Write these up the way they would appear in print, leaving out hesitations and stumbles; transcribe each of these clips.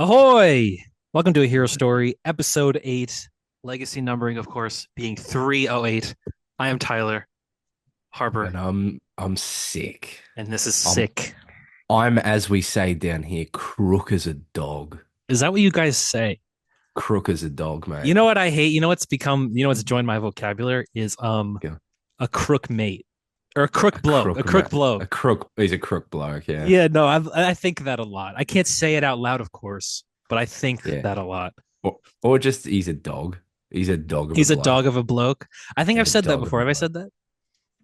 Ahoy! Welcome to A Hero Story, Episode 8, legacy numbering, of course, being 308. I am Tyler Harper, And I'm sick. and this is I'm sick. I'm as we say down here, crook as a dog. Is that what you guys say? Crook as a dog, You mate. know what I hate? You know what's joined my vocabulary is Yeah. a crook mate or a crook A bloke, a crook, crook mate. bloke. A crook. He's a crook bloke. Yeah. Yeah, no, I think that a lot. I can't say it out loud, of course, but I think Yeah. that a lot. Or just he's a dog. He's a dog of a He's a dog bloke. of a bloke. I think He's I've a said that dog of before. a Have I bloke. said that?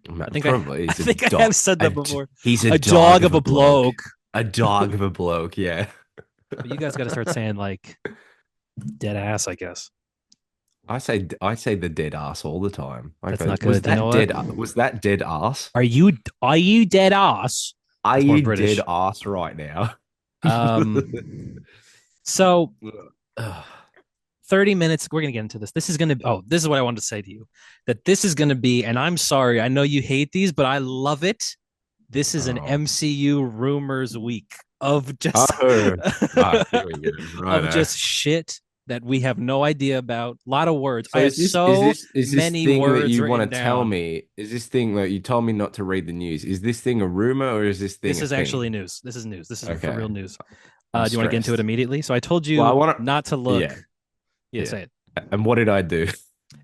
I Mate, think I probably I he's a think I have dog. said that before. He's a A dog dog of of a a bloke. bloke. A dog of a bloke. Yeah. But you guys got to start saying like dead ass, I guess. I say the dead ass all the time. I That's go, not good. You know what? was that dead ass? Are you dead ass? Are That's more you dead British. ass right now? Um so Ugh. 30 minutes, we're gonna get into this. This is what I wanted to say to you. That this is gonna be, and I'm sorry, I know you hate these, but I love it. This is an Oh. MCU rumors week of just Oh. Ah, here we go. of Righto. just shit that we have no idea about. A lot of words. I So have is this is so this is this many thing that words you want written to tell down. me? Is this thing that you told me not to read the news? Is this thing a rumor or is this This thing a is actually thing? news. This is news. This is for Okay. real news. I'm Do you want to get into it stressed. immediately? So I told Well, I you want to. not to look. Yeah, Yeah, yeah. say it. And what did I do?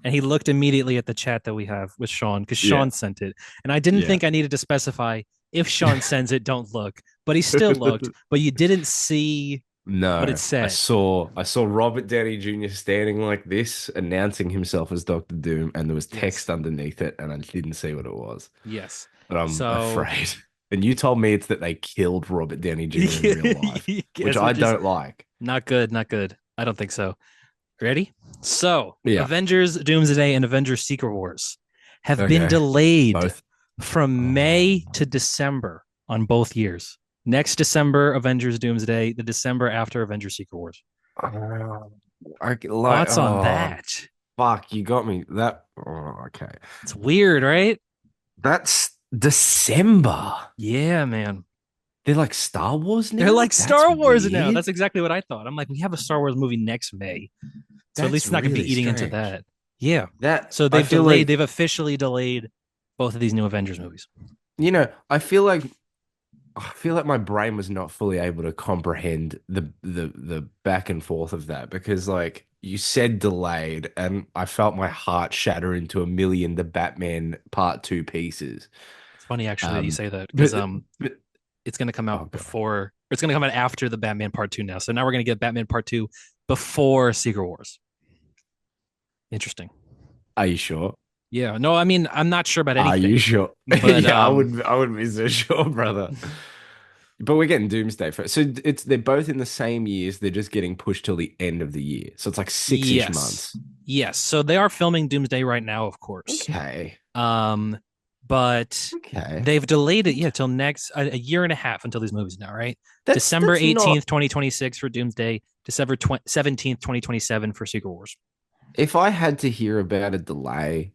And he looked immediately at the chat that we have with Sean because Yeah, Sean sent it. And I didn't yeah. think I needed to specify if Sean sends it, don't look. But he still looked. But you didn't see what it No, I said. saw I saw Robert Downey Jr. standing like this, announcing himself as Doctor Doom, and there was Yes. text underneath it, and I didn't see what it was. Yes. But I'm So afraid. And you told me it's that they killed Robert Downey Jr. in real life, which yes, I which is don't like. not good. Not good. I don't think so. Ready? So, Yeah. Avengers Doomsday and Avengers Secret Wars have been Okay. delayed Both. from Oh. May to December on both years. Next December, Avengers Doomsday, the December after Avengers Secret Wars. Oh. Like, Thoughts on oh, that? fuck, you got me. Okay. It's weird, right? That's December. Yeah, man. They're like Star Wars They're now? like That's Star Wars now. weird. That's exactly what I thought. I'm like, we have a Star Wars movie next May. So at least That's it's not going to really be eating into strange. that. Yeah. That So I feel like, they've officially delayed both of these new Avengers movies. I feel like my brain was not fully able to comprehend the back and forth of that because like you said delayed and I felt my heart shatter into a million the Batman part two pieces. It's funny actually that you Um say that because but but it's going to come oh out god. before, or it's going to come out after the Batman Part 2 now. So now we're going to get Batman Part 2 before Secret Wars. Interesting. Are you sure? Yeah. No, I mean, I'm not sure about Are you anything, sure? but Yeah, I would be so sure, brother. But we're getting Doomsday first. So they're both in the same years, they're just getting pushed till the end of the year. So it's like six-ish yes. months. Yes. So they are filming Doomsday right now, of course. Okay. Um, but Okay. they've delayed it, yeah, till next a year and a half until these movies now, right? That's December that's not 18th, 2026 for Doomsday, December 17th, 2027 for Secret Wars. if I had to hear about a delay,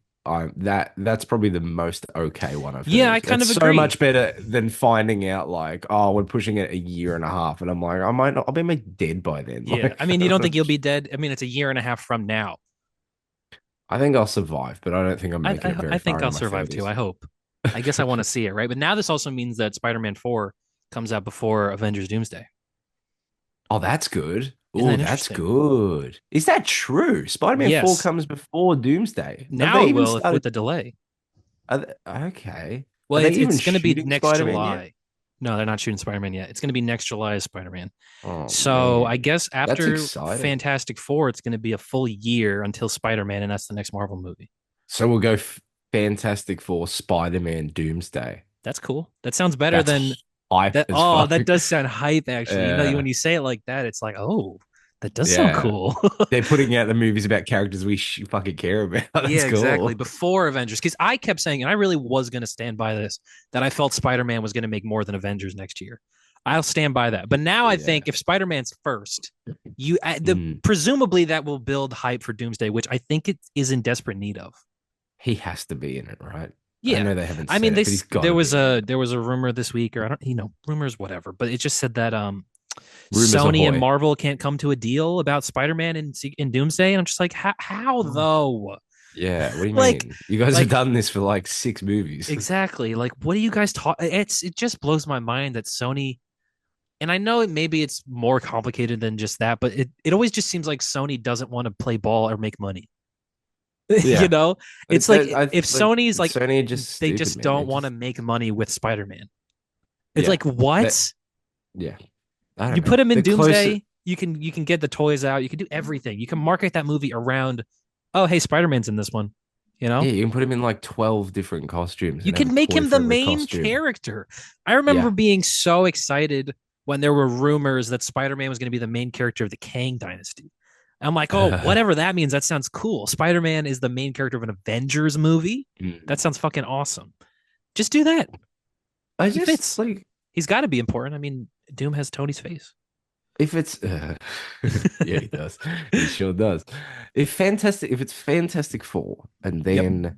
that's probably the most okay one I've Yeah, I heard. kind That's of so agree. much better than finding out like, oh, we're pushing it a year and a half, and I'm like, I'll be made dead by then. Yeah. I Like, mean, you don't think you'll be dead? I mean, it's a year and a half from now. I think I'll survive, but I don't think I'm I making it I, very I think far I'll into my survive too. 30s. I hope. I guess I want to see it, right? But now this also means that Spider-Man 4 comes out before Avengers Doomsday. Oh, that's good. Isn't Oh, that that's interesting? good. Is that true? Spider-Man 4 Yes. comes before Doomsday. Have Now they it even will if with started? the delay. Okay. Are Well, they even it's going to be shooting next Spider-Man yet? July. No, they're not shooting Spider-Man yet. It's going to be next July as Spider-Man. Oh So I man, guess that's after exciting. Fantastic Four, it's going to be a full year until Spider-Man, and that's the next Marvel movie. So we'll go Fantastic Four, Spider-Man, Doomsday. That's cool. That sounds better That's than hype that. as Oh, fuck. that does sound hype, actually. When Yeah, you say it like that, it's like, oh, that does sound yeah. cool. They're putting out the movies about characters we fucking care about. Yeah, That's exactly. cool. Before Avengers, because I kept saying, and I really was going to stand by this, that I felt Spider Man was going to make more than Avengers next year. I'll stand by that. But now I Yeah. think if Spider Man's first, Mm. presumably that will build hype for Doomsday, which I think it is in desperate need of. He has to be in it, right? I Yeah, know they haven't I said mean, it, but he's got there to was be in it. a rumor this week, or I don't, rumors, whatever, but it just said that Rumors Sony and ahoy. Marvel can't come to a deal about Spider-Man and Doomsday. And I'm just like, how though? Yeah, what do you Like, mean? You guys have like done this for like six movies. exactly. Like, what do you guys talk? It just blows my mind that Sony. And I know maybe it's more complicated than just that, but it always just seems like Sony doesn't want to play ball or make money. You Yeah. know, it's like if Like Sony's like Sony are just they stupid, just man. They don't want to just make money with Spider-Man. It's yeah. like That what? yeah. I don't You know. put him in The closer Doomsday, you can get the toys out, you can do everything. You can market that movie around, oh hey, Spider-Man's in this one, you yeah, know? you can put him in like 12 different costumes You and have a can make toy him the for every main costume. character. I remember Yeah. being so excited when there were rumors that Spider-Man was going to be the main character of the Kang Dynasty. I'm like, oh, whatever that means, that sounds cool. Spider-Man is the main character of an Avengers movie. That Mm. sounds fucking awesome. Just do that. I He just fits. like He's got to be important. I mean, Doom has Tony's face. if it's yeah, he does. He sure does. If it's Fantastic Four and Yep. then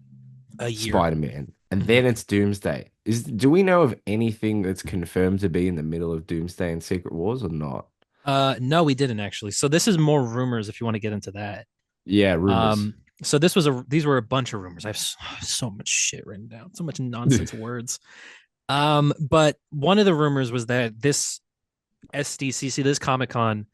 A year. Spider-Man and Mhm. then it's Doomsday. Do we know of anything that's confirmed to be in the middle of Doomsday and Secret Wars or not? No, we didn't actually. So this is more rumors if you want to get into that. Yeah, rumors. So these were a bunch of rumors. I have so much shit written down, so much nonsense words. But one of the rumors was that this SDCC, this Comic Con,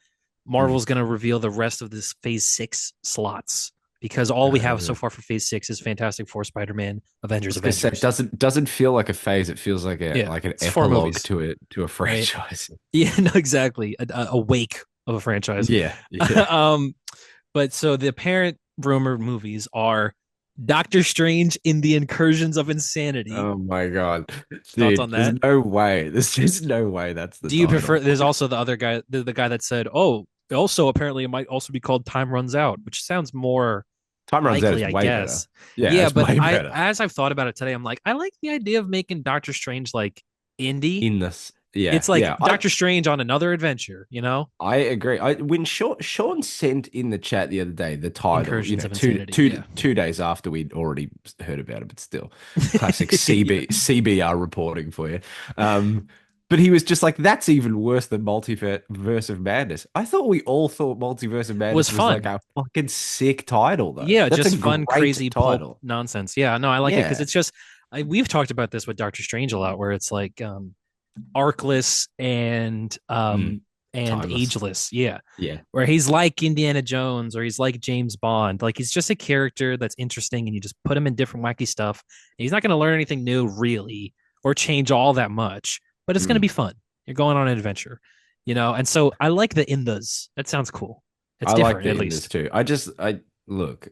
Mm. Marvel's going to reveal the rest of this Phase 6 slots because all we have so I far for Phase 6 is Fantastic Four, Spider-Man, Avengers, was gonna say, Avengers. doesn't feel like a phase. It feels Yeah, like an it's four epilogue movies, to a right? franchise. Yeah, no, exactly. A wake of a franchise. Yeah, yeah. um, but so the apparent rumor movies are Doctor Strange in the Incursions of Insanity. Oh my God. Thoughts Dude, on there's that? no way. There's just no way that's the Do you prefer? title. There's also the other guy, the guy that said, "Oh, also apparently it might also be called Time Runs Out," which sounds more Time Runs Out likely, is I way better. guess. Yeah, Yeah, it's but way better. as I've thought about it today, I'm like, I like the idea of making Doctor Strange like indie. In this, yeah, It's like yeah. Doctor Strange on another adventure, you know? I agree. When Sean sent in the chat the other day the title, Incursions of Insanity. Yeah. 2 days after we'd already heard about it, but still, classic CBR reporting for you. Um, but he was just like, "That's even worse than Multiverse of Madness." I thought we all thought Multiverse of Was Madness was like fun. a fucking sick title, though. Yeah, That's a just fun, great crazy pulp title. nonsense. Yeah, no, I like it because Yeah. it's just we've talked about this with Doctor Strange a lot, where it's like arcless Mm, and timeless. ageless. Yeah. Yeah. Where he's like Indiana Jones or he's like James Bond. Like he's just a character that's interesting and you just put him in different wacky stuff. He's not going to learn anything new really or change all that much, but it's going to Mm. be fun. You're going on an adventure, you know? And so I like the in those. That sounds cool. It's I like different the at Enders least. too. I look.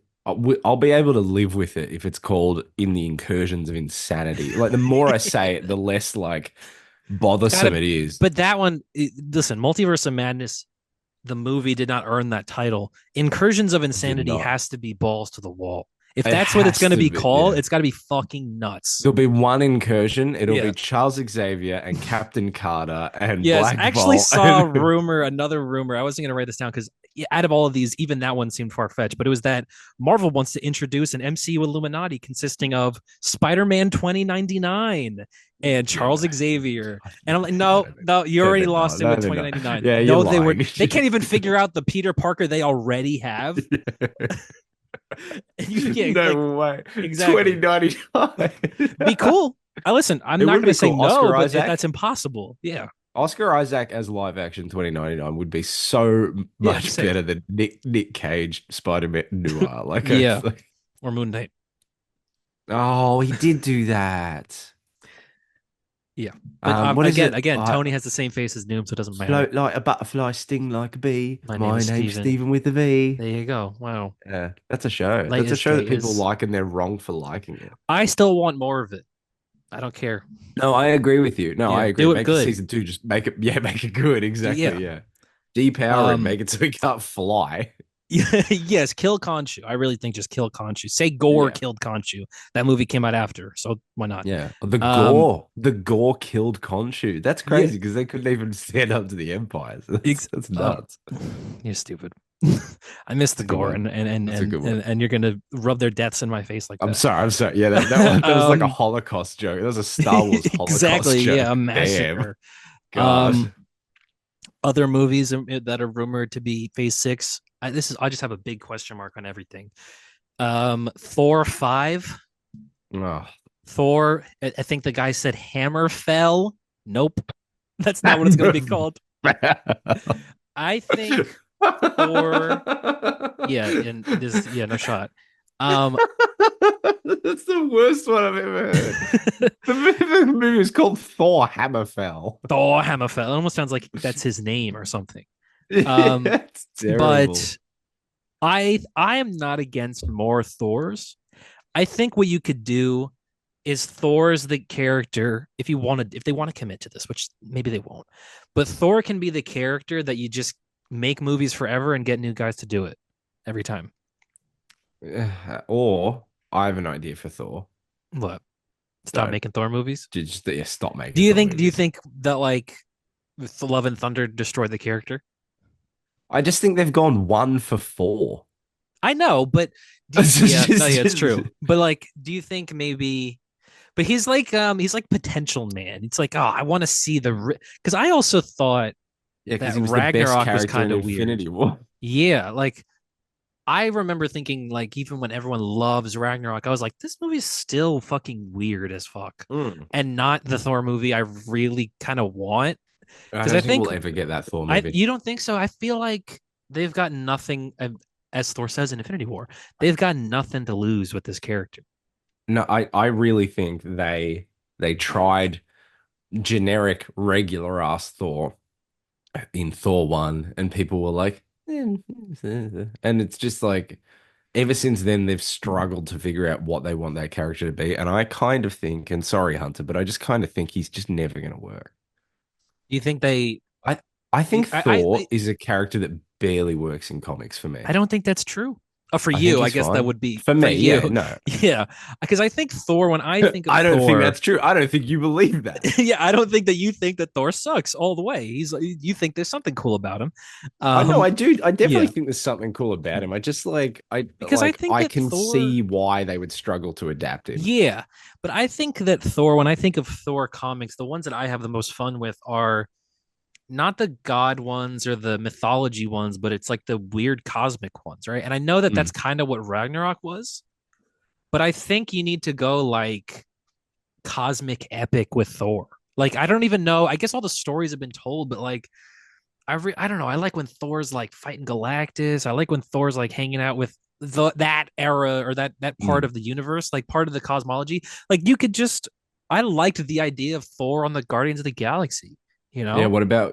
I'll be able to live with it if it's called In the Incursions of Insanity. Like the more I say it, the less like It's got bothersome to it is. but that one listen, Multiverse of Madness, the movie did not earn that title. Incursions of It did Insanity not. has to be balls to the wall. If It that's what it's has going to to be be. called, Yeah. it's got to be fucking nuts. There'll be one incursion. It'll Yeah. be Charles Xavier and Captain Carter and Yes, I Black actually Bolt. saw a rumor, another rumor. I wasn't going to write this down because out of all of these, even that one seemed far fetched. But it was that Marvel wants to introduce an MCU Illuminati consisting of Spider-Man 2099 and Yeah, Charles no. Xavier. And I'm like, No, no, no, you no, already they're not. lost it No, with they're not. 2099. Yeah, you're No, they were. lying. They can't even figure out the Peter Parker they already have. And you can't like No way. exactly 2099. be cool. I listen. I'm It not would going to be say cool. no, Oscar but that's Isaac. impossible. Yeah, Oscar Isaac as live action 2099 would be so yeah, it'd be much better sick. than Nick Cage Spider-Man noir. Like Yeah, it's like, or Moon Knight. oh, he did do that. Yeah, but What is it? again, Tony has the same face as Noom, so it doesn't matter. Float like a butterfly, sting like a bee. My name My is name's Steven. Stephen with a V. There you go. Wow. Yeah, that's a show. Light That's a is show gay that people is. like and they're wrong for liking it. I still want more of it. I don't care. No, I agree with you. No, I Yeah, agree. do it Make the good. season two, just make it, yeah, make it good. Yeah. Exactly. Yeah. Depower him, Um. make it so he can't fly. Yes, kill Khonshu. I really think just kill Khonshu. Say Gore Yeah. killed Khonshu. That movie came out after, so why not? Yeah. Um. The Gore killed Khonshu. That's Yeah. crazy because they couldn't even stand up to the Empires. Ex- That's uh, nuts. you're stupid. I miss That's the a good Gore, one. That's a good one. and you're gonna rub their deaths in my face like I'm that. sorry. I'm sorry. Yeah, that was like a um. Holocaust joke. That was a Star Wars Holocaust Exactly. joke. Yeah, a Damn. massacre. Um. God. other movies that are rumored to be Phase 6. I just have a big question mark on everything. Thor 5, Oh. Thor. I think the guy said Hammer fell. Nope, that's not what it's going to be called. I think Thor. Yeah, and this. Yeah, no shot. Um, That's the worst one I've ever heard. The movie is called Thor Hammerfell. Thor Hammerfell. It almost sounds like that's his name or something. Yeah, Um, it's terrible. but I am not against more Thors. I think what you could do is Thor's the character if they want to commit to this, which maybe they won't. But Thor can be the character that you just make movies forever and get new guys to do it every time. Or I have an idea for Thor. What? Stop Don't making Thor movies? just yeah, stop Do making you Thor think do you movies. think that like Love and Thunder destroyed the character? I just think they've gone 1 for 4. I know, but It's yeah, no, just, yeah, it's just- true. But like, do you think maybe but he's like potential man. It's like, oh, I want to see because I also thought yeah, because that he was the best Ragnarok was character in kind of weird. Infinity War. Yeah, like I remember thinking like even when everyone loves Ragnarok, I was like, this movie is still fucking weird as fuck. Mm. And not the Thor movie I really kind of want. I Because don't I think think we'll ever get that Thor I movie. you don't think so? I feel like they've got nothing as Thor says in Infinity War, they've got nothing to lose with this character. No, I really think they tried generic regular ass Thor in Thor 1 and people were like and it's just like ever since then they've struggled to figure out what they want that character to be and I kind of think and sorry Hunter but I just kind of think he's just never going to work. Do you think they I I think Thor I is a character that barely works in comics for I me. don't think that's true. For I think you, I he's guess that fine. would be For for me, yeah, you. no. Yeah, because I think Thor. When I think of I don't think Thor, that's true. I don't think you believe that. yeah, I don't think that you think that Thor sucks all the way. You think there's something cool about him. I know Um, I do. I definitely yeah, think there's something cool about him. I just because I think I that can Thor. see why they would struggle to adapt him. Yeah, but I think that Thor. When I think of Thor comics, the ones that I have the most fun with are not the god ones or the mythology ones, but it's like the weird cosmic ones, right? And I know that that's Mm. kind of what Ragnarok was, but I think you need to go like cosmic epic with Thor. Like I don't even know. I guess all the stories have been told, but like I don't know. I like when Thor's like fighting Galactus. I like when Thor's like hanging out with that era or that part Mm. of the universe, like part of the cosmology. Like you could just I liked the idea of Thor on the Guardians of the Galaxy, you know? Yeah, what about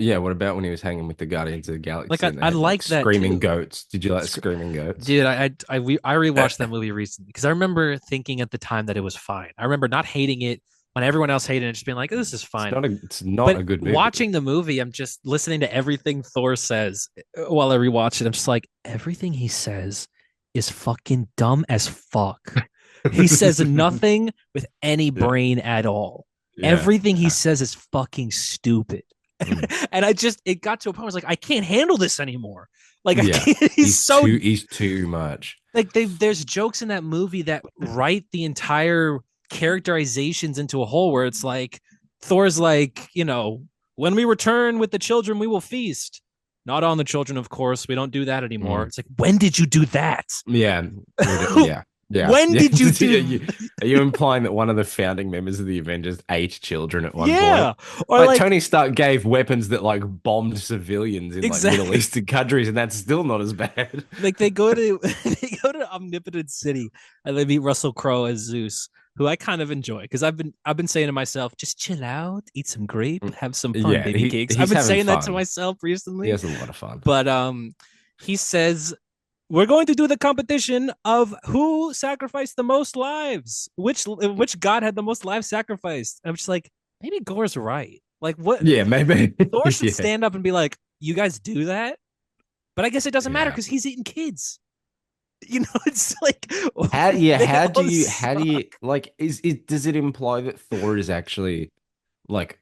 when he was hanging with the Guardians of the Like Galaxy and they I had like like that screaming too. goats? Did you like screaming goats? Dude, I rewatched that movie recently because I remember thinking at the time that it was fine. I remember not hating it when everyone else hated it, just being like, "Oh, this is fine." It's not But a good movie. watching the movie, I'm just listening to everything Thor says while I rewatch it. I'm just like, everything he says is fucking dumb as fuck. He says nothing with any Yeah. brain at all. Yeah. Everything he says is fucking stupid. Mm. And it got to a point where I was like, I can't handle this anymore. Like I Yeah. can't, He's too much. like there's jokes in that movie that write the entire characterizations into a whole where it's like Thor's like, when we return with the children, we will feast. Not on the children, of course. We don't do that anymore. Mm. It's like, when did you do that? Yeah. Yeah. Yeah. When Yeah. did you do? Are you implying that one of the founding members of the Avengers ate children at one point? Yeah, or Like like Tony Stark gave weapons that like bombed civilians in like Middle exactly. Eastern countries, and that's still not as bad. Like they go to they go to Omnipotent City and they meet Russell Crowe as Zeus, who I kind of enjoy because I've been saying to myself, just chill out, eat some grape, Mm. have some fun, Yeah, baby cakes. I've he's been having saying that to fun. myself He recently, has a lot of fun. but he says we're going to do the competition of who sacrificed the most lives, which god had the most lives sacrificed. And I'm just like, maybe Gore's right. Like what Yeah, maybe. Thor should Yeah. stand up and be like, you guys do that, but I guess it doesn't matter Yeah. because he's eating kids. It's like they How all do you suck. like does it imply that Thor is actually like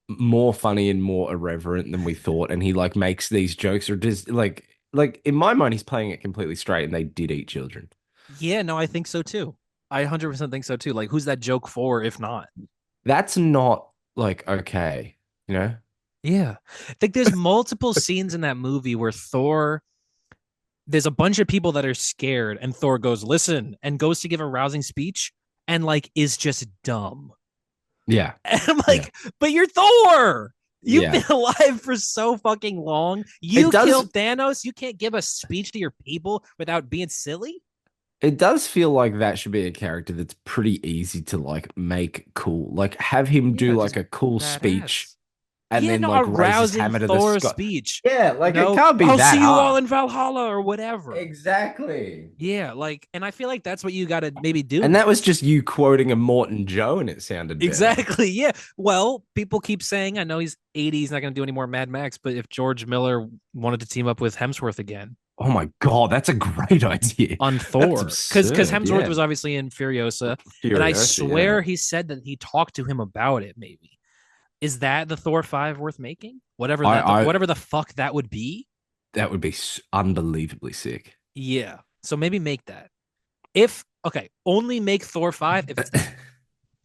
more funny and more irreverent than we thought and he like makes these jokes or does like in my mind he's playing it completely straight and they did eat children. Yeah, no, I think so too. I 100% think so too. Like, who's that joke for if not? That's not like okay, you know? Yeah. I think there's multiple scenes in that movie where Thor, there's a bunch of people that are scared, and Thor goes, listen, and goes to give a rousing speech and like is just dumb. Yeah, And I'm yeah, like, but you're Thor. You've yeah. been alive for so fucking long. It You does. killed Thanos. You can't give a speech to your people without being silly. It does feel like that should be a character that's pretty easy to like make cool. Like have him do Yeah, like just a cool speech badass. and Yeah, then no, a like raise his rousing hammer to the Thor sky. speech. Yeah, You like it know, can't be I'll that see you all hard. in Valhalla or whatever. Exactly. Yeah, like, and I feel like that's what you got to maybe do And that was now. just you quoting a Morton Joe and it sounded better. Exactly. Yeah. Well, people keep saying, I know he's 80, he's not going to do any more Mad Max, but if George Miller wanted to team up with Hemsworth again Oh my God, that's a great idea. on That's Thor, because absurd. Hemsworth Yeah. was obviously in Furiosa, and I Furiosa, yeah. swear he said that he talked to him about it. Maybe is that the Thor 5 worth making? I Whatever the fuck that would be. that would be unbelievably sick. Yeah. So maybe make that. If okay, only make Thor 5 if it's that.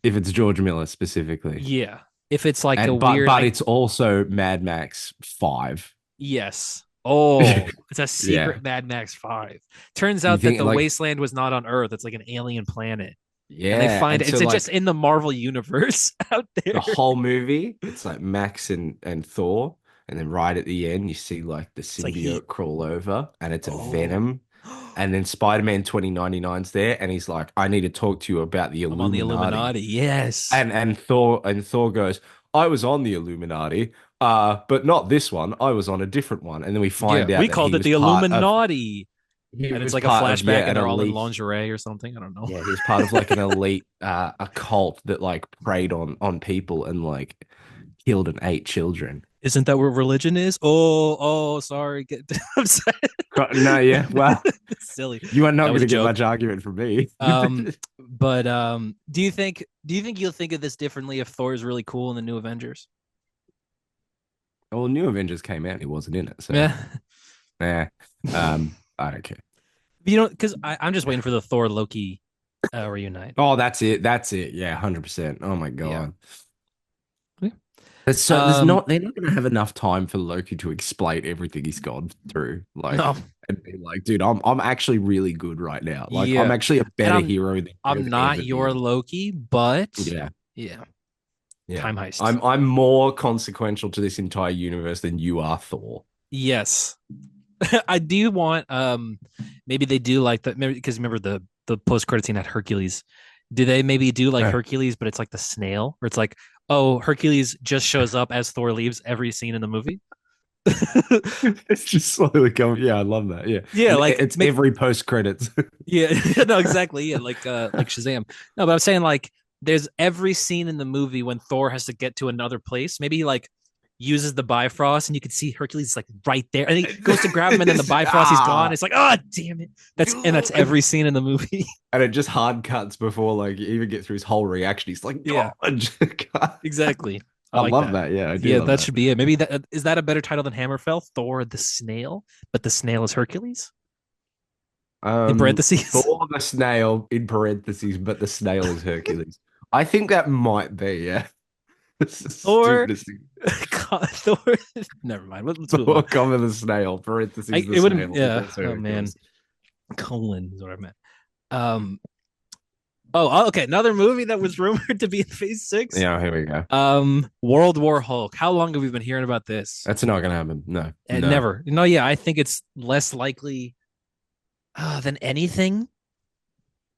If it's George Miller specifically. Yeah. If it's like a And weird, but it's also Mad Max 5. yes. Oh, it's a Yeah. secret Mad Max 5. Turns You out that think the like wasteland was not on Earth. It's like an alien planet. And they yeah, find and it. It's so just like in the Marvel universe out there. the whole movie, it's like Max and Thor, and then right at the end you see like the It's like heat. symbiote crawl over and it's a Oh. Venom. And then Spider-Man 2099's there and he's like, I need to talk to you about the I'm on the Illuminati. Illuminati. Yes. And Thor goes, I was on the Illuminati, but not this one. I was on a different one. And then we Yeah. find out We that called it the Illuminati. he And it's was like a part of flashback yeah, and an they're all in elite lingerie or something. I don't know. yeah, he was part of like an elite a cult that like preyed on people and like killed and ate children. Isn't that what religion is? Oh, sorry. I'm sorry. No, yeah. Well, Silly. you are not That going was a to get joke. much argument from me. But do you think you'll think of this differently if Thor is really cool in the new Avengers? Well, New Avengers came out, he wasn't in it, so Yeah. yeah. I don't care. Because I'm just waiting for the Thor Loki reunite. Oh, that's it. That's it. Yeah, 100%. Oh my Yeah. God. Okay. There's Um, not they're not gonna have enough time for Loki to explain everything he's gone through. no, Like and be like, dude, I'm actually really good right now. Like I'm yeah, actually a and better hero than you I'm have not ever your been. Loki, but Yeah. yeah, Yeah. time heist. I'm more consequential to this entire universe than you are, Thor. Yes, I do want maybe they do like that because remember the post credit scene at Hercules. Do they maybe do like Uh, Hercules, but it's like the snail, where it's like, oh, Hercules just shows up as Thor leaves every scene in the movie. it's just slowly coming. Yeah, I love that. Yeah. Yeah, like It's make every post credits. yeah, no, exactly. Yeah, like Shazam. No, but I'm saying like there's every scene in the movie when Thor has to get to another place. Maybe he like uses the Bifrost and you can see Hercules like right there. And he goes to grab him and then the Bifrost he's gone. Ah. It's like, oh damn it. That's every scene in the movie. And it just hard cuts before like you even get through his whole reaction. He's like, Yeah, God. exactly. I I like love that. that. Yeah, I do Yeah, love that that. should be it. Maybe that is that a better title than Hammerfell? Thor the Snail, but the snail is Hercules in parentheses. Thor the snail in parentheses, but the snail is Hercules. I think that might be, yeah. It's the Thor, stupidest thing. God, Thor. Never mind. Let's move Thor, on. comma the snail, parentheses the It wouldn't. snail is Yeah. also Oh man, Hercules. colon is what I meant. Um. Oh, okay. Another movie that was rumored to be in Phase 6. Yeah, here we go. World War Hulk. How long have we been hearing about this? That's not gonna happen. No, And no. never. No, yeah, I think it's less likely than anything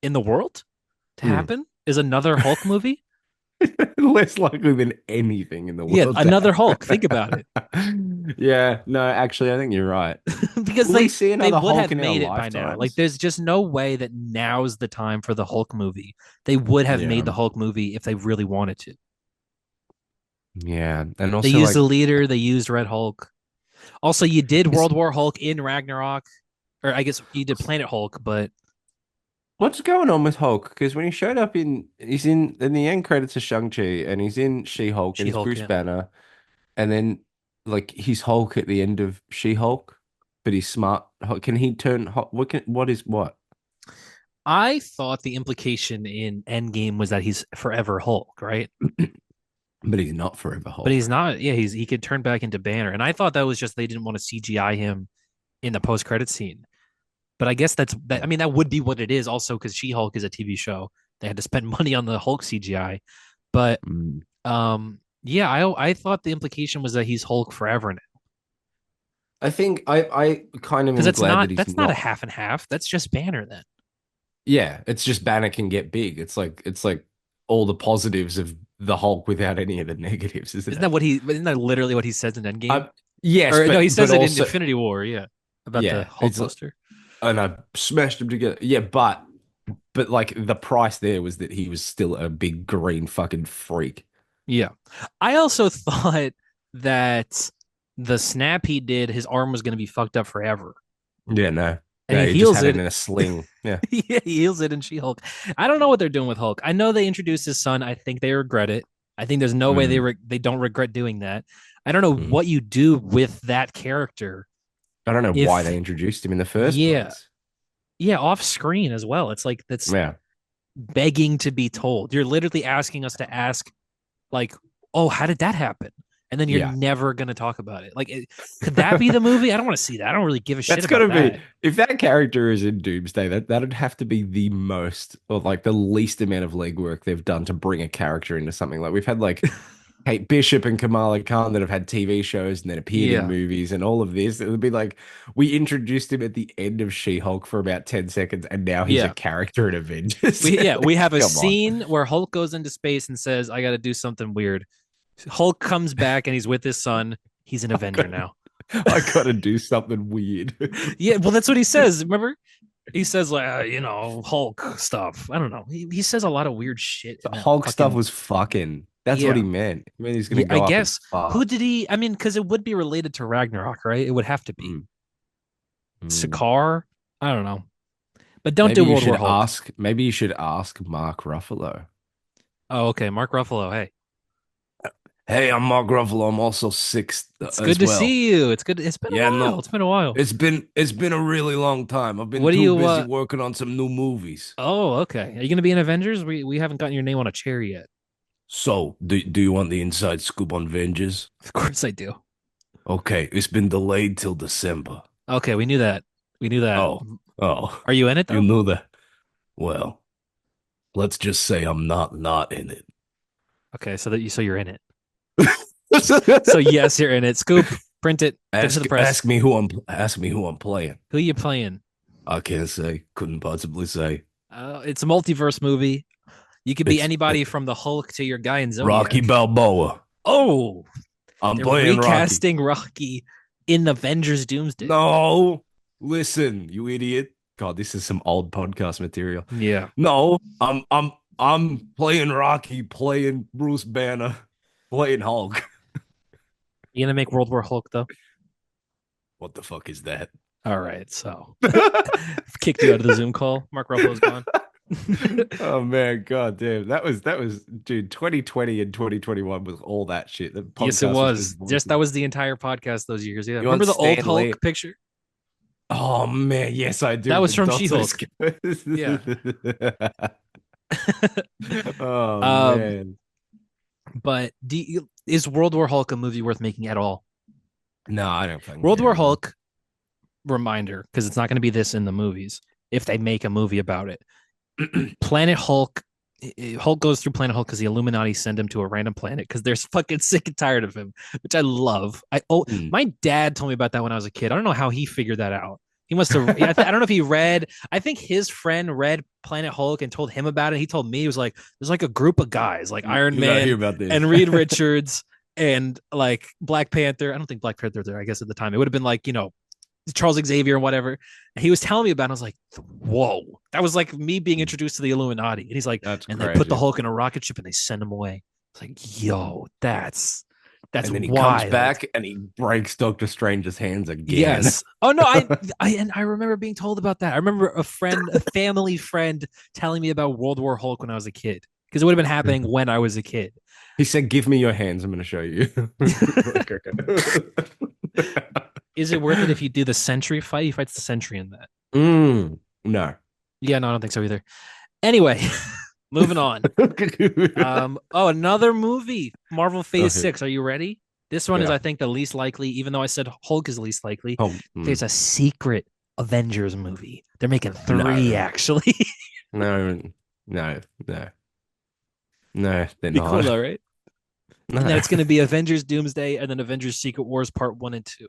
in the world to Hmm. happen. Is another Hulk movie? Less likely than anything in the Yeah, world to another Hulk. Think about it, happen. Yeah, no, actually, I think you're right. because Will we they see they another would Hulk have in our made it by now. Like, lifetimes? there's just no way that now's the time for the Hulk movie. They would have made Yeah, the Hulk movie if they really wanted to. yeah, and They also used the like, leader. They used Red Hulk. Also, you did World War Hulk in Ragnarok, or I guess you did Planet Hulk, but what's going on with Hulk? Because when he showed up he's in the end credits of Shang-Chi and he's in She-Hulk and She he's Hulk. Bruce Yeah, Banner, and then like he's Hulk at the end of She-Hulk, but he's smart. Can he turn Hulk? What is what? I thought the implication in Endgame was that he's forever Hulk, right? But he's not Forever but he's Hulk. not. Yeah, he could turn back into Banner, and I thought that was just they didn't want to CGI him in the post credit scene. But I guess that's that. I mean, that would be what it is. Also, because She Hulk is a TV show, they had to spend money on the Hulk CGI. But Mm. yeah, I thought the implication was that he's Hulk forever now. I think I kind of Because am glad that he's that's not a not. half and half. That's just Banner then. Yeah, it's just Banner can get big. It's like all the positives of the Hulk without any of the negatives, isn't it? Isn't that literally what he says in Endgame? Yes, Or no, he but says it in also Infinity War, yeah. About the yeah, Hulk it's poster. and I smashed them together. Yeah, but like the price there was that he was still a big green fucking freak. Yeah. I also thought that the snap he did, his arm was gonna be fucked up forever. Yeah, no. And No, he he just heals had it it. in a sling. Yeah. Yeah, he heals it in She-Hulk. I don't know what they're doing with Hulk. I know they introduced his son. I think they regret it. I think there's no way Mm, they don't regret doing that. I don't know mm. what you do with that character I don't know why if they introduced him in the first yeah, place. yeah, off screen as well. It's like that's Yeah. begging to be told. You're literally asking us to ask like, "Oh, how did that happen?" And then you're Yeah. never going to talk about it. Could that be the movie? I don't want to see that. I don't really give a shit That's about gotta be that. if that character is in Doomsday, that'd have to be the most or like the least amount of legwork they've done to bring a character into something. Like we've had like Kate Bishop and Kamala Khan that have had TV shows and then appeared in Yeah. movies and all of this. It would be like we introduced him at the end of She-Hulk for about 10 seconds and now he's a Yeah. character in Avengers. We have a Come on. scene where Hulk goes into space and says, "I got to do something weird." Hulk comes back and he's with his son. He's an I Avenger gotta, now. I gotta do something weird. Yeah, well, that's what he says. Remember, he says like, Hulk stuff. I don't know. He says a lot of weird shit The in that Hulk stuff fucking was fucking. That's what he yeah. meant. He meant he's gonna Yeah, I go up and guess who fuck. did he? I mean, because it would be related to Ragnarok, right? It would have to be Mm, mm. Sakaar. I don't know, but don't Maybe do you World should War Hulk. ask. Maybe you should ask Mark Ruffalo. Oh, okay, Mark Ruffalo. Hey, Hey, I'm Mark Ruffalo. I'm also six it's good as to well. see you. It's good. It's been a Yeah, while. no, It's been a while. it's been a really long time. I've been What do too you? busy working on some new movies. Oh, okay. Are you going to be in Avengers? We haven't gotten your name on a chair yet. So, do you want the inside scoop on Avengers? Of course I do. Okay, it's been delayed till December. Okay, we knew that. We knew that. Oh, oh, Are you in it you though? knew that. Well, let's just say I'm not in it. Okay, so you're in it. So yes, you're in it. Scoop, print it, get it to the press. Ask me who I'm playing. Who you playing? I can't say. Couldn't possibly say. It's a multiverse movie. You could be It's anybody from the Hulk to your guy in Rocky Zodiac. Balboa. Oh, I'm they're playing Rocky. recasting Rocky in Avengers Doomsday. No, listen, you idiot. God, this is some old podcast material. Yeah. No, I'm playing Rocky, playing Bruce Banner, playing Hulk. You gonna make World War Hulk though? What the fuck is that? All right, so kicked you out of the Zoom call. Mark Ruffalo's gone. Oh man, god damn. That was dude, 2020 and 2021 was all that shit. The Yes, it podcast was just was. Just that voices. was the entire podcast those years. Yeah. You want Remember the old Stan Lee? Hulk picture? Oh man, yes I That do. was The from dots are She-Hulk. Yeah. Oh um, man. but is World War Hulk a movie worth making at all? No, I don't fucking World care, War man. Hulk, reminder, because it's not going to be this in the movies if they make a movie about it. Planet Hulk. Hulk goes through Planet Hulk because the Illuminati send him to a random planet because they're fucking sick and tired of him, which I love. Mm. My dad told me about that when I was a kid. I don't know how he figured that out. He must have. I don't know if he read. I think his friend read Planet Hulk and told him about it. He told me he was like, "There's like a group of guys like Iron You gotta Man hear about this. and Reed Richards and like Black Panther. I don't think Black Panther was there. I guess at the time it would have been like Charles Xavier and whatever. And he was telling me about it. I was like, whoa. That was like me being introduced to the Illuminati. And he's like, That's and they put the crazy. Hulk in a rocket ship and they send him away. It's like, yo, that's And then he comes wild. back and he breaks Doctor Strange's hands again. Yes. Oh no, I remember being told about that. I remember a family friend telling me about World War Hulk when I was a kid. Because it would have been happening when I was a kid. He said, "Give me your hands. I'm going to show you." Like, okay. Is it worth it if you do the Sentry fight? He fights the Sentry in that. No. Yeah, no, I don't think so either. Anyway, moving on. Oh, another movie, Marvel Phase Okay. 6. Are you ready? This one is, Yeah. I think, the least likely, even though I said Hulk is the least likely. Oh, There's a secret Avengers movie. They're making three, no, actually. no, no, no, no, they're Be cool, not. though, right? And then No. it's going to be Avengers Doomsday and then Avengers Secret Wars Part 1 and 2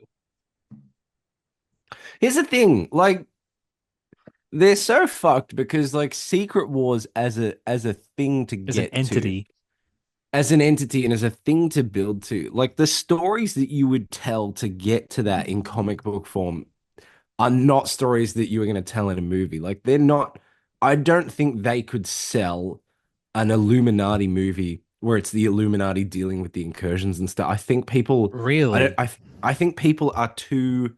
Here's the thing, like they're so fucked because like Secret Wars as a thing to as an get to, entity. as an entity and as a thing to build to, like the stories that you would tell to get to that in comic book form are not stories that you are going to tell in a movie. Like they're not. I don't think they could sell an Illuminati movie where it's the Illuminati dealing with the incursions and stuff. I think people. I don't. Really? I think people are too.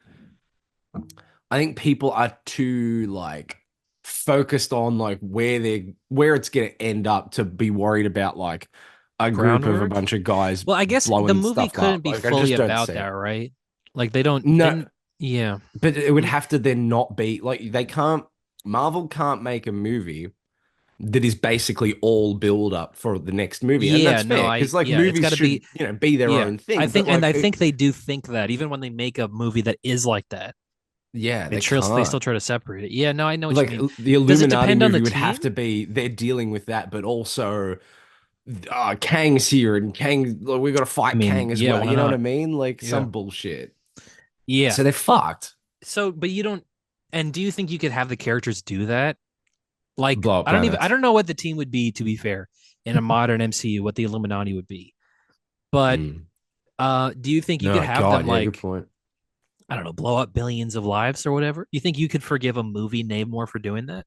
I think people are too like focused on like where it's going to end up to be worried about like a group of a Groundwork? bunch of guys Well, I guess the blowing movie stuff couldn't up. be Like I fully just don't about see that, it. right? Like they don't, No, they, yeah. but it would Mm, have to then not be like they can't. Marvel can't make a movie that is basically all build up for the next movie, and Yeah, that's no, fair because like yeah, it's movies got to should be, be their yeah. own thing. But And like I think they do think that even when they make a movie that is like that, yeah, they they can't. still try to separate it. Yeah, no, I know what you Like mean. the Does it Illuminati depend on the movie would have team? to be they're dealing with that, but also Kang's here and Kang, like, we got to I fight mean, Kang as yeah, well. why You know what I not? mean? Like Yeah. some bullshit. Yeah. So they're Well, fucked. so, but you don't, and do you think you could have the characters do that? Like, Blow up I planets. don't know what the team would be, to be fair, in a modern MCU, what the Illuminati would be. But Mm. do you think you could No, have them God, yeah, good like, point. I don't know, blow up billions of lives or whatever? You think you could forgive a movie Namor for doing that?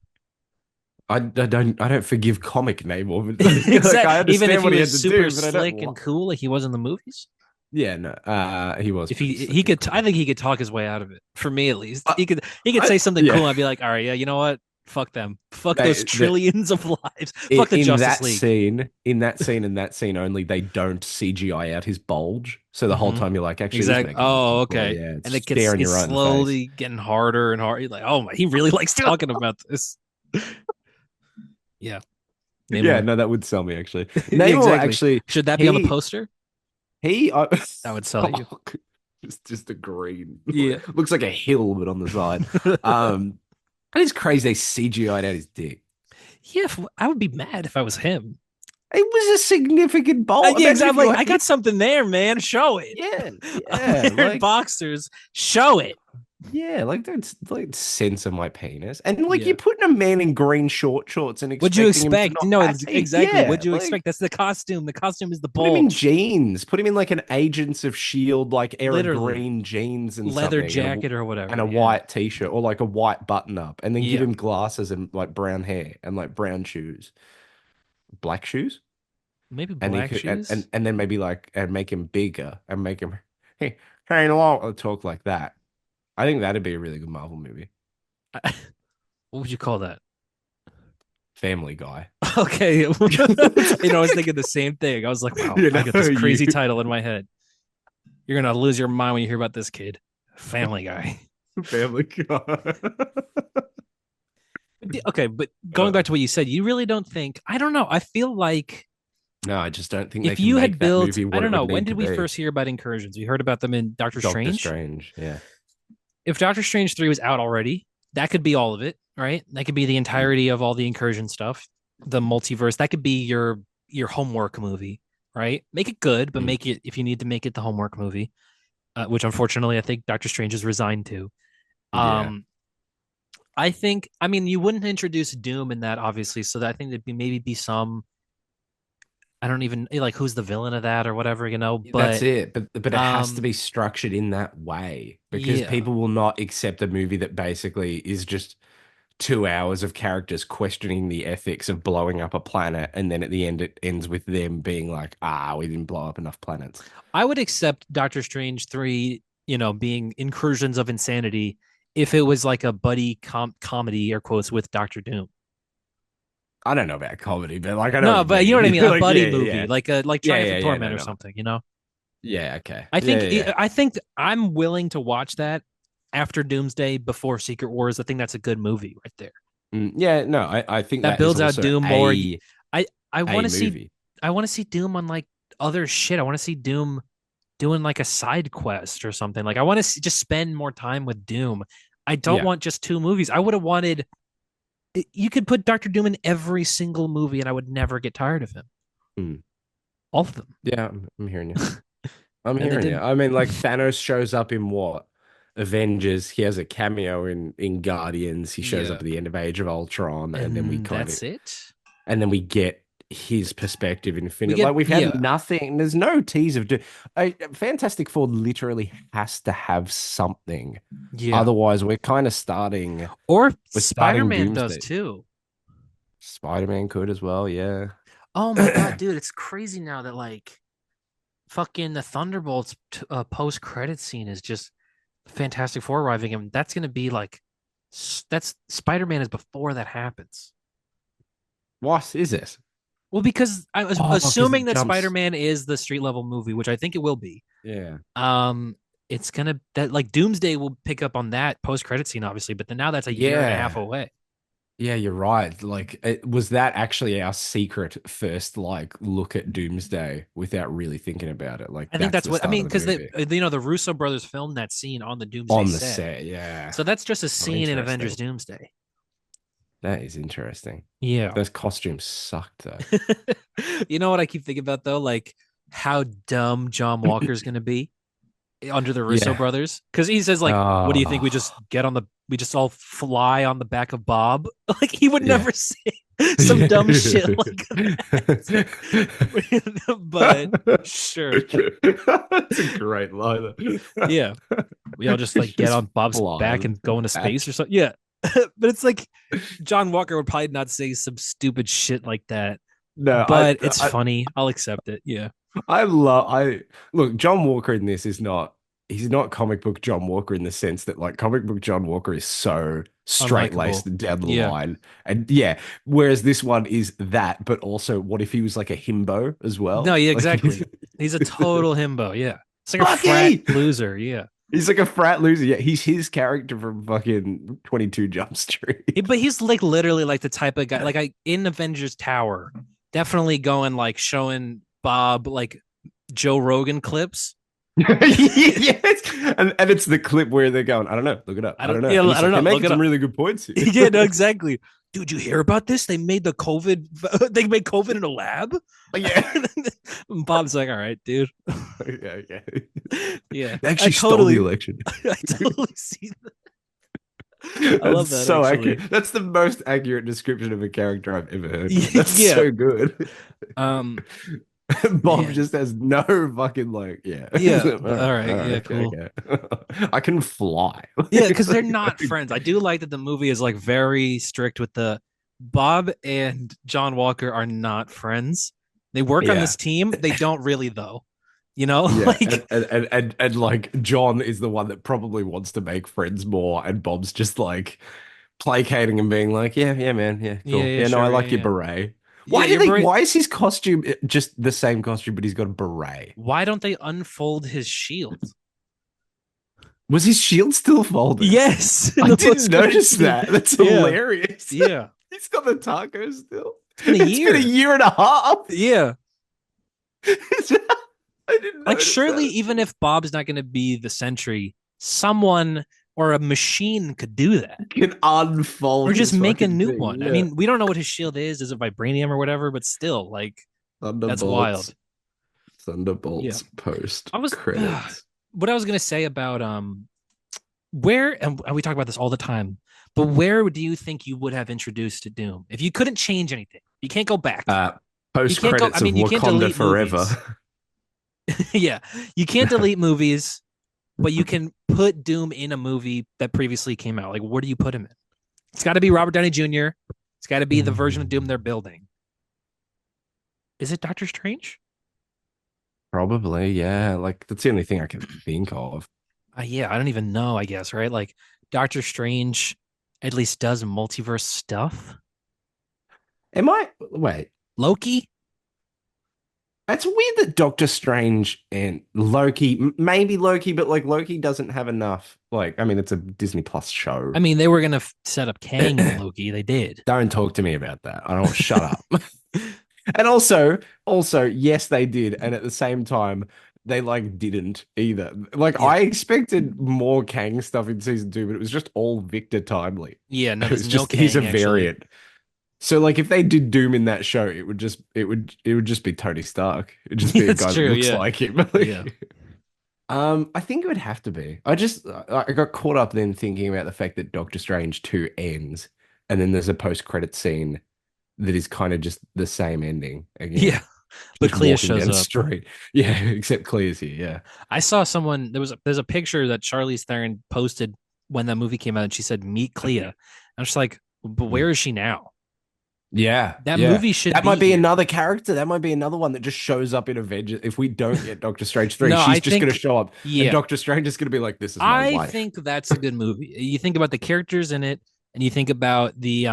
I don't forgive comic Namor, but like Exactly. I Even understand if he what he was had to super do, but I don't. slick and cool, like he was in the movies. Yeah, no, he was If pretty he slick and could, I cool. think he could talk his way out of it. For me, at least, I, he could I say something yeah, cool. And I'd be like, all right, yeah, you know what? Fuck them. Fuck those the trillions of lives. Fuck the in Justice that League. scene, in that scene only, they don't CGI out his bulge. So the whole Hmm. time you're like, actually, this Exactly. makes sense. Oh, Well, okay. yeah, And it's it gets staring you it's right in the face. slowly getting harder and harder. You're like, oh my, he really likes talking about this. Yeah, Yeah, Namor. no, that would sell me actually. Yeah, Namor exactly. actually, Should that be on the he poster? he That would sell you. oh, just a green Yeah. looks like a hill, but on the side. And it's crazy they CGI'd out his dick. Yeah, I would be mad if I was him. It was a significant bolt. Yeah, Imagine if exactly. you Like, I had, got something there, man. Show it. yeah, I'm yeah, wearing like boxers. Show it. yeah, like that's like censor my penis. And like you're Yeah. putting a man in green shorts and What'd you expecting him to expect? not No, pay. exactly. Yeah, What'd you like expect? That's the costume. The costume is the put him in bulge. jeans. Put him in like an Agents of Shield, like era Literally. green jeans and Leather something, jacket or and whatever. a Yeah. white t-shirt or like a white button up, and then give Yeah. him glasses and like brown hair and like brown shoes, black shoes, Maybe and he black could shoes. and then maybe like and make him bigger and make him hey along talk like that. I think that'd be a really good Marvel movie. What would you call that? Family Guy. Okay. You know, I was thinking the same thing. I was like, wow, You I know, got this you crazy title in my head. You're gonna lose your mind when you hear about this kid. Family Guy. Family Guy. Okay, but going Uh, back to what you said, you really don't think, I don't know. I feel like no, I just don't think they if can you had make that built, movie I what don't it know, would when need to did we be. first hear about incursions? We heard about them in Doctor Doctor Strange. Strange, yeah. If Doctor Strange 3 was out already, that could be all of it, right? That could be the entirety of all the incursion stuff, the multiverse. That could be your homework movie, right? Make it good, but Mm. make it, if you need to make it the homework movie, which unfortunately I think Doctor Strange is resigned to. Yeah. Um, I think, I mean, you wouldn't introduce Doom in that, obviously. So that I think there'd be maybe be some, I don't even like who's the villain of that or whatever, you know. That's But it. But it has to um, be structured in that way because yeah, people will not accept a movie that basically is just 2 hours of characters questioning the ethics of blowing up a planet, and then at the end it ends with them being like, "Ah, we didn't blow up enough planets." I would accept Doctor Strange 3, you know, being incursions of insanity if it was like a buddy comedy, air quotes, with Doctor Doom. I don't know about comedy, but like I know what No, you but you know what I mean. mean, a Like, buddy yeah, movie, yeah, like a like yeah, Triumph yeah, and yeah. Torment No, or no. something, you know. Yeah, okay. Yeah, yeah, yeah. I think I'm willing to watch that after Doomsday before Secret Wars. I think that's a good movie right there. Yeah, no, I think That that is builds out also Doom more. a I want a to see movie. I want to see Doom on like other shit. I want to see Doom doing like a side quest or something. Like I want to just spend more time with Doom. I don't Yeah. want just two movies. I would have wanted you could put Doctor Doom in every single movie and I would never get tired of him. Mm. All of them. Yeah, I'm hearing you. I'm And they hearing you. didn't. I mean, like Thanos shows up in what? Avengers. He has a cameo in Guardians. He shows up Yeah. at the end of Age of Ultron, and then we And kind of that's it. and then we get his perspective in We Infinite. get Like we've had yeah. nothing. There's no tease of Fantastic Four literally has to have something. Yeah. Otherwise, we're Or starting Spider-Man does Doomsday. too. Spider-Man could as well, yeah. Oh my god, dude, it's crazy now that like fucking the Thunderbolts post credit scene is just Fantastic Four arriving, and that's gonna be like that's Spider Man is before that happens. What is it? Well, because I was Oh, because assuming it that Spider jumps. Man is the street level movie, which I think it will be. Yeah. Um, it's gonna that like Doomsday will pick up on that post credit scene, obviously, but then now that's a year and a half Yeah. away. Yeah, you're right. Like, was that actually our secret first, like, look at Doomsday without really thinking about it? Like, I think that's that's the what I start mean of the because movie the Russo brothers filmed that scene on the Doomsday on the set, set. Yeah. so that's just a Oh, scene in Avengers interesting. Doomsday. That is interesting. Yeah. Those costumes sucked, though. You know what I keep thinking about though? Like how dumb John Walker's gonna be under the Russo Yeah. brothers. Because he says, like, what do you think? We just Oh. get on the we just all fly on the back of Bob? Like he would Yeah. never say some dumb shit like that. But sure. That's a great line. Yeah. We all just like get Just on Bob's back flies and go into back. space or something. Yeah. But it's like John Walker would probably not say some stupid shit like that. No, But it's funny. I'll accept it. Yeah. I look, John Walker in this is not he's not comic book John Walker in the sense that like comic book John Walker is so straight laced Unlikable. and down the Yeah. line. And yeah, whereas this one is that, but also what if he was like a himbo as No, well? yeah, Like exactly. He's a total himbo. Yeah. It's like a frat Bucky! loser. Yeah. He's like a frat loser. Yeah, he's his character from fucking 22 Jump Street. But he's like literally like the type of guy, like I in Avengers Tower, definitely going like showing Bob like Joe Rogan clips. Yes. And it's the clip where they're going, I don't know, look it up. I I don't, don't know. yeah, And I he's don't like, know. they're Look making it some up. really good points here. Yeah, no, exactly. Dude, you hear about this? They made the COVID, they made COVID in a lab. Yeah. Bob's like, all right, dude. Okay, okay. Yeah, They I actually stole the totally, election. I totally see that. I That's love that so accurate. actually. That's the most accurate description of a character I've ever heard. That's Yeah. so good. Um. Bob Man. just has no fucking like, yeah. Yeah. All right, All all right. right, Yeah. okay, Cool. okay. I can fly. Yeah, because they're not friends. I do like that the movie is like very strict with the Bob and John Walker are not friends. They work on Yeah. this team. They don't really though. You know, Yeah, like and like John is the one that probably wants to make friends more, and Bob's just like placating and being like, "Yeah, yeah, man, yeah, yeah, cool, yeah, yeah, no, I sure, yeah, like your yeah, beret." yeah. You're right. Why is his costume just the same costume, but he's got a beret? Why don't they unfold his shield? Was his shield still folded? Yes, in I the didn't post-credit notice scene. that. That's Yeah, hilarious. yeah. He's got the taco still. It's been a It's been a year. year and a half. Yeah, I didn't like notice surely that. even if Bob's not going to be the Sentry, someone or a machine could do that. Can Or unfold just his make a fucking new thing. one. I Yeah. mean, we don't know what his shield is it vibranium or whatever, but still, like, that's Thunderbolts. wild. Yeah. Thunderbolts post I was credits. what I was gonna say about where and we talk about this all the time, but where do you think you would have introduced to Doom? If you couldn't change anything, you can't go back. Uh, You Post can't go, I credits of mean, you can't Wakanda delete Forever. movies. Yeah. You can't delete movies, but you can put Doom in a movie that previously came out. Like, where do you put him in? It's got to be Robert Downey Jr. It's got to be the version of Doom they're building. Is it Doctor Strange? Probably, yeah. Like that's the only thing I can think of. Yeah, I don't even know, I guess, right? Like Doctor Strange at least does multiverse stuff. Am I wait? Loki? That's weird that Doctor Strange and Loki, maybe Loki, but like Loki doesn't have enough. Like, I mean, it's a Disney Plus show. I mean, they were going to set up Kang and Loki. They did. Don't talk to me about that. I don't shut up. And also, yes, they did. And at the same time, they like didn't either. Like Yeah. I expected more Kang stuff in season two, but it was just all Victor Timely. Yeah, no, It there's was no just he's a Kang actually. variant. So like if they did Doom in that show, it would just be Tony Stark. It'd just be a That's guy that true. looks Yeah. like him. Yeah. I think it would have to be. I got caught up then thinking about the fact that Doctor Strange 2 ends and then there's a post-credit scene that is kind of just the same ending Yeah. again. But Just Clea walking shows down the up. street. Yeah, except Clear's here. Yeah. I saw someone there's a picture that Charlize Theron posted when that movie came out and she said meet Clea. I'm just like, but Mm. where is she now? Yeah, That yeah. movie should That be might be here. another character. That might be another one that just shows up in Avengers. If we don't get Doctor Strange 3, No, I she's just going to think show up and yeah. Doctor Strange is going to be like, this is my I wife. think that's a good movie. You think about the characters in it and you think about the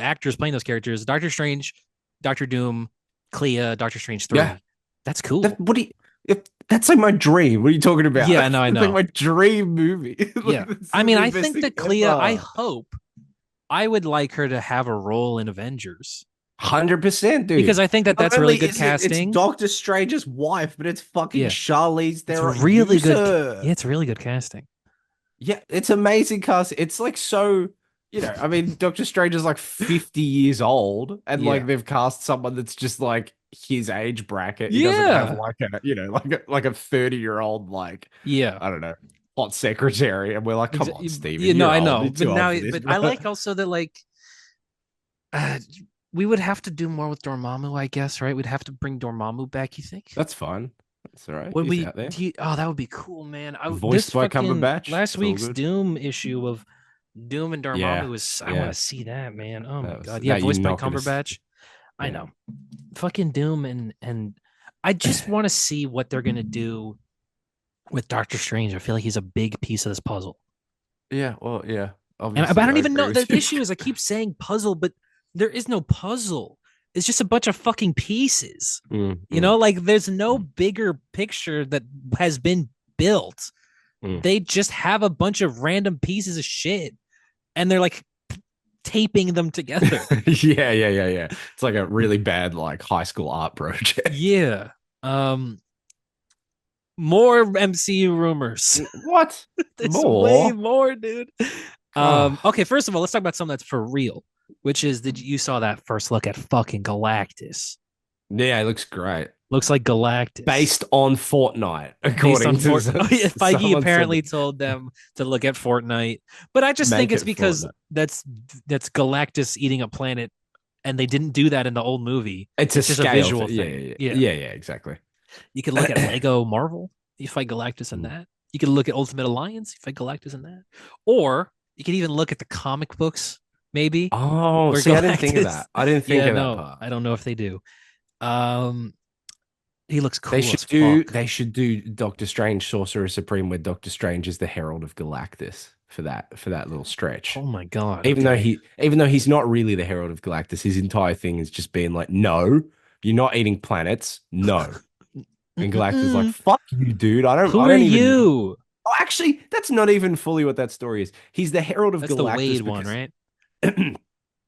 actors playing those characters, Doctor Strange, Doctor Doom, Clea, Doctor Strange Yeah. 3. That's That, cool. what do you, if that's like my dream. What are you talking about? Yeah, no, I It's like know. my dream movie. Yeah. Like, this I is mean, the I best think thing that Clea, I ever. hope I would like her to have a role in Avengers 100%, because dude. I think that Not that's really only good is it's casting. Doctor Strange's wife, but it's fucking Yeah. Charlize It's Theron. really Use good. her. Yeah, it's really good casting. Yeah, it's amazing cast. It's like so, I mean, Doctor Strange is like 50 years old, and Yeah. like they've cast someone that's just like his age bracket. He doesn't have Yeah. like a 30-year-old, like, Yeah. I don't know, hot secretary. And we're like, come on, Steven, You know, you're I old. know. You're But too old now, for this, but I bro. like also that, like, uh, we would have to do more with Dormammu, I guess, right? We'd have to bring Dormammu back, you think? That's fine. That's all right. Would He's we out there. oh, that would be cool, man. This Voiced by fucking Cumberbatch. last It's all week's good. Doom issue of Doom and Dormammu Yeah. was I want Yeah. to see that, man. Oh my That was god. Yeah, that you're voiced by not gonna Cumberbatch. I yeah. know. Fucking Doom and I just want to see what they're gonna do with Doctor Strange. I feel like he's a big piece of this puzzle. Yeah, well, yeah. But I Obviously, don't I even agree know. with The you. issue is I keep saying puzzle, but there is no puzzle. It's just a bunch of fucking pieces. Mm, You mm, know, like there's no bigger picture that has been built. mm. They just have a bunch of random pieces of shit and they're like taping them together. Yeah, yeah, yeah, yeah. It's like a really bad like high school art project. Yeah. Um More MCU rumors. What? There's way More? more, dude. Oh, Okay, first of all, let's talk about something that's for real, which is that you saw that first look at fucking Galactus. yeah, it looks great. Looks like Galactus. Based on Fortnite, Based on according to Fort. Oh yeah, Feige someone said apparently that. told them to look at Fortnite, but I just think Make it's it because Fortnite. that's Galactus eating a planet, and they didn't do that in the old movie. It's a It's just a scale visual thing. Yeah, thing. yeah, Yeah, yeah, yeah, yeah, exactly. you could look at Lego Marvel. You fight Galactus in Mm. that. You could look at Ultimate Alliance. You fight Galactus in that. Or you could even look at the comic books, maybe Oh, where see, I didn't think of Galactus. that. I didn't think Yeah, of that no, part. I don't know if they do. Um, he looks They cool as should do fuck. they should do Doctor Strange Sorcerer Supreme where Doctor Strange is the Herald of Galactus for that little Oh stretch. my god. Even though Okay. he's not really the Herald of Galactus, his entire thing is just being like, no, you're not eating planets, no. And Galactus is like, Mm-mm. fuck you, dude. I don't Who I are don't even you? Oh, actually, that's not even fully what that story is. He's the Herald of That's the Wade Galactus one, because right?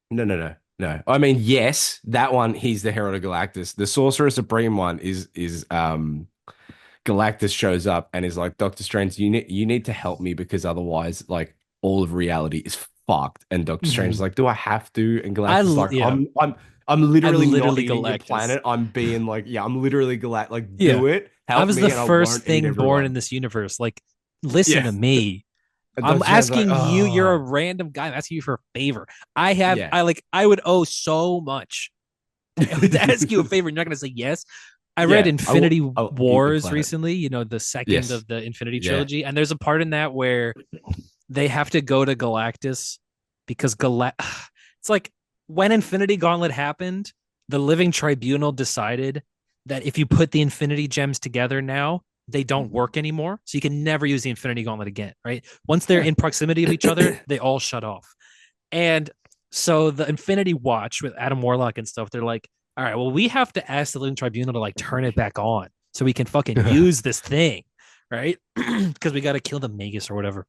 no, no, no, no. I mean, yes, that one, he's the Herald of Galactus. The Sorcerer Supreme one is Galactus shows up and is like, Doctor Strange, you need to help me because otherwise, like, all of reality is fucked. And Doctor Strange is Mhm. like, do I have to? And Galactus is like, Yeah. I'm I'm literally not literally eating your Galactus. planet. I'm being like, yeah, I'm literally Galact. Like, Yeah. do it, I help was the me, and I first won't eat thing born in everyone. this universe. Like, listen Yeah. to me. And I'm Doctor Strange's like, asking you, you're a oh, random guy. I'm asking you for a favor. yeah. I would owe so much to ask you a favor. You're not going to say yes. I read Yeah, Infinity I'll eat your Wars planet. recently, the second Yes. of the Infinity Yeah. trilogy. And there's a part in that where they have to go to Galactus because it's like when Infinity Gauntlet happened, the Living Tribunal decided that if you put the Infinity Gems together now, they don't work anymore. So you can never use the Infinity Gauntlet again, right? Once they're Yeah. in proximity of each other, they all shut off. And so the Infinity Watch with Adam Warlock and stuff, they're like, all right, well, we have to ask the Living Tribunal to like turn it back on so we can fucking use this thing, right? Because we got to kill the Magus or whatever.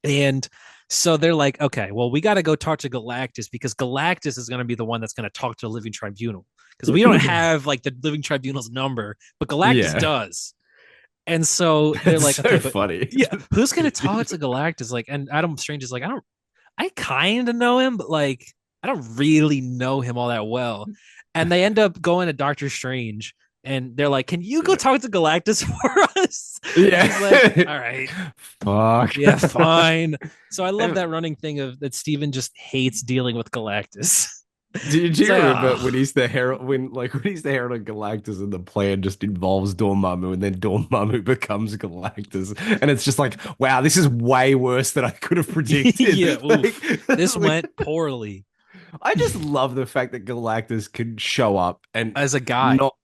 And so they're like, okay, well, we got to go talk to Galactus because Galactus is going to be the one that's going to talk to the Living Tribunal because we don't have like the Living Tribunal's number, but Galactus Yeah, does. And so they're that's like, so okay, but funny. yeah, who's going to talk to Galactus? Like, and Adam Strange is like, I kind of know him, but like, I don't really know him all that well. And they end up going to Doctor Strange and they're like, can you go Yeah. talk to Galactus for us? And he's like, Yeah. all right. Fuck. Yeah, fine. So I love And that running thing of that Steven just hates dealing with Galactus. do It's you like, remember oh, when he's the herald when he's the herald of Galactus and the plan just involves Dormammu and then Dormammu becomes Galactus and it's just like, wow, this is way worse than I could have yeah, predicted. oof. This went poorly I just love the fact that Galactus can show up and as a guy. not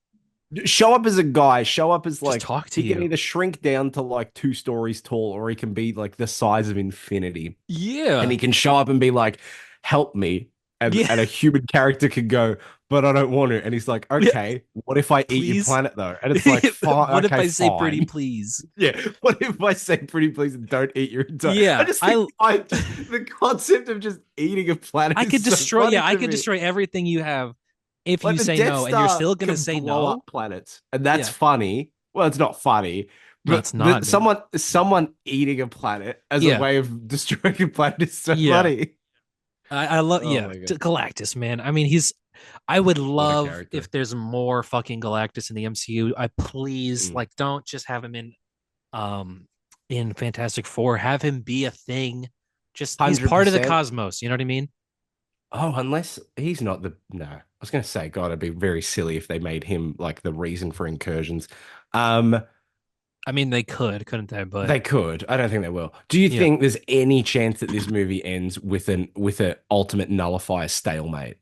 show up as a guy, show up as Just like talk to he can you. either shrink down to like 2 stories tall or he can be like the size of infinity. And Yeah. he can show up and be like, help me. Yeah. And a human character can go, but I don't want to. And he's like, Yeah. okay, what if I eat your Please. planet though? And it's like, fine, What if okay, I say pretty fine. please? Yeah. What if I say pretty please and don't eat your entire I Yeah. just think the concept of just eating a planet I is could so destroy funny yeah, I to could me. destroy everything you have if Like you the say Death no and you're Star still going to can say blow no. up planets, and that's Yeah. funny. Well, it's not funny, No, but it's not, man. someone eating a planet as a Yeah. way of destroying a planet is so Yeah. funny. I love Oh yeah, my god, Galactus, man. I mean, I would what a love character! if there's more fucking Galactus in the MCU. I please Mm. like don't just have him um in Fantastic Four. Have him be a thing. Just he's part of the 100%. cosmos, you know what I mean? Oh, unless he's not the no. I was gonna say, God, it'd be very silly if they made him like the reason for incursions. Um, I mean they could, couldn't they? But they could. I don't think they will. Do you yeah. think there's any chance that this movie ends with an ultimate nullifier stalemate?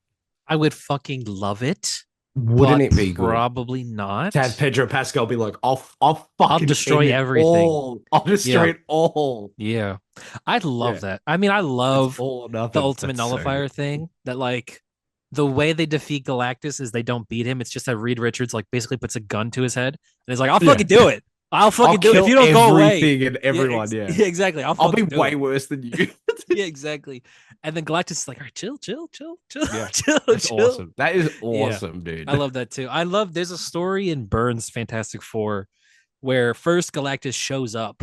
I would fucking love it, Wouldn't but it be good? probably To not. have Pedro Pascal be like, I'll I'll fucking end destroy it everything. all. I'll destroy Yeah. it all. Yeah. I'd love Yeah, that. I mean, I it's love all or the nothing. ultimate That's so good. nullifier thing that like the way they defeat Galactus is they don't beat him. It's just that Reed Richards like basically puts a gun to his head and he's like, I'll Yeah, fucking do it. I'll I'll fucking do it. If kill you don't go away. everything and Yeah, everyone. Yeah, yeah, exactly. I'll I'll be fucking do way it. worse than you. Yeah, exactly. And then Galactus is like, all right, chill, chill, chill, chill, Yeah, chill, that's chill. awesome. That is Yeah. awesome, I dude. love that too. I love there's a story in Burns Fantastic Four where first Galactus shows up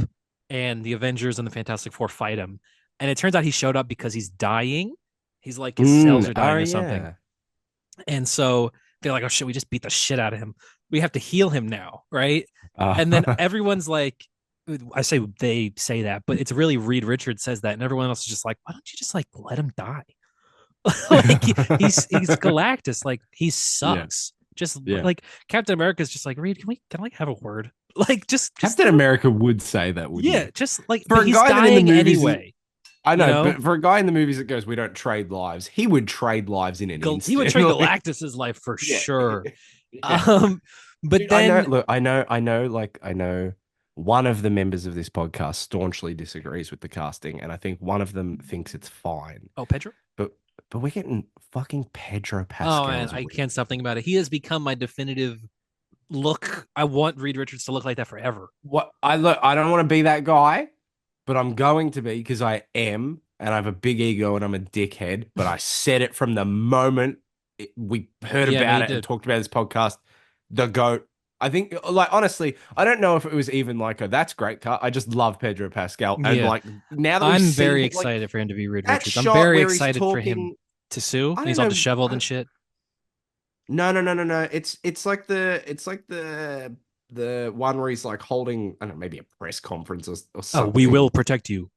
and the Avengers and the Fantastic Four fight him. And it turns out he showed up because he's dying. He's like his cells are Oh dying or something. yeah. And so they're like, oh shit, we just beat the shit out of him. We have to heal him now, right? And then Uh, everyone's like, I say they say that, but it's really Reed Richards says that, and everyone else is just like, why don't you just like let him die? Like he's Galactus, like he yeah, sucks. Just yeah. like Captain America's just like, Reed, can I have a word? Like just Captain America would say that, wouldn't yeah, he? just like For but a he's guy that in the dying movies, anyway, I you know, know? but for a guy in the movies that goes, we don't trade lives, he would trade lives in an He would instant. trade Like, Galactus's life for yeah, sure. yeah. But Dude, I know. then Look, I know. One of the members of this podcast staunchly disagrees with the casting, and I think one of them thinks it's fine. oh Pedro. But but we're getting fucking Pedro Oh Pascal man, as I Reed. can't stop thinking about it. He has become my definitive look. I want Reed Richards to look like that forever. What I look, I don't want to be that guy, but I'm going to be because I am, and I have a big ego and I'm a dickhead. But I said it from the moment we heard Yeah, no, about you it and did. talked about this podcast. The goat. I think, like, honestly, I don't know if it was even like a that's great cut. I just love Pedro Pascal, and Yeah. like now that we've I'm seen very him, like excited for him to be Reed that Richards. I'm shot very where he's excited for him talking. to sue. I He's don't all know. disheveled and shit. No. It's like the one where he's like holding, I don't know, maybe a press conference or Oh, we something. will protect you,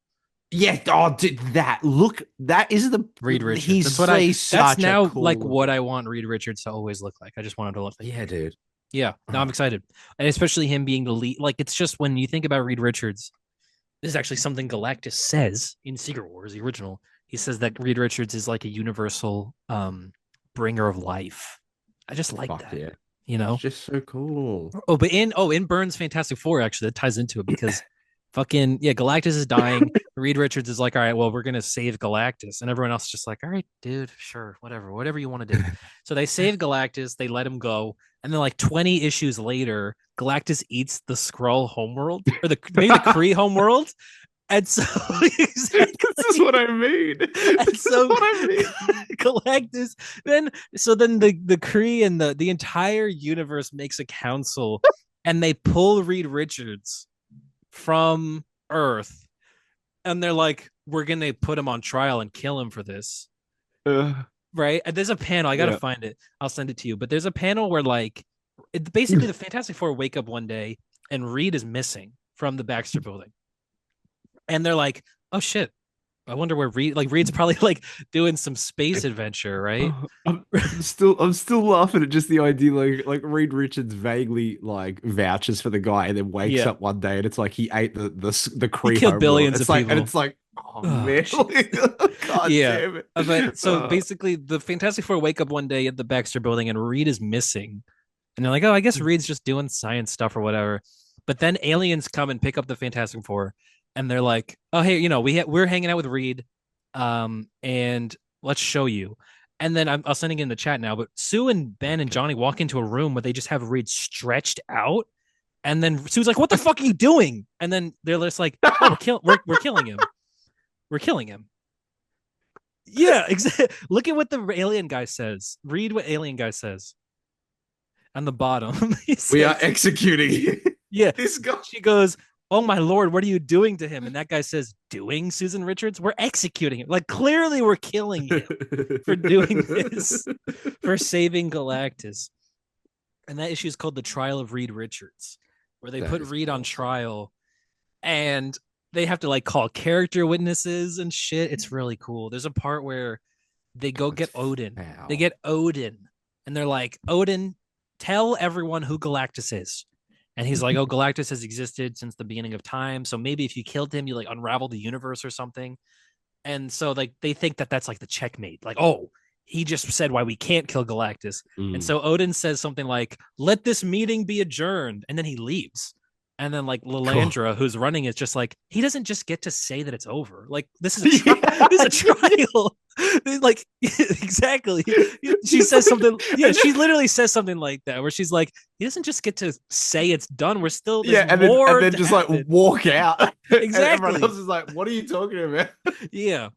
Yeah, oh, dude, that look, that is Reed Richards. he's That's such a now cool like what looking. I want Reed Richards to always look like. I just want him to look like Yeah, that. dude. Yeah. No, I'm excited. And especially him being the lead. Like it's just when you think about Reed Richards, this is actually something Galactus says in Secret Wars, the original. He says that Reed Richards is like a universal bringer of life. I just like Fuck that, yeah, you it's know? just so cool. Oh, but in Burns Fantastic Four, actually, that ties into it because fucking yeah, Galactus is dying. Reed Richards is like, all right, well, we're gonna save Galactus, and everyone else is just like, all right, dude, sure, whatever you want to do. So they save Galactus, they let him go, and then like 20 issues later, Galactus eats the Skrull homeworld or the maybe the Kree homeworld, And so This is what exactly. I mean. And This is so what I mean. Galactus then the Kree and the entire universe makes a council and they pull Reed Richards from Earth and they're like, we're gonna put him on trial and kill him for this. Uh, Right? And there's a panel, I gotta yeah. find it. I'll send it to you. But there's a panel where basically the Fantastic Four wake up one day and Reed is missing from the Baxter building. And they're like, oh shit. I wonder where Reed's probably like doing some space adventure, right? I'm still laughing at just the idea like Reed Richards vaguely like vouches for the guy and then wakes Yeah. up one day and it's like he ate the He Kree killed homeworld. billions of And people. it's like, oh Oh, man, jeez. God Yeah. damn it. But so basically the Fantastic Four wake up one day at the Baxter building and Reed is missing. And they're like, oh, I guess Reed's just doing science stuff or whatever. But then aliens come and pick up the Fantastic Four, and they're like, oh, hey, we're hanging out with Reed, and let's show you. And then I'll sending in the chat now, but Sue and Ben and Okay. Johnny walk into a room where they just have Reed stretched out, and then Sue's like, "What the fuck are you doing?" And then they're just like, "Oh, we're killing him. We're killing him." Yeah, exactly. Look at what the alien guy says. Read what alien guy says on the bottom. He We are says, executing yeah. this guy. She goes, oh my lord, what are you doing to him? And that guy says, doing, Susan Richards? We're executing him. Like, clearly we're killing him for doing this, for saving Galactus. And that issue is called The Trial of Reed Richards, where they That put is Reed on awesome. trial and they have to like call character witnesses and shit. It's really cool. There's a part where they go That's get Odin. They foul. get Odin, and they're like, Odin, tell everyone who Galactus is. And he's like, oh, Galactus has existed since the beginning of time. So maybe if you killed him, you like unravel the universe or something. And so like they think that that's like the checkmate. Like, oh, he just said why we can't kill Galactus. And Mm. so Odin says something like, let this meeting be adjourned. And then he leaves. And then like Cool. Lilandra, who's running, is just like, he doesn't just get to say that it's over. Like this is a trial. This is a Yeah. trial. Like exactly. She Just says like, something. Yeah, and she then, literally says something like that, where she's like, he doesn't just get to say it's done. We're still there's yeah, and more then to just like happen. walk out, and everyone else Exactly. is like, "What are you talking about?" Yeah.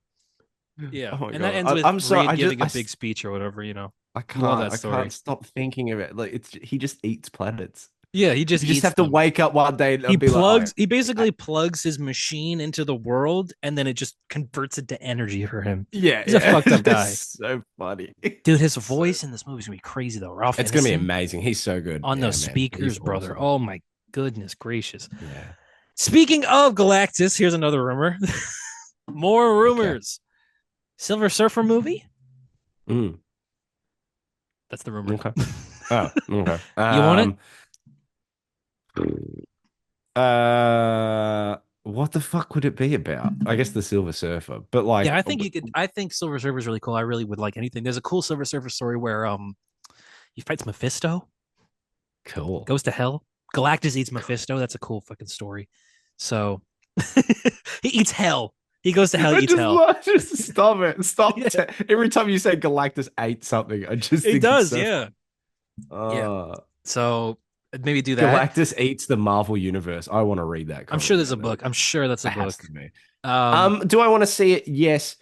Oh Yeah. my And that God, ends with I'm sorry. Reed giving a big speech or whatever, I Love can't, that I can't story. stop thinking of it. Like he just eats planets. Yeah, he just You just eats have to them. wake up one day and be like, "Oh, He I, basically plugs his machine into the world and then it just converts it to energy for him. yeah, He's a yeah." fucked up guy. It's so funny. Dude, his So voice in this movie is gonna be crazy though. Ralph it's gonna be Ineson amazing. He's so good. on Yeah, those man, he's speakers, brother. awesome. Oh my goodness gracious. Yeah. Speaking of Galactus, here's another rumor. More Okay. rumors. Silver Surfer movie? Mm, That's the rumor. okay. Oh, okay. You want it? What the fuck would it be about? I guess the Silver Surfer, but Yeah, like, I think you could. I think Silver Surfer is really cool. I really would like anything. There's a cool Silver Surfer story where he fights Mephisto, cool. goes to hell. Galactus eats Mephisto. That's a cool fucking story. So he eats hell. He goes to hell, I eats just hell. love, just stop it. Yeah, Every time you say Galactus ate something, I just he think it's does. so Yeah, fun. yeah. Uh, So maybe do that. Galactus eats the Marvel universe. I want to read that I'm sure comic there's now. a book. I'm sure that's a That has book. to be. Um, Do I want to see it? Yes.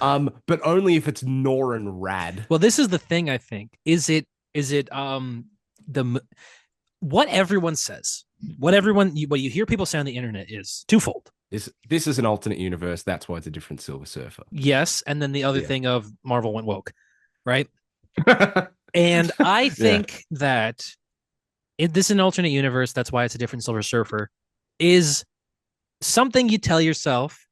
But only if it's Norin Rad. well, this is the thing. I think is it the what everyone says, what you hear people say on the internet is twofold. This is an alternate universe. That's why it's a different Silver Surfer. Yes, and then the other Yeah. thing of Marvel went woke, right? And I Yeah. think that this is an alternate universe. That's why it's a different Silver Surfer. Is something you tell yourself,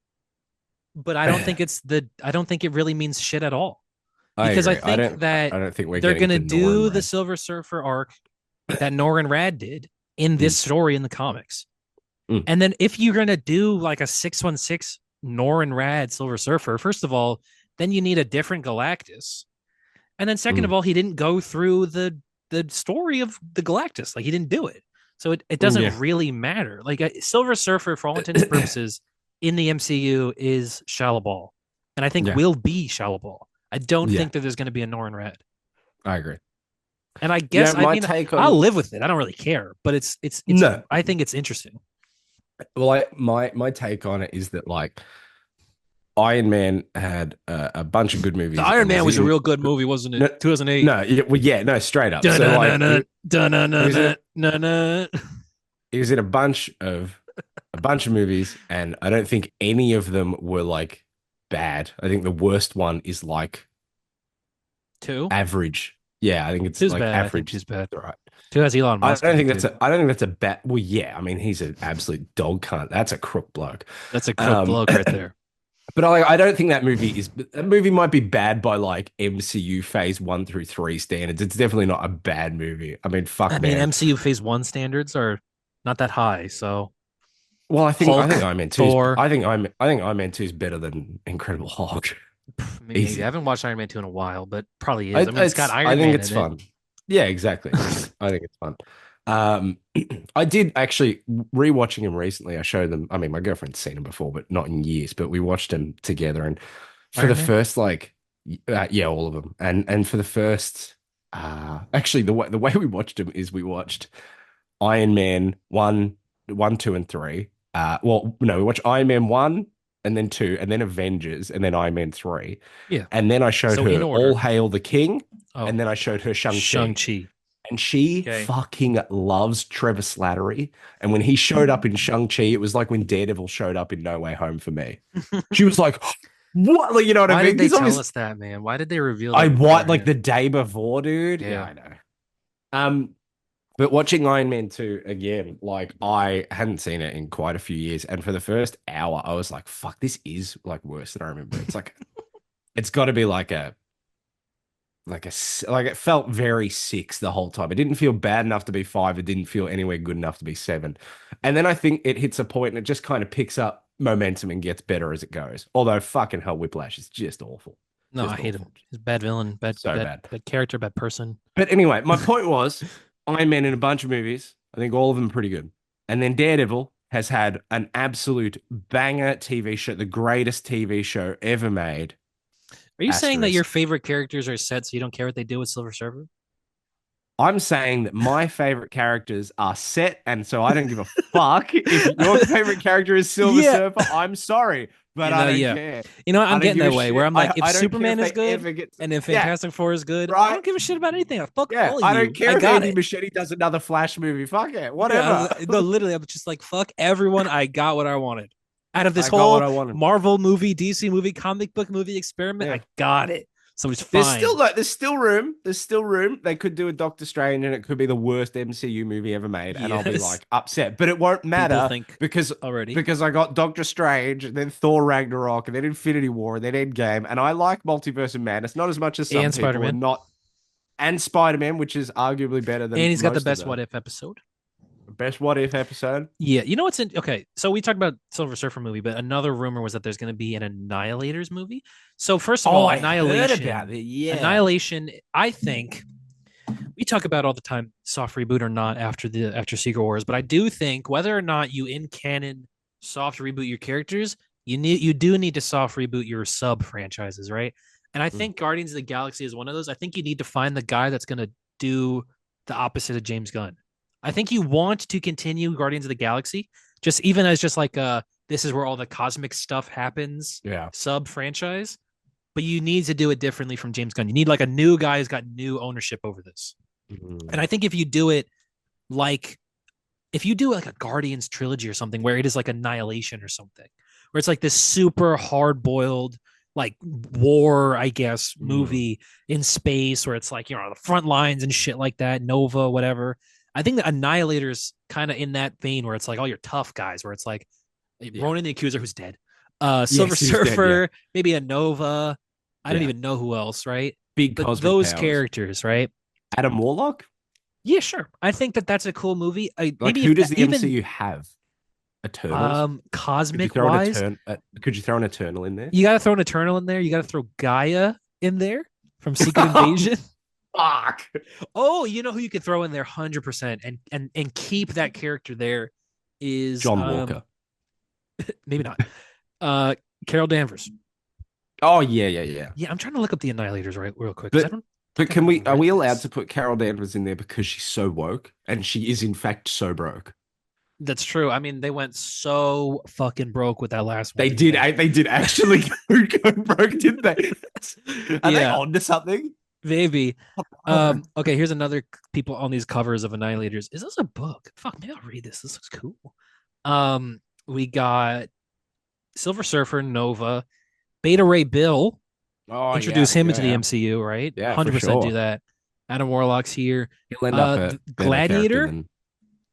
but I don't think it really means shit at all. I Because I agree. think that I don't think we're they're getting gonna to do Norin the Rad. Silver Surfer arc that Norin Rad did in Mm, this story in the comics. mm, And then if you're gonna do like a 616 Norin Rad Silver Surfer, first of all, then you need a different Galactus. And then second of mm, all, he didn't go through the story of the Galactus. Like he didn't do it. So it yeah. doesn't really matter. Like a Silver Surfer, for all intents and purposes, in the MCU is Shalabal. And I think Yeah. will be Shalabal. I don't Yeah. think that there's going to be a Norrin Red. I agree. And I Yeah, guess I my mean take I'll on live with it. I don't really care, but it's no. I think it's interesting. Well, my take on it is that like Iron Man had a bunch of good The movies Iron and Man was was a in real good movie, wasn't it? no 2008. no yeah, well, yeah, no, straight up. Dun So dun like dun dun dun he was in dun dun dun. he was in a bunch of movies, and I don't think any of them were like bad. I think the worst one is like Two. average. Yeah, I think it's Two's like bad. I think average. two's bad. All right. Two has Elon Musk in it too. I don't think that's a bad. Well, yeah, I mean he's an absolute dog cunt. That's a crook bloke. That's a crook Um, bloke right there. but I don't think that movie might be bad by like MCU phase 1 through 3 standards. It's definitely not a bad movie. I mean, I fuck mean, man. MCU Phase One standards are not that high. So Well, I think Hulk, Iron Man 2 is Thor. I think Iron Man 2 is better than Incredible Hulk. Maybe I Easy. haven't watched Iron Man 2 in a while, but probably is. I mean, it's got I Iron think Man it's in it. fun. Yeah, exactly. I think it's fun. Um, I did actually rewatching him recently. I showed them. I mean, my girlfriend's seen him before, but not in years. But we watched him together, and for Iron the Man? first like, yeah, all of them, and for the first, actually the way we watched him is we watched Iron Man 1, 1, 2, and 3. Well, no, we watched Iron Man 1 and then 2 and then Avengers and then Iron Man 3. Yeah. And then I showed So in her All order. Hail the King Oh, and then I showed her Shang-Chi. Shang-Chi. And she Okay. fucking loves Trevor Slattery. And when he showed up in Shang-Chi, it was like when Daredevil showed up in No Way Home for me. She was like, what? Like, you know what I Why mean? did they Because tell obviously us that, man? Why did they reveal I that what like beforehand? the day before, dude. Yeah, Yeah. I know. But watching Iron Man 2 again, like I hadn't seen it in quite a few years. And for the first hour, I was like, fuck, this is like worse than I remember. It's like, it's got to be like it felt very six the whole time. It didn't feel bad enough to be five. It didn't feel anywhere good enough to be seven. And then I think it hits a point and it just kind of picks up momentum and gets better as it goes. Although fucking hell, Whiplash is just awful. No, I Just hate him. awful. He's a bad villain, bad, So bad, bad. bad character, bad person. But anyway, my point was Iron Man in a bunch of movies. I think all of them are pretty good. And then Daredevil has had an absolute banger TV show, the greatest TV show ever made. Are you saying that your Asterisk. favorite characters are set so you don't care what they do with Silver Surfer? I'm saying that my favorite characters are set, and so I don't give a fuck if your favorite character is Silver Yeah. Surfer. I'm sorry, but You I know, don't yeah. care. You know, I I'm don't getting give a that way where shit. I'm like, if I don't care if Superman is they good ever get to, and if yeah, Fantastic Four is good, I right. don't give a shit about anything. Fuck Yeah, all of I don't you. I care if got Andy it. Machete does another Flash movie. Fuck it, Yeah, whatever. no, literally, I'm just like, fuck everyone. I got what I wanted. Out of this I got what whole I wanted. Marvel movie, DC movie, comic book movie experiment, Yeah. I got it. So it's There's still fine. like there's still room. There's still room. They could do a Doctor Strange and it could be the worst MCU movie ever made, and I'll be Yes. like upset. But it won't People matter think because already. because I got Doctor Strange, then Thor Ragnarok, and then Infinity War, and then Endgame, and I like Multiverse of Madness not as much as some And Spider people, Man. and not and Spider-Man, which is arguably better And than he's got the most of best What them. If episode. Best What If episode. Yeah, you know what's in okay. So we talked about Silver Surfer movie, but another rumor was that there's going to be an Annihilators movie. So first of Oh, all, I heard about it. Yeah. Annihilation. I think we talk about all the time, soft reboot or not after Secret Wars, but I do think whether or not you in canon soft reboot your characters, you do need to soft reboot your sub franchises, right? And I Mm. think Guardians of the Galaxy is one of those. I think you need to find the guy that's going to do the opposite of James Gunn. I think you want to continue Guardians of the Galaxy, just even as just like this is where all the cosmic stuff happens Yeah. sub franchise, but you need to do it differently from James Gunn. You need like a new guy who's got new ownership over this. And Mm. I think if you do it like if you do like a Guardians trilogy or something where it is like Annihilation or something, where it's like this super hard boiled like war, I guess, Mm. movie in space where it's like, you know, the front lines and shit like that, Nova, whatever. I think the Annihilators kind of in that vein where it's like all your tough guys, where it's like Yeah. Ronan the Accuser, who's dead, Silver Yes, he's dead. Yeah. Surfer, maybe a Nova. I don't Yeah. even know who else, right? Big But cosmic those powers. characters, right? Adam Warlock? Yeah, sure. I think that that's a cool movie. Like, Maybe who if does the even MCU have? Eternals? cosmic wise, Could you throw an Eternal in there? you got to throw an Eternal in there. You got to throw Gaia in there from Secret Invasion. Fuck. Oh, you know who you could throw in there 100% and keep that character there is John Walker. maybe not. Carol Danvers. Oh yeah, yeah, yeah. Yeah, I'm trying to look up the Annihilators right real quick because I But don't but think can we I've are read we allowed this. to put Carol Danvers in there because she's so woke and she is in fact so broke? That's true. I mean, they went so fucking broke with that last one, They didn't did. they? They did actually go broke, didn't they? Are they Yeah, on to something? maybe. Oh, Okay, here's another people on these covers of Annihilators. Is this a book? Fuck, maybe I'll read this. This looks cool. We got Silver Surfer, Nova, Beta Ray Bill. oh Introduce yeah, him yeah, into the yeah, MCU, right? yeah, for 100% do sure. that. Adam Warlock's here. He'll end up a better character Gladiator, than.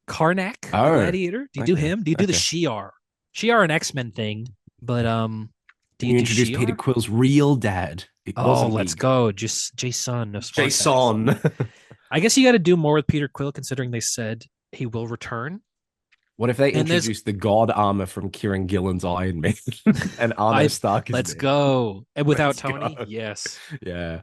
Karnak, the Oh, Gladiator. Do you do okay, him? Do you do the okay. Shi'ar? Shi'ar an X-Men thing, but do you You do introduced Peter Shi'ar? Quill's real dad. It Oh, wasn't let's me. go. Just Jason of Spartax. Jason. I guess you got to do more with Peter Quill considering they said he will return. What if they And there's introduced the god armor from Kieran Gillen's Iron Man and Arno I Stark is let's there? go. And without Let's Tony, go. yes. Yeah.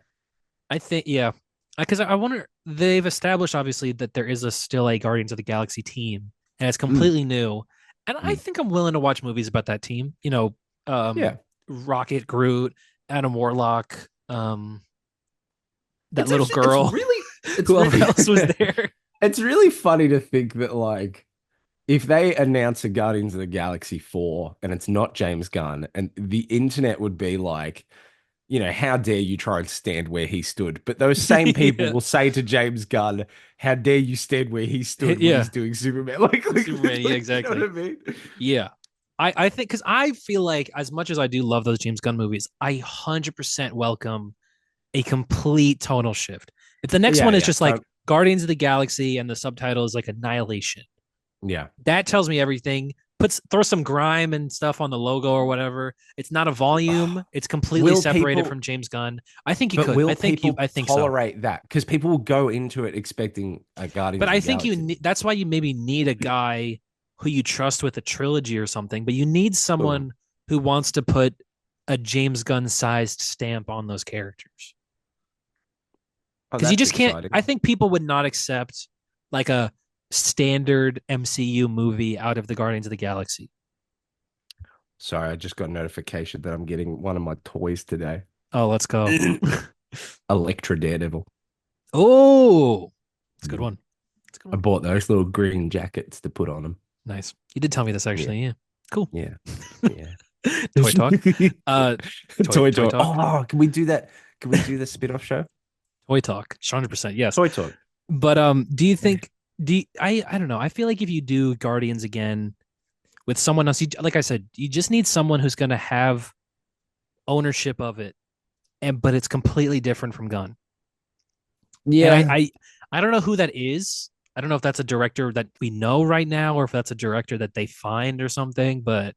I think yeah. Because I wonder they've established obviously that there is still a Guardians of the Galaxy team and it's Mm, completely new. And I mm. think I'm willing to watch movies about that team. Yeah. Rocket, Groot, Adam Warlock, that It's little actually girl. it's Whoever really else was there. it's really funny to think that like if they announce a Guardians of the Galaxy 4 and it's not James Gunn and the internet would be like, how dare you try and stand where he stood? But those same people Yeah. will say to James Gunn, how dare you stand where he stood when Yeah. he's doing Superman? Like, Superman. Yeah, you know what exactly. I mean? Yeah. I think because I feel like as much as I do love those James Gunn movies, I 100% welcome a complete tonal shift. If the next Yeah, one is yeah. just like Guardians of the Galaxy and the subtitle is like Annihilation, Yeah. that tells me everything. Throw some grime and stuff on the logo or whatever. It's not a volume. It's completely Will separated people from James Gunn. I think you But could. will I think you. people I think so. tolerate that? Because people will go into it expecting a But Guardians of I the think Galaxy. that's why you maybe need a guy who you trust with a trilogy or something. But you need Boom. someone who wants to put a James Gunn sized stamp on those characters. Oh, Because you that's just can't. exciting. I think people would not accept like a standard MCU movie out of the Guardians of the Galaxy. Sorry, I just got a notification that I'm getting one of my toys today. Oh, let's go. Electra Daredevil. Oh, it's a good Mm. one. It's a good I one. bought those little green jackets to put on them. Nice. You did tell me this Yeah, actually. Yeah. Cool. yeah, yeah. Toy talk. Uh, Toy toy talk. talk. Oh, can we do that? Can we do the spin-off show? Toy talk. 100%. Yes. Toy talk. But do you think? I don't know. I feel like if you do Guardians again with someone else, like I said, you just need someone who's going to have ownership of it, but it's completely different from Gunn. And Yeah, I don't know who that is. I don't know if that's a director that we know right now or if that's a director that they find or something. But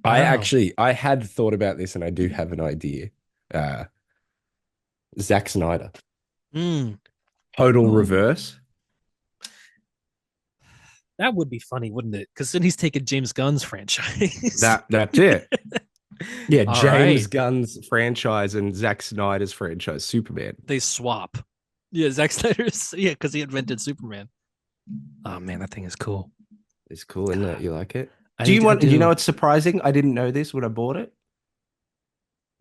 I don't know. I had thought about this and I do have an idea. Uh, Zack Snyder. Mm. Total Ooh, reverse. that would be funny, wouldn't it? Because then he's taking James Gunn's franchise. That's it. Yeah, All James right, Gunn's franchise and Zack Snyder's franchise, Superman. they swap. Yeah, Zack Snyder's. Yeah, because he invented Superman. Oh man, that thing is cool. It's cool, isn't it? You like it? I Do you know do. what's surprising? I didn't know this when I bought it.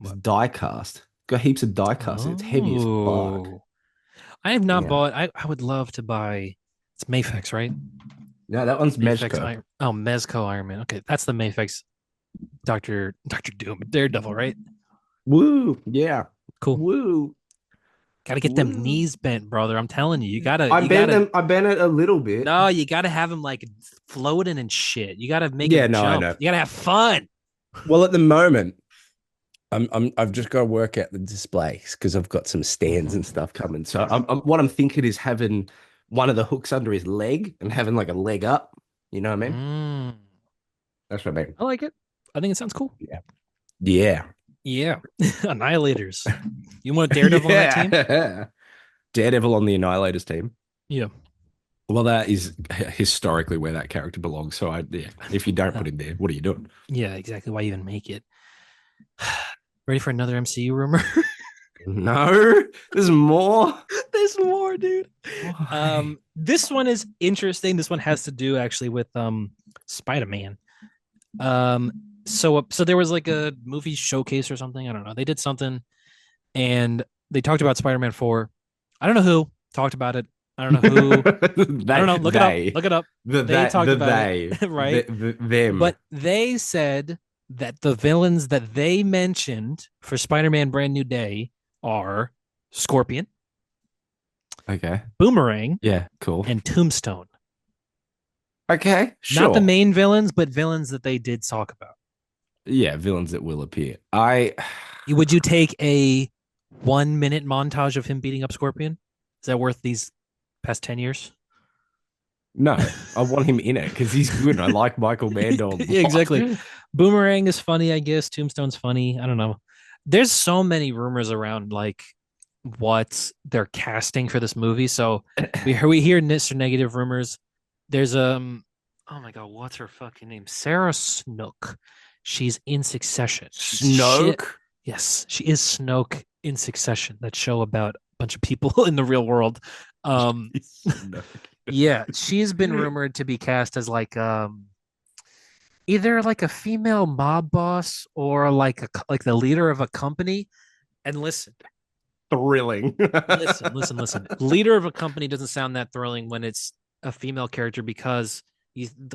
It's What? die cast. Got heaps of die cast. It's heavy as fuck. Oh, I have not Yeah. bought. I would love to buy. It's Mayfex, right? No, that one's Mayfex Mezco. Iron. Oh, Mezco Iron Man. Okay, that's the Mayfex Doctor Doom Daredevil, right? Woo. Yeah. Cool. Woo. Got to get them Woo. knees bent, brother. I'm telling you, you gotta. I bent it a little bit. No, you gotta have them like floating and shit. You gotta make Yeah, them no, I jump. know. You gotta have fun. Well, at the moment, I've just got to work out the displays because I've got some stands and stuff coming. So what I'm thinking is having one of the hooks under his leg and having like a leg up. You know what I mean? Mm, That's what I mean. I like it. I think it sounds cool. Yeah. Yeah. Yeah, Annihilators. You want a Daredevil on that team? Yeah. Daredevil on the Annihilators team. Yeah. Well, that is historically where that character belongs. So yeah, if you don't put him there, what are you doing? Yeah, exactly. Why even make it? Ready for another MCU rumor? No, there's more. There's more, dude. Why? This one is interesting. This one has to do actually with Spider-Man. Um, so there was like a movie showcase or something. I don't know. They did something and they talked about Spider-Man 4. I don't know who talked about it. I don't know who. I don't know. Look it up. They, Look it up. They talked the about it, they, right? them. But they said that the villains that they mentioned for Spider-Man Brand New Day are Scorpion, Okay. Boomerang, Yeah, cool. and Tombstone. Okay, Not the sure. main villains, but villains that they did talk about. Yeah, villains that will appear. Would you take a 1 minute montage of him beating up Scorpion? Is that worth these past 10 years? No, I want him in it because he's good. I like Michael Mando a Yeah, lot. exactly. Boomerang is funny, I guess. Tombstone's funny. I don't know. There's so many rumors around like what they're casting for this movie. So we hear Mr. Negative rumors. There's oh my god, what's her fucking name? Sarah Snook. She's in Succession. She's shit. Snoke. Yes, she is Snoke in Succession. That show about a bunch of people in the real world. Um, Snoke. yeah, she's been rumored to be cast as like either like a female mob boss or like the leader of a company. And Thrilling. listen. Leader of a company doesn't sound that thrilling when it's a female character because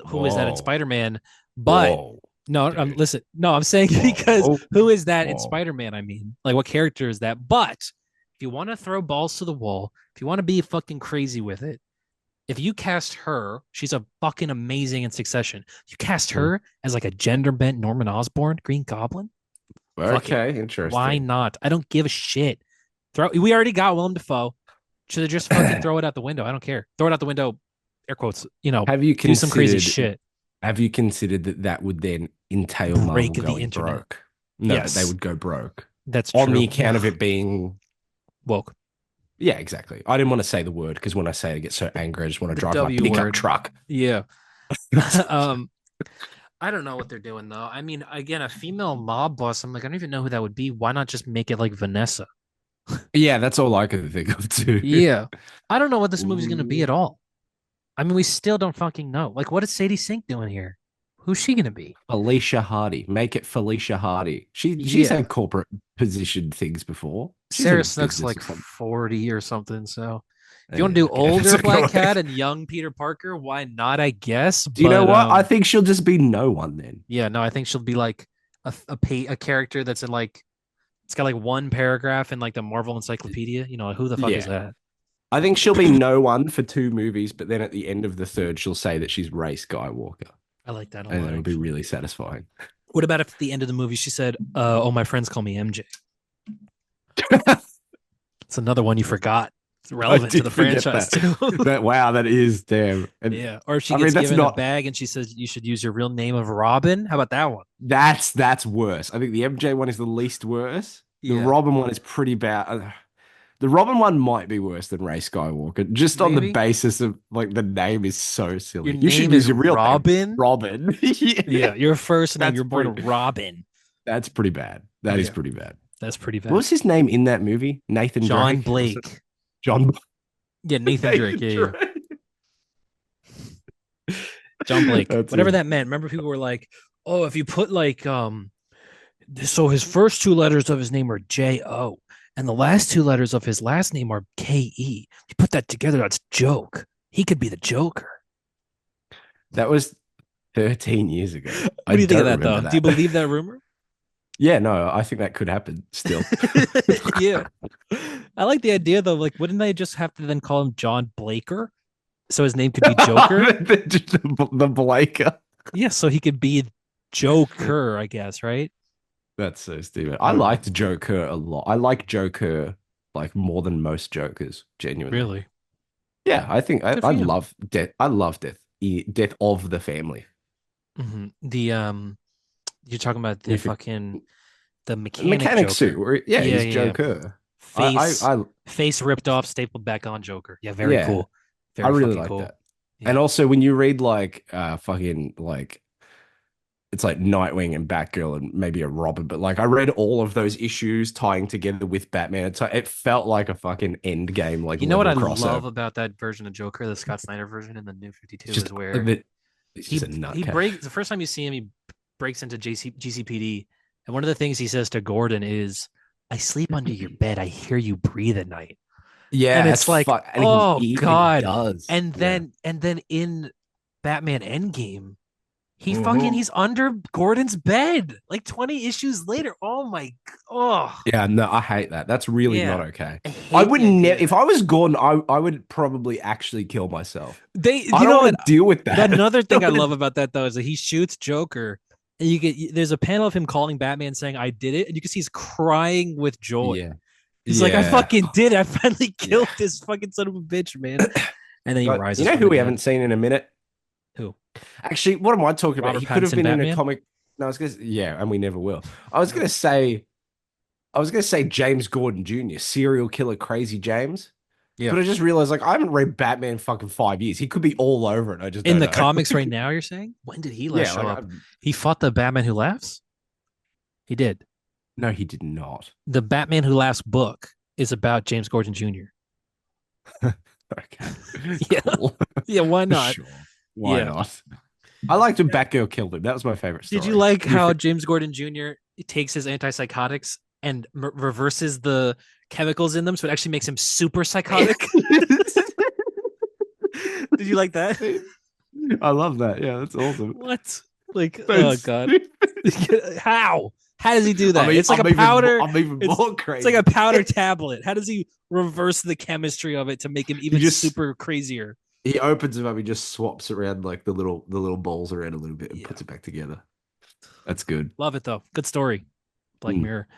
who is that in Whoa. Spider-Man? But Whoa, no, dude. listen. No, I'm saying because Whoa. who is that in Whoa. Spider-Man? I mean, like what character is that? But if you want to throw balls to the wall, if you want to be fucking crazy with it, if you cast her, she's a fucking amazing in Succession. You cast her as like a gender bent Norman Osborn, Green Goblin. Fuck it. Okay, Why interesting. not? I don't give a shit. We already got Willem Dafoe. Should have just fucking throw it out the window. I don't care. Throw it out the window. Air quotes. Have you Do some crazy considered shit. have you considered that that would then entail Break Marvel the going internet. broke? No, that they Yes, would go broke that's on the true. account of it being. Woke. Yeah, exactly. I didn't want to say the word because when I say it, I get so angry. I just want to The drive my W pickup word. truck. Yeah. um, I don't know what they're doing though. I mean, again, a female mob boss. I'm like, I don't even know who that would be. Why not just make it like Vanessa? Yeah, that's all I could think of too. Yeah. I don't know what this movie's gonna be Ooh. at all. I mean, we still don't fucking know. Like, what is Sadie Sink doing here? Who's she gonna be? Felicia Hardy. Make it Felicia Hardy. She's Yeah. had corporate position things before. She's in Sarah a Snook's business like or something. 40 or something. So if you want to Yeah, do okay, that's older Black annoying. Cat and young Peter Parker, why not? I guess. Do you know But what? I think she'll just be no one then. yeah, no, I think she'll be like a character that's in like it's got like one paragraph in like the Marvel Encyclopedia. Who the fuck is Yeah. that? I think she'll be no one for 2 movies, but then at the end of the third, she'll say that she's Rey Skywalker. I like that a And lot, it'll be actually. really satisfying. What about if at the end of the movie she said, "Oh, my friends call me MJ." It's another one you forgot. It's I relevant to did the forget franchise that. too. That wow, that is damn. And Yeah. Or if she I mean, gets that's given a not bag and she says you should use your real name of Robin. How about that one? that's worse. I think the MJ one is the least worse. The Yeah. Robin one is pretty bad. The Robin one might be worse than Ray Skywalker, just on the Maybe. basis of like the name is so Your silly. You should name use is your real name, Robin. Robin. Yeah, Yeah, your first name. that's You're born pretty. Robin. That's pretty bad. Oh That is yeah, pretty bad. that's pretty What bad. was his name in that movie? Nathan John Drake? Was it Blake. John Yeah, Nathan Drake. Nathan Yeah, yeah. Drake? John Blake. That's Whatever it. that meant. Remember, people were like, "Oh, if you put like so his first two letters of his name are J-O, and the last two letters of his last name are K-E. You put that together, that's joke. He could be the Joker." That was 13 years ago. What I do you think of don't that, remember though? Do you that. believe that rumor? Yeah, no, I think that could happen still. Yeah. I like the idea though. Like, wouldn't they just have to then call him John Blaker? So his name could be Joker? The Blaker. Yeah, so he could be Joker, I guess, right? That's so stupid. I I don't know. liked Joker a lot. I like Joker like more than most Jokers, genuinely. Really? Yeah, I think Good I for you. love death. I love death. Death of the family. The you're talking about the If it, fucking the mechanic mechanic suit, Joker. where, yeah, Yeah, he's yeah, yeah. Joker. Face I face ripped off, stapled back on Joker. Yeah, very yeah, cool. I Very really fucking like cool. that. And Yeah. also when you read like fucking like it's like Nightwing and Batgirl and maybe a Robin, but like I read all of those issues tying together with Batman. It felt like a fucking end game like You know what level I love crossover. about that version of Joker, the Scott Snyder version in the New It's 52 just is where that he's just he a he nutcase. breaks the first time you see him, he breaks into GCPD, and one of the things he says to Gordon is, "I sleep under your bed. I hear you breathe at night." And Yeah, that's it's like, fuck. And oh he God. does. And Yeah. then in Batman Endgame, Hmm. he's under Gordon's bed like 20 issues later. Oh my, oh Yeah, no, I hate that. That's really not yeah. okay. I I hate would the idea never, of if that. I was gone, I would probably actually kill myself. I You don't know want what? to deal with that. Another I thing I love wanna- about that though is that he shoots Joker, and there's a panel of him calling Batman saying, "I did it," and you can see he's crying with joy. Yeah. He's like, "I Yeah. fucking did it! I finally Yeah. killed this fucking son of a bitch, man!" And then he But you rises know from who the we dead. haven't seen in a minute? Who? Actually, what am I talking about? Robert He could have Pattinson, been in a Batman. comic. No, I was gonna, yeah, and we never will. I was gonna No. say, I was gonna say James Gordon Jr., serial killer, crazy James. Yeah. But I just realized, like, I haven't read Batman in fucking 5 years. He could be all over it. I just In don't the know. comics right now, you're saying? When did he last Yeah, show like, up? He fought the Batman Who Laughs. He did. no, he did not. The Batman Who Laughs book is about James Gordon Jr. Okay, Yeah. cool. Yeah. Why not? Sure. Why Yeah. not? I liked when Batgirl killed him. That was my favorite Did you story. like To be how fair. James Gordon Jr. takes his antipsychotics and reverses the chemicals in them, so it actually makes him super psychotic? Did you like that? I love that. Yeah, that's awesome. What? Like, oh That's god, stupid. how? How does he do that? It's like a powder. I'm even It's more it's like a crazy. powder tablet. How does he reverse the chemistry of it to make him He even just super crazier? he opens them up. He just swaps around like the little balls around a little bit and Yeah, puts it back together. That's good. love it though. Good story. Black Mm, Mirror.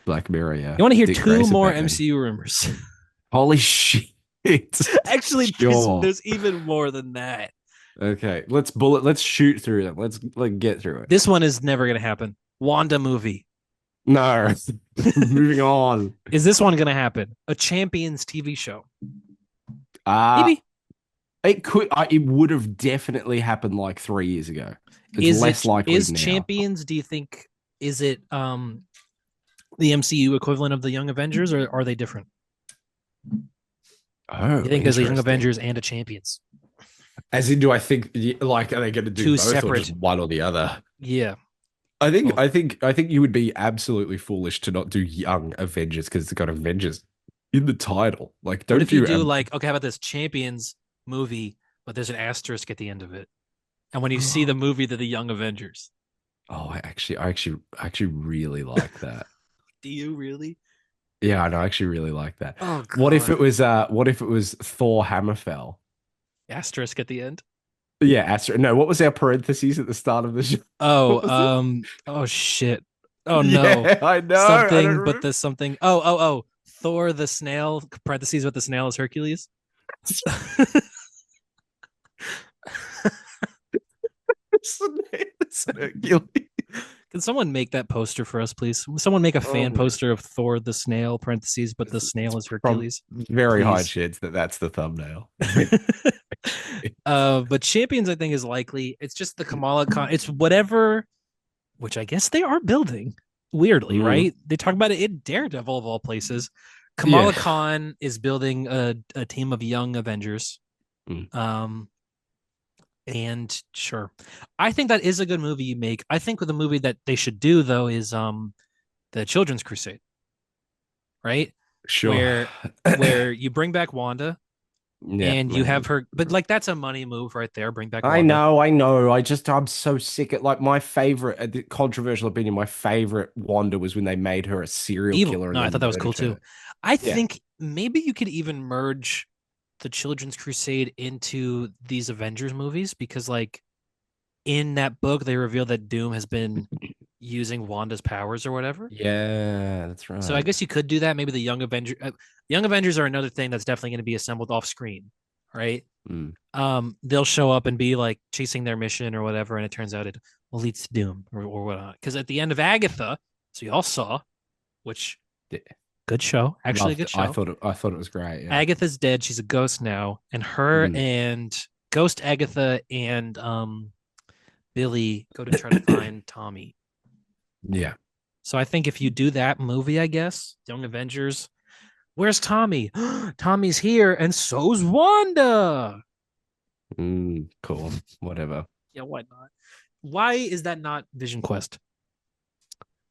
Black Mirror, yeah. You want to hear Dick two Grayson more Batman. MCU rumors? Holy shit. Actually, Sure. there's even more than that. Okay. Let's shoot through them. Let's get through it. This one is never gonna happen. Wanda movie. No. Moving on. Is this one gonna happen? A Champions TV show? Uh Maybe. it would have definitely happened like 3 years ago. It's Is less it likely is now. Champions? Do you think is it the MCU equivalent of the Young Avengers, or are they different? You Oh, think there's a Young interesting. Avengers and a Champions? As in, do I think like are they going to do Two both or just separate. one or the other? Yeah. I think Oh, I think I think you would be absolutely foolish to not do Young Avengers because it's got Avengers in the title. Like, what if don't you you? do like, okay, how about this Champions movie, but there's an asterisk at the end of it, and when you see the movie, they're the Young Avengers. Oh, I actually really like that. Do you really? Yeah, I know. I actually really like that. Oh What if God. it was? What if it was Thor Hammerfell? Asterisk at the end. Yeah, Astro. No, what was our parentheses at the start of the show? Oh, What was it? oh shit. Oh no. Yeah, I know. I don't Something, but remember. the something. Oh. Thor the snail, parentheses with the snail is Hercules. It's Hercules. Can someone make that poster for us, please? Someone make a Oh fan my. poster of Thor the snail, parentheses, but the It's snail is from Hercules. very high Please. chance that that's the thumbnail. But Champions, I think, is likely. It's just the Kamala Khan. It's whatever, which I guess they are building. Weirdly, Mm, right? They talk about it in Daredevil of all places. yeah. Kamala Khan is building a team of young Avengers. Mm, Um, and sure, I think that is a good movie you make. I think the movie that they should do though is the Children's Crusade, right? sure. Where you bring back Wanda Yeah, and you have man. her, but like that's a money move right there. Bring back I Wanda. know, I know. I'm so sick at like my favorite, controversial opinion. My favorite Wanda was when they made her a serial Evil. killer No, and I thought then that was cool murdered too. her. I Yeah, think maybe you could even merge the Children's Crusade into these Avengers movies because like in that book they reveal that Doom has been using Wanda's powers or whatever. yeah, that's So I right. guess you could do that. Maybe the Young Avengers are another thing that's definitely going to be assembled off screen, right? Mm. They'll show up and be like chasing their mission or whatever, and it turns out it will lead to Doom or whatnot. Because at the end of Agatha, so you all saw, which Yeah, good show, actually a loved good it. I show. thought it, I thought it was great. Yeah. Agatha's dead; she's a ghost now, and her Mm. and Ghost Agatha and Billy go to try to find Tommy. Yeah. So I think if you do that movie, I guess Young Avengers. Where's Tommy? Tommy's here, and so's Wanda. Cool. Whatever. Yeah, why not? Why is that not Vision Quest?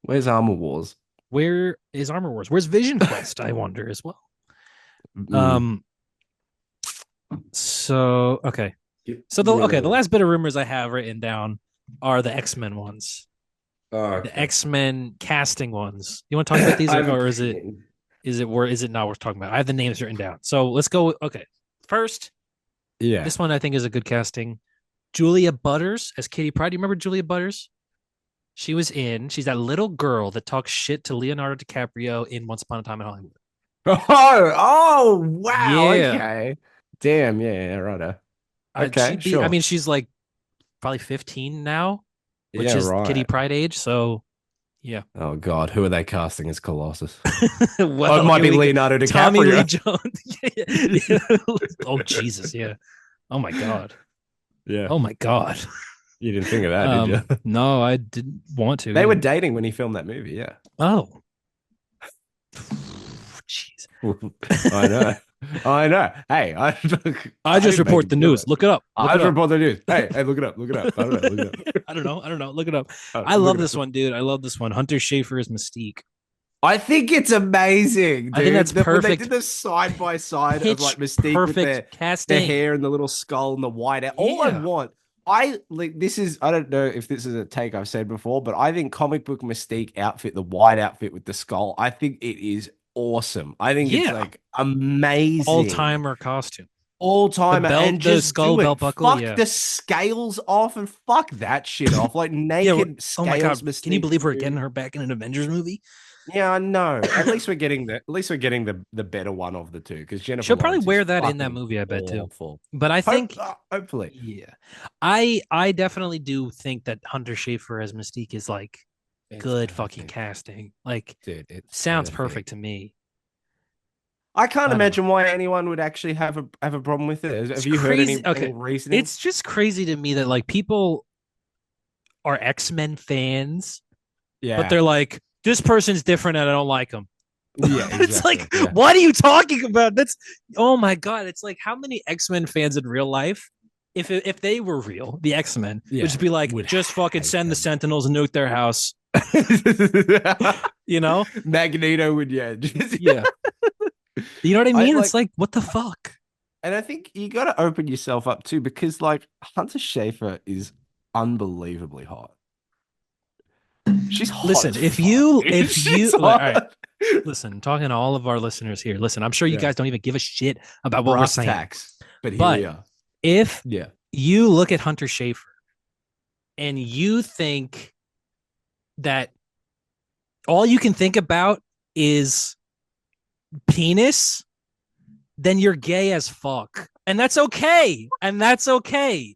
Where's Armor Wars? Where is Armor Wars? Where's Vision Quest? I wonder as well. Mm. Um, so okay. Give, So give me the another. last bit of rumors I have written down are the X-Men ones. Oh, The okay. X-Men casting ones. You want to talk about these I have or is it opinion. not worth talking about? I have the names written down. So let's go. Okay. First, Yeah. this one I think is a good casting. Julia Butters as Kitty Pryde. Do you remember Julia Butters? She's that little girl that talks shit to Leonardo DiCaprio in Once Upon a Time in Hollywood. Oh, wow. Yeah. Okay. Damn. Yeah. Yeah. Righto. Okay. I Sure. mean, she's like probably 15 now, Yeah. which is Kitty Right. Pryde age. So yeah. Oh God, who are they casting as Colossus? Oh, it Well, might here be we go. Leonardo Tommy Lee DiCaprio. Jones. Oh Jesus, yeah. Oh my God. Yeah. Oh my God. You didn't think of that, did you? No, I didn't want to They were either. dating when he filmed that movie. Yeah. Oh, jeez. I know. I know. Hey, I I just didn't make report him the do news. it. Look it up. Look I it just up. report the news. Hey, look it up. Look it up. I don't know. Look it up. I don't know. I don't know. Look it up. I Look love it this up. one, dude. I love this one. Hunter Schafer is Mystique. I think it's amazing, I think that's dude. That when they did perfect. the side by side of like Pitch Mystique with perfect their casting. hair and the little skull and the white hair. All I Yeah. want, I like this is I don't know if this is a take I've said before, but I think comic book Mystique outfit, the white outfit with the skull, I think it is awesome. I think it's Yeah. like All amazing. timer costume. All timer and The just skull do belt it. buckle. Fuck Yeah. the scales off and fuck that shit off. Like Yeah. naked Oh my scales God. Can you Mystique in believe the we're getting movie. her back in an Avengers movie? Yeah, I know. At least we're getting the better one of the two because Jennifer She'll probably Lawrence is wear that in that fucking movie, I bet too. awful. But I think, Hopefully. yeah, I definitely do think that Hunter Schafer as Mystique is like It's good fucking perfect. casting. Like, Dude, it's sounds perfect. perfect to me. I can't I don't know. imagine why anyone would actually have a problem with it. It's Have you heard crazy. any Okay, reasoning? it's just crazy to me that like people are X-Men fans, but Yeah. they're like, this person's different and I don't like him. Yeah, It's exactly. like, Yeah. what are you talking about? That's oh my God. It's like how many X-Men fans in real life, if they were real, the X-Men would Yeah. just be like, Would just fucking hate send the them. Sentinels and nuke their house, you know? Magneto would, yeah. Yeah. You know what I I mean? It's like, like, what the fuck? and I think you got to open yourself up too, because like Hunter Schafer is unbelievably hot. She's hot Listen, as fuck, dude. if you She's all right, hot. listen, talking to all of our listeners here. Listen, I'm sure you Yeah. guys don't even give a shit about what we're Brass saying. tacks. But here But we are. if Yeah. you look at Hunter Schafer and you think that all you can think about is penis, then you're gay as fuck. And that's okay. And that's okay.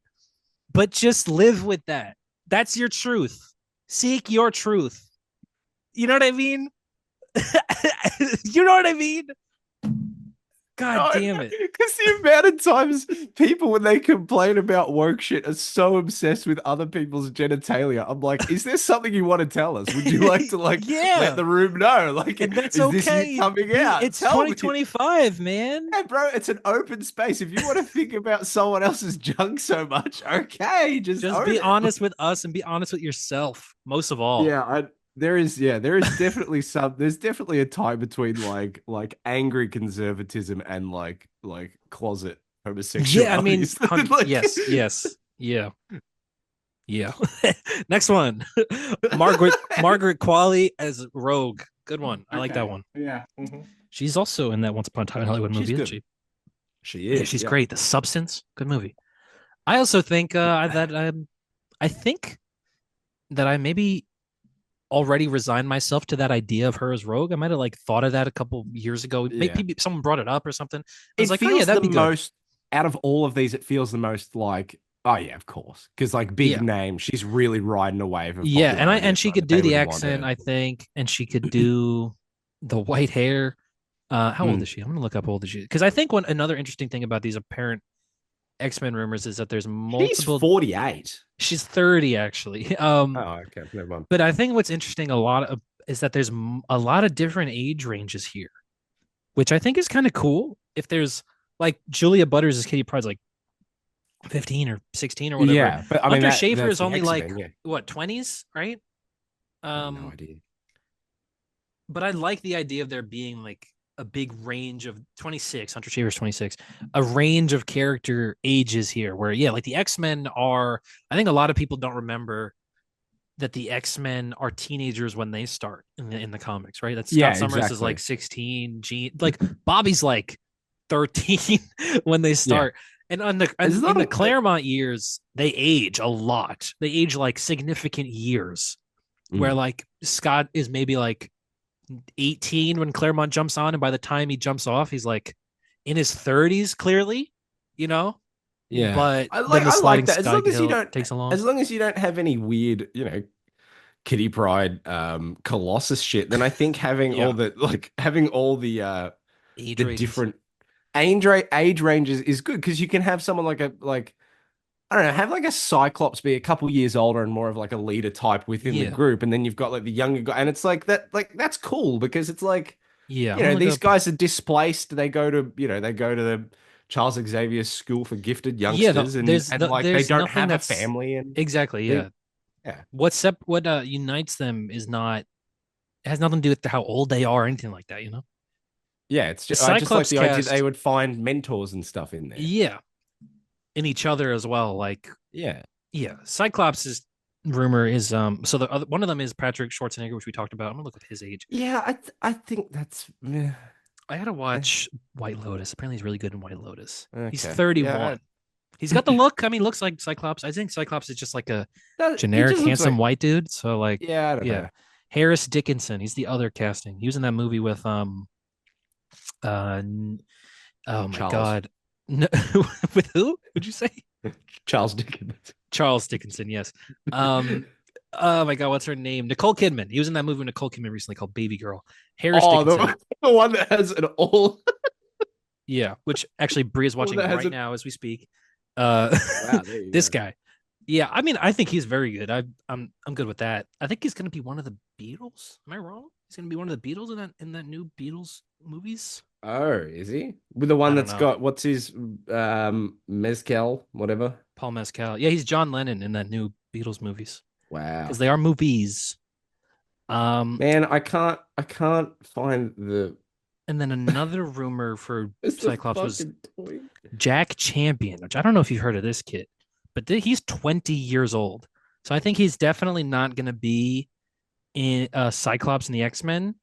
But just live with that. That's your truth. Seek your truth. You know what I mean? You know what I mean? God No, damn it. because the amount of times people, when they complain about woke shit, are so obsessed with other people's genitalia. I'm like, is there something you want to tell us? Would you like to like let Yeah. the room know? Like, And that's is this you okay. coming Be out? it's Tell me. 2025, man. Yeah, bro, it's an open space. If you want to think about someone else's junk so much, okay, just Just own be it. honest with us and be honest with yourself, most of all. Yeah, there is definitely there's definitely a tie between like angry conservatism and like closet Yeah, I mean, homosexuality. Like yes, yeah, yeah. Next one, Margaret Qualley as Rogue. Good one. I like that okay. one. Yeah. She's also in that Once Upon a Time in Hollywood She's movie, isn't good. she? She Yeah, is. she's Yeah. great. The Substance, good movie. I also think I think that I maybe already resigned myself to that idea of her as Rogue. I might have like thought of that a couple years ago. Yeah. Maybe someone brought it up or something. I was It like, oh yeah, feels that'd the be good. most out of all of these, it feels the most like, oh yeah, of course. Because like big Yeah. name, she's really riding a wave of Yeah, popularity and at the she could moment. do They the really want accent, her. I think, and she could do the white hair. How old Mm. is she? I'm gonna look up how old is she because I think one another interesting thing about these apparent X-Men rumors is that there's She's multiple. 48. She's 30 actually. Oh, okay. Never mind. But I think what's interesting is that there's a lot of different age ranges here, which I think is kind of cool. If there's like Julia Butters as Kitty Pryde's like 15 or 16 or whatever. Yeah, but I mean Hunter Schafer that's is the only like X-Men, yeah. what 20s, right? I have no Um, idea. but I like the idea of there being like a big range of 26, Hunter Schafer's 26, a range of character ages here where, yeah, like the X-Men are, I think a lot of people don't remember that the X-Men are teenagers when they start in the comics, right? That Yeah, Scott Summers is like exactly. 16, Gene, like Bobby's like 13 when they Yeah. start. And on the It's in not the a Claremont years, they age a lot. They age like significant years. Where mm. like Scott is maybe like 18 when Claremont jumps on, and by the time he jumps off, he's like in his 30s, clearly, you know. Yeah. But then the I sliding like that. As sky long as you hill don't takes along as long as you don't have any weird, Kitty Pride Colossus shit, then I think yeah having all age the ranges. different age ranges is good because you can have someone like I don't know, have like a Cyclops be a couple years older and more of like a leader type within the Yeah, group, and then you've got like the younger guy, and it's like that, like that's cool because it's like, yeah. I'm gonna look these up. guys are displaced. They go to the Charles Xavier School for Gifted Yeah, Youngsters, and like they there's don't nothing have a that's family, and exactly they, yeah. yeah, What unites them is not, it has nothing to do with how old they are or anything like that. You know, yeah. the I just like Cyclops the idea that they cast, would find mentors and stuff in there. yeah, in each other as well. Like, Yeah, yeah, Cyclops is rumor is so the other one of them is Patrick Schwarzenegger, which we talked about. I'm gonna look up his age. yeah. I think that's I had to watch White Lotus. Apparently, he's really good in White Lotus. He's okay. Yeah, 31. He's got the look. I mean, looks like Cyclops. I think Cyclops is just like a he generic, just looks handsome like, white dude. So, like, yeah. I don't yeah. know. Harris Dickinson. He's the other casting. He was in that movie with uh oh my Charles god. No, with who? Would you say? Charles Dickens. Charles Dickinson, yes. Um oh my god, what's her name? Nicole Kidman. He was in that movie with Nicole Kidman recently called Baby Girl. Harris Oh, Dickinson. the one that has an all Yeah, which actually Bree is one watching that has right a now as we speak. Uh wow. There you this go. guy. Yeah, I mean, I think he's very good. I'm good with that. I think he's gonna be one of the Beatles. Am I wrong? He's gonna be one of the Beatles in that new Beatles movies. Oh, is he with the one I don't that's know. got what's his mezcal whatever? Paul Mescal. Yeah, he's John Lennon in that new Beatles movies because Wow, they are movies. Um, man, I can't find the and then another rumor for it's the Cyclops was fucking toy. Jack Champion, which I don't know if you've heard of this kid, but he's 20 years old. So I think he's definitely not going to be in Cyclops in the X-Men.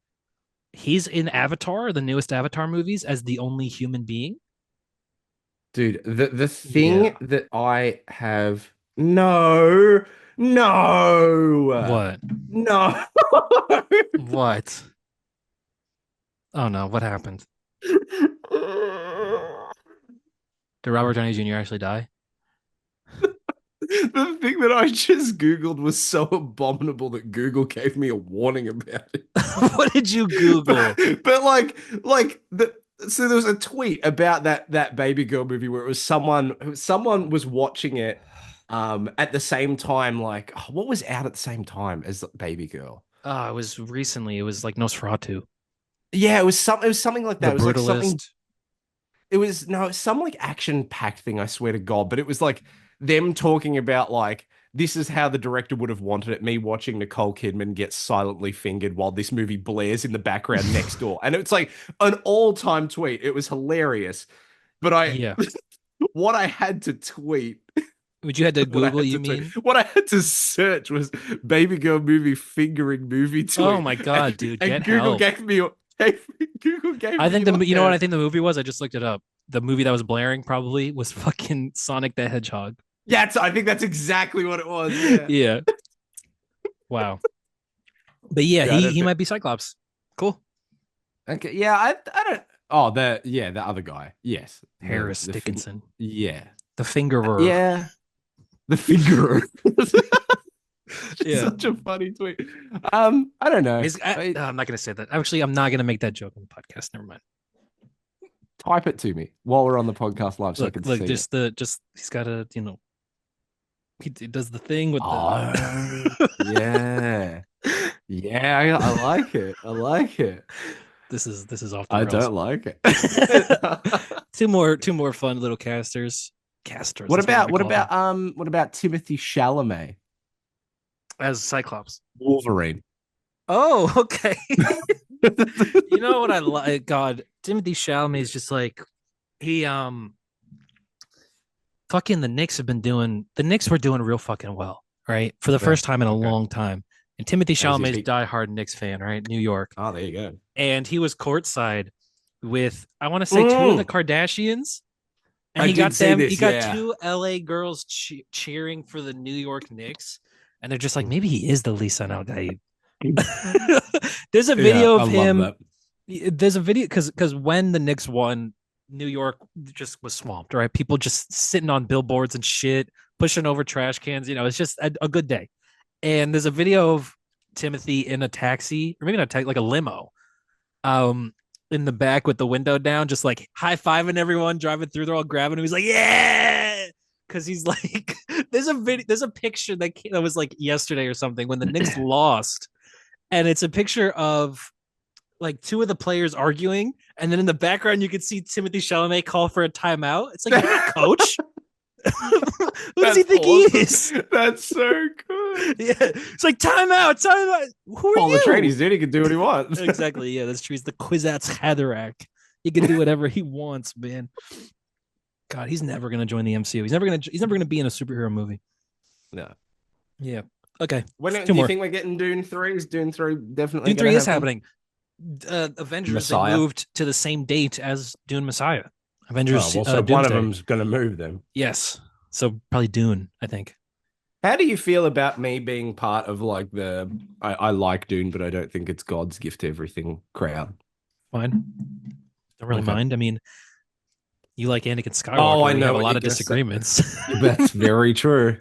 He's in Avatar, the newest Avatar movies, as the only human being. Dude, the thing Yeah. that I have no, no, What? no. What? Oh no, what happened? Did Robert Downey Jr. actually die? The thing that I just Googled was so abominable that Google gave me a warning about it. What did you Google? But so there was a tweet about that baby girl movie where it was someone was watching it at the same time, like, oh, what was out at the same time as baby girl? It was recently. It was like Nosferatu, Yeah, it was something like that. The It was like something. Brutalist. It was no, it's some like action packed thing, I swear to God. But it was like them talking about like this is how the director would have wanted it. Me watching Nicole Kidman get silently fingered while this movie blares in the background next door. And it's like an all-time tweet. It was hilarious. But Yeah. what I had to tweet, Would you had to Google, you mean? what I had to search was baby girl movie fingering movie Oh tweet. my God, dude, And get help. Google gave I me think like you know what a I think the movie was? I just looked it up. The movie that was blaring probably was fucking Sonic the Hedgehog. yeah, I think that's exactly what it was. Yeah. Yeah. Wow. But yeah, Yeah, I don't he think. might be Cyclops. Cool. Okay, yeah, I don't. Oh, the other guy. Yes, Harris the fin. Dickinson. Yeah, The Fingerer. yeah, the figure. Just Yeah. such a funny tweet. I don't know. I'm not gonna say that. Actually, I'm not gonna make that joke on the podcast. Never mind. Type it to me while we're on the podcast live so I can Look, see it. just he's gotta, he does the thing with Oh, the yeah, yeah. I like it. I like it. this is off the I rails. don't like it. Two more fun little casters. Casters, that's what I'm gonna call them. what about Timothy Chalamet, As Cyclops. Wolverine? Oh, okay. You know what I like? God, Timothy Chalamet is just like he fucking the Knicks were doing real fucking well, right? For the Yeah. first time in a Okay. long time. And Timothy How's his Chalamet's feet? diehard Knicks fan, right? New York. Oh, there you go. And he was courtside with I want to say two of the Mm, Kardashians. And I did see he this. got Yeah. two LA girls cheering for the New York Knicks. And they're just like, maybe he is the least sent out guy. There's a Yeah, video I of love him. that. There's a video because when the Knicks won, New York just was swamped, right? People just sitting on billboards and shit, pushing over trash cans. You know, it's just a good day. And there's a video of Timothy in a taxi, or maybe not a taxi, like a limo, um, in the back with the window down, just like high fiving everyone driving through. They're all grabbing him. He's like, yeah. Cause he's like, there's a picture that was like yesterday or something when the Knicks lost, and it's a picture of like two of the players arguing, and then in the background you can see Timothy Chalamet call for a timeout. It's like you're not coach. Who does he That's think he awesome. is? That's so good. Yeah, it's like timeout, timeout. Who are Paul the you? tradies, dude. He can do what he wants. Exactly. Yeah, that's true. He's the Kwisatz Haderach. He can do whatever he wants, man. God, he's never gonna join the MCU. He's never gonna be in a superhero movie. No. Yeah. Okay. When Two do you more. think we're getting Dune 3? Is Dune 3 definitely Dune going to 3 is happen? happening. Avengers, they Messiah. moved to the same date as Dune Messiah. Oh, Avengers well, so one of Doomsday. them's going to move them. Yes. So probably Dune, I think. How do you feel about me being part of like I like Dune, but I don't think it's God's gift to everything crowd? Fine. Don't really Okay. mind. I mean, you like Anakin Oh, I Skywalker. We have know a what lot you're of gonna say. disagreements. That's very true.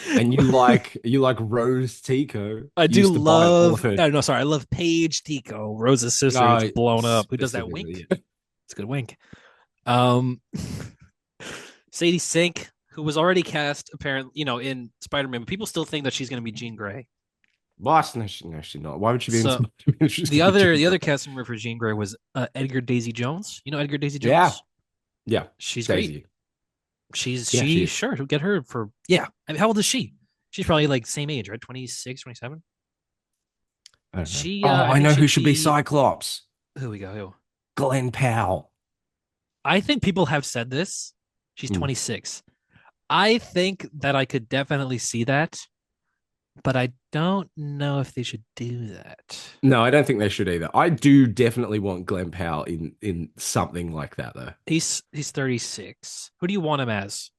And you like Rose Tico. I do Used to buy all of love. her. No, no, sorry. I love Paige Tico, Rose's sister, who gets No, blown up. Who does that wink? specifically. It's a good wink. Um, Sadie Sink, who was already cast apparently, in Spider-Man, but people still think that she's going to be Jean Grey. Boss, no, she's not. Why would she be in So Spider-Man? She's the gonna be other Jean the other Grey. casting member for Jean Grey was Edgar Daisy Jones. You know Edgar Daisy Yeah, Jones? yeah. She's great. Daisy. She's Yeah, she she is. sure get her for yeah. I mean, how old is she? She's probably like same age, right? 26, 27. I don't know. She Oh, I I think know who she'd should be be Cyclops. who we go who. Glenn Powell. I think people have said this. She's Hmm. 26. I think that I could definitely see that, but I don't know if they should do that. No, I don't think they should either. I do definitely want Glenn Powell in something like that though. He's 36. Who do you want him as?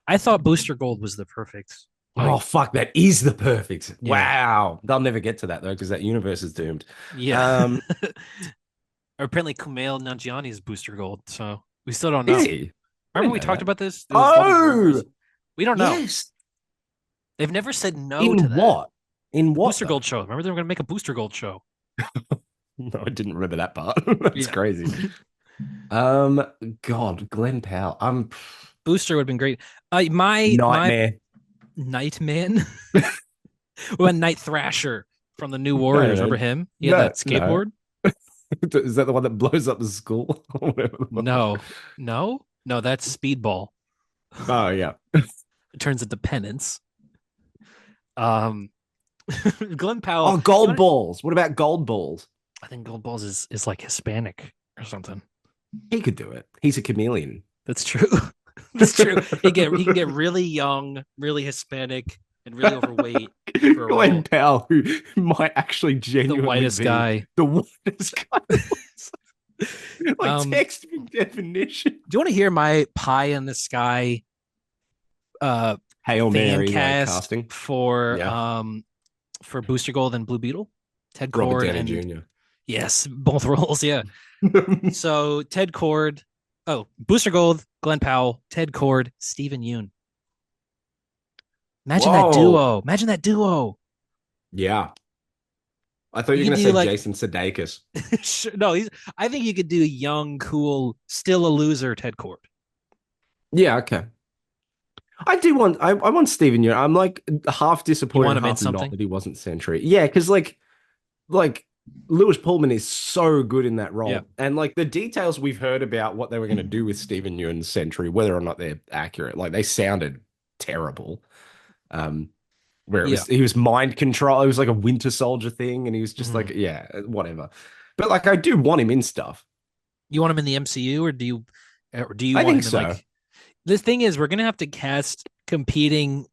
I thought Booster Gold was the perfect. Oh Like, fuck, that is the perfect. yeah. Wow. They'll never get to that though, because that universe is doomed. Yeah. Um, Apparently Kumail Nanjiani is Booster Gold, so we still don't is know. he? I Remember didn't we know talked that. about this? There was all these Oh, rumors. We don't know. yes. They've never said no to In that. what? In The what Booster though? Gold show. Remember they were going to make a Booster Gold show. No, I didn't remember that part. That's Yeah. crazy. Um, God, Glenn Powell. Booster would have been great. My Nightmare. Nightman. We went Night Thrasher from the New No, Warriors. Remember no, him? He had no, that no. skateboard. Is that the one that blows up the school? Or whatever the fuck. No, no, no. That's Speedball. Oh yeah. It turns into Penance. Um, Glenn Powell. Oh, gold balls. What about gold balls? I think Gold Balls is like Hispanic or something. He could do it. He's a chameleon. That's true. That's true. He can get really young, really Hispanic, and really overweight for a Glenn role. Powell, who might actually The genuinely whitest be guy. the whitest guy. Like Um, text me definition. do you want to hear my pie in the sky Hail fan Mary, like cast casting. Yeah. for Booster Gold and Blue Beetle? Ted Robert Cord Downey and Jr. yes, both roles. Yeah. So Ted Cord, Booster Gold, Glenn Powell, Ted Cord, Stephen Yoon. Imagine that Whoa. duo. Imagine that duo. Yeah. I thought you You were could gonna do say like Jason Sudeikis. no, I think you could do young, cool, still a loser Ted Cord. Yeah, okay. I want Steven Yeun. I'm like half You disappointed want and him in half not something? that he wasn't Sentry. Yeah, because like Lewis Pullman is so good in that Yeah. role. And like the details we've heard about what they were going to do with Steven Yeun's Sentry, whether or not they're accurate, like they sounded terrible. Um, where Yeah. he was mind control. It was like a Winter Soldier thing, and he was just Mhm. like, yeah, whatever. But like, I do want him in stuff. You want him in the MCU, or do you I want think him in so. like? The thing is, we're gonna have to cast competing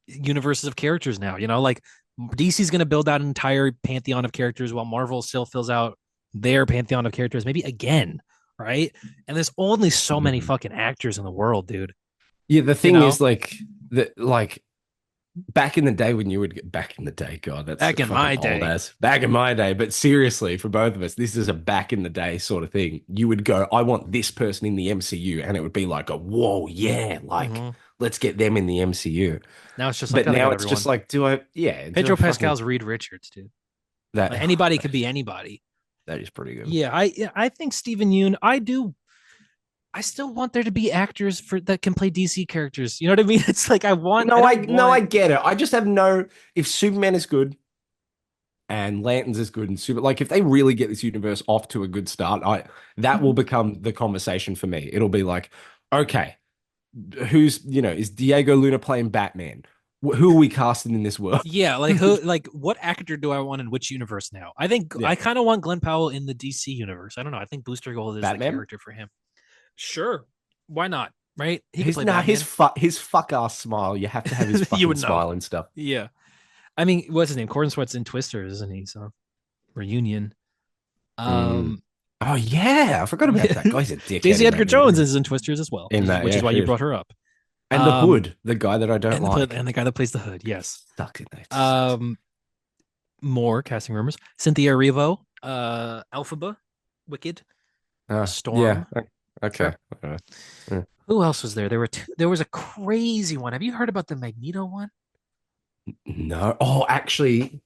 universes of characters now. Like DC's gonna build out an entire pantheon of characters, while Marvel still fills out their pantheon of characters, maybe again, right? And there's only so many Mhm. fucking actors in the world, dude. Yeah, the You thing know, is like that like back in the day when you would get back in the day, God, that's back a in fucking my old day, ass. Back in my day, but seriously, for both of us, this is a back in the day sort of thing. You would go, I want this person in the MCU, and it would be like a whoa, yeah, like hmm let's get them in the MCU. now it's just like, But oh, they now got it's just everyone. like, do I Pedro fucking Pascal's Reed Richards, dude. that? Like anybody could be anybody. That is pretty good. Yeah, I think Steven Yeun. I do. I still want there to be actors for that can play DC characters. You know what I mean? It's like I want. I No, I don't no, I want. get it. I just have no. If Superman is good and Lanterns is good and super, like if they really get this universe off to a good start, I that will become the conversation for me. It'll be like, okay, who's is Diego Luna playing Batman? Who are we casting in this world? Yeah, like who? Like what actor do I want in which universe now? I think Yeah, I kind of want Glenn Powell in the DC universe. I don't know. I think Booster Gold is the Batman. character for him. Sure, why not? Right? He could His play nah, Batman. his fuck ass smile. You have to have his You fucking would know. smile and stuff. Yeah. I mean, what's his name? Corn Sweat's in Twisters, isn't he? So reunion. Mm. Um, Oh yeah, I forgot about yeah. that. Guy's a dickhead Daisy in Edgar that Jones movie. is in Twisters as well, In that, which yeah, is why she you is. brought her up. And the Um, Hood, the guy that I don't like. and the guy that plays the Hood, yes. Sucks in that. Sucks. Um, more casting rumors. Cynthia Erivo, Elphaba, Wicked, Yeah. Storm. Okay. Sure. Yeah. Who else was there? There was a crazy one. Have you heard about the Magneto one? No. Oh, actually,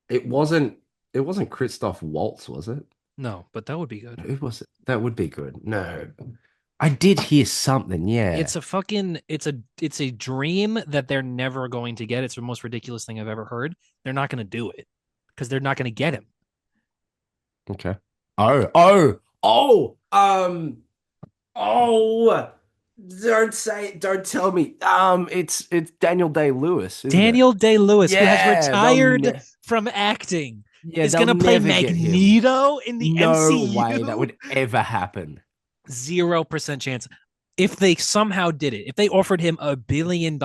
it wasn't. It wasn't Christoph Waltz, was it? No, but that would be good. Who was it? That would be good. No, I did hear something. Yeah. It's a dream that they're never going to get. It's the most ridiculous thing I've ever heard. They're not going to do it because they're not going to get him. Okay. Oh. Oh. Don't say it. Don't tell me. It's Daniel Day-Lewis, isn't it? Daniel Day-Lewis, who has Yeah. retired from acting, Yeah. is They'll going to play never get him. Magneto in the No way that MCU. would ever happen. 0% chance. If they somehow did it, if they offered him $1 billion,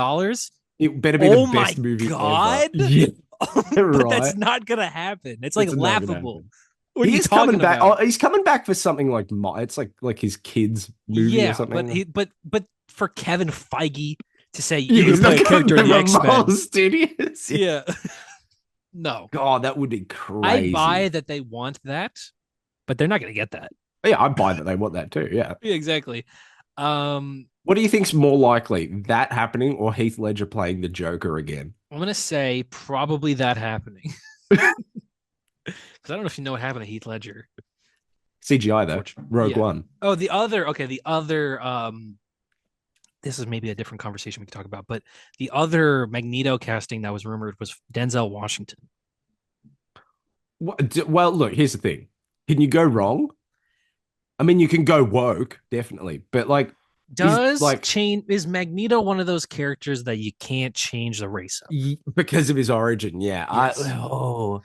It better be the oh my best movie ever. God. Yeah. But that's Right. not going to happen. It's like It's not gonna laughable. happen. What are He you is coming talking back. Oh, about? he's coming back for something like it's like his kids movie or Yeah, but something. for Kevin Feige to say Yeah, you're going he's to play not a coming character in to the the X-Men. Marvel Studios. Yeah. Yeah. No. God, that would be I buy crazy. that they want that, but they're not going to get that. Yeah, I buy that they want that too. Yeah. Yeah, exactly. Um, What do you think's more likely, that happening or Heath Ledger playing the Joker again? I'm gonna say probably that happening because I don't know if you know what happened to Heath Ledger. CGI though. Unfortunately, Rogue yeah. One. Oh, the other. This is maybe a different conversation we could talk about, but the other Magneto casting that was rumored was Denzel Washington. Well, look, here's the thing. Can you go wrong? I mean, you can go woke, definitely, but like, is Does like change is Magneto one of those characters that you can't change the race of? because of his origin. Yeah. Yes.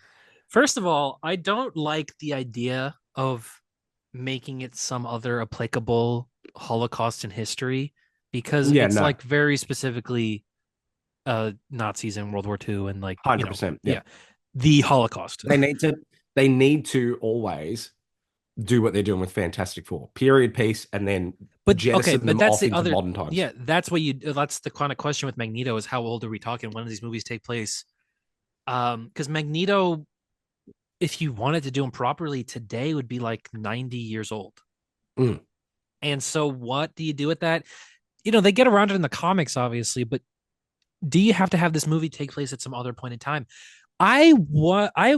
First of all, I don't like the idea of making it some other applicable Holocaust in history because Yeah, it's no, like very specifically Nazis in World War II and like, 100%. Yeah. yeah, the Holocaust. They need to they need to always do what they're doing with Fantastic Four. Period piece and then But okay, jettison but them that's off the into other, modern times. yeah, that's the kind of question with Magneto is how old are we talking? When do these movies take place? Because Magneto, if you wanted to do him properly today, would be like 90 years old. Mm. And so what do you do with that? They get around it in the comics, obviously, but do you have to have this movie take place at some other point in time? I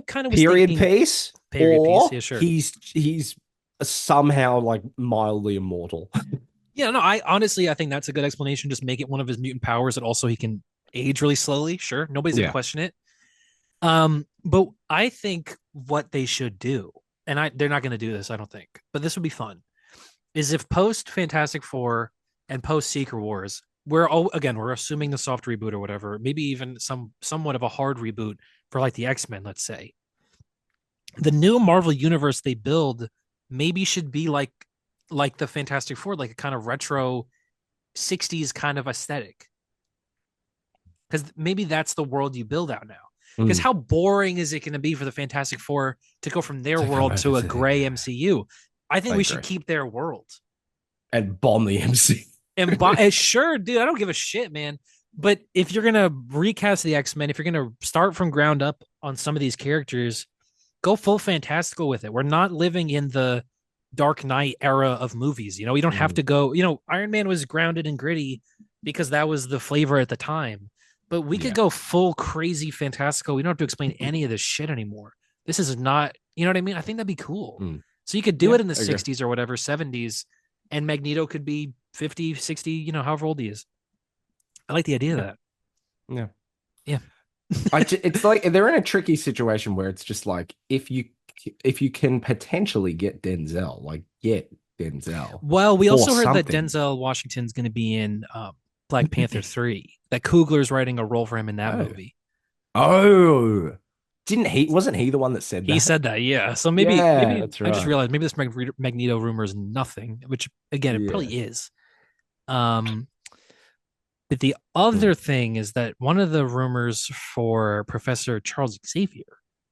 kind of was Period thinking piece, period piece. or Yeah, sure. he's somehow like mildly immortal. Yeah, no, I think that's a good explanation. Just make it one of his mutant powers that also he can age really slowly. Sure. Nobody's gonna Yeah. question it. But I think what they should do, and they're not gonna do this, I don't think, but this would be fun, is if post Fantastic Four and post Secret Wars, we're assuming the soft reboot or whatever, maybe even somewhat of a hard reboot for like the X-Men, let's say. the new Marvel universe they build maybe should be like the Fantastic Four, like a kind of retro 60s kind of aesthetic. Because maybe that's the world you build out now. Because Mm. how boring is it going to be for the Fantastic Four to go from their To come world over to a to the, gray yeah, MCU? I think I we should agree. keep their world. And bomb the MC. Sure, dude, I don't give a shit, man. But if you're gonna recast the X-Men, if you're gonna start from ground up on some of these characters, go full fantastical with it. We're not living in the Dark Knight era of movies. We don't have Mm. to go. Iron Man was grounded and gritty because that was the flavor at the time. But we could Yeah. go full crazy fantastical. We don't have to explain any of this shit anymore. This is not, you know what I mean? I think that'd be cool. Mm. So you could do Yeah, it in the I agree. 60s or whatever, 70s, and Magneto could be 50, 60, however old he is. I like the idea of Yeah. that. Yeah. Yeah. It's like they're in a tricky situation where it's just like if you can potentially get Denzel, like get Denzel Well, we for also heard that something. Denzel Washington's going to be in Black Panther 3, that Coogler's writing a role for him in that Oh. movie. Oh. Didn't he wasn't he the one that said He that? said that, yeah. So maybe, Yeah, maybe that's I just right. realized maybe this Magneto rumor is nothing, which again, it Yeah. probably is. Um, but the Mm. other thing is that one of the rumors for Professor Charles Xavier,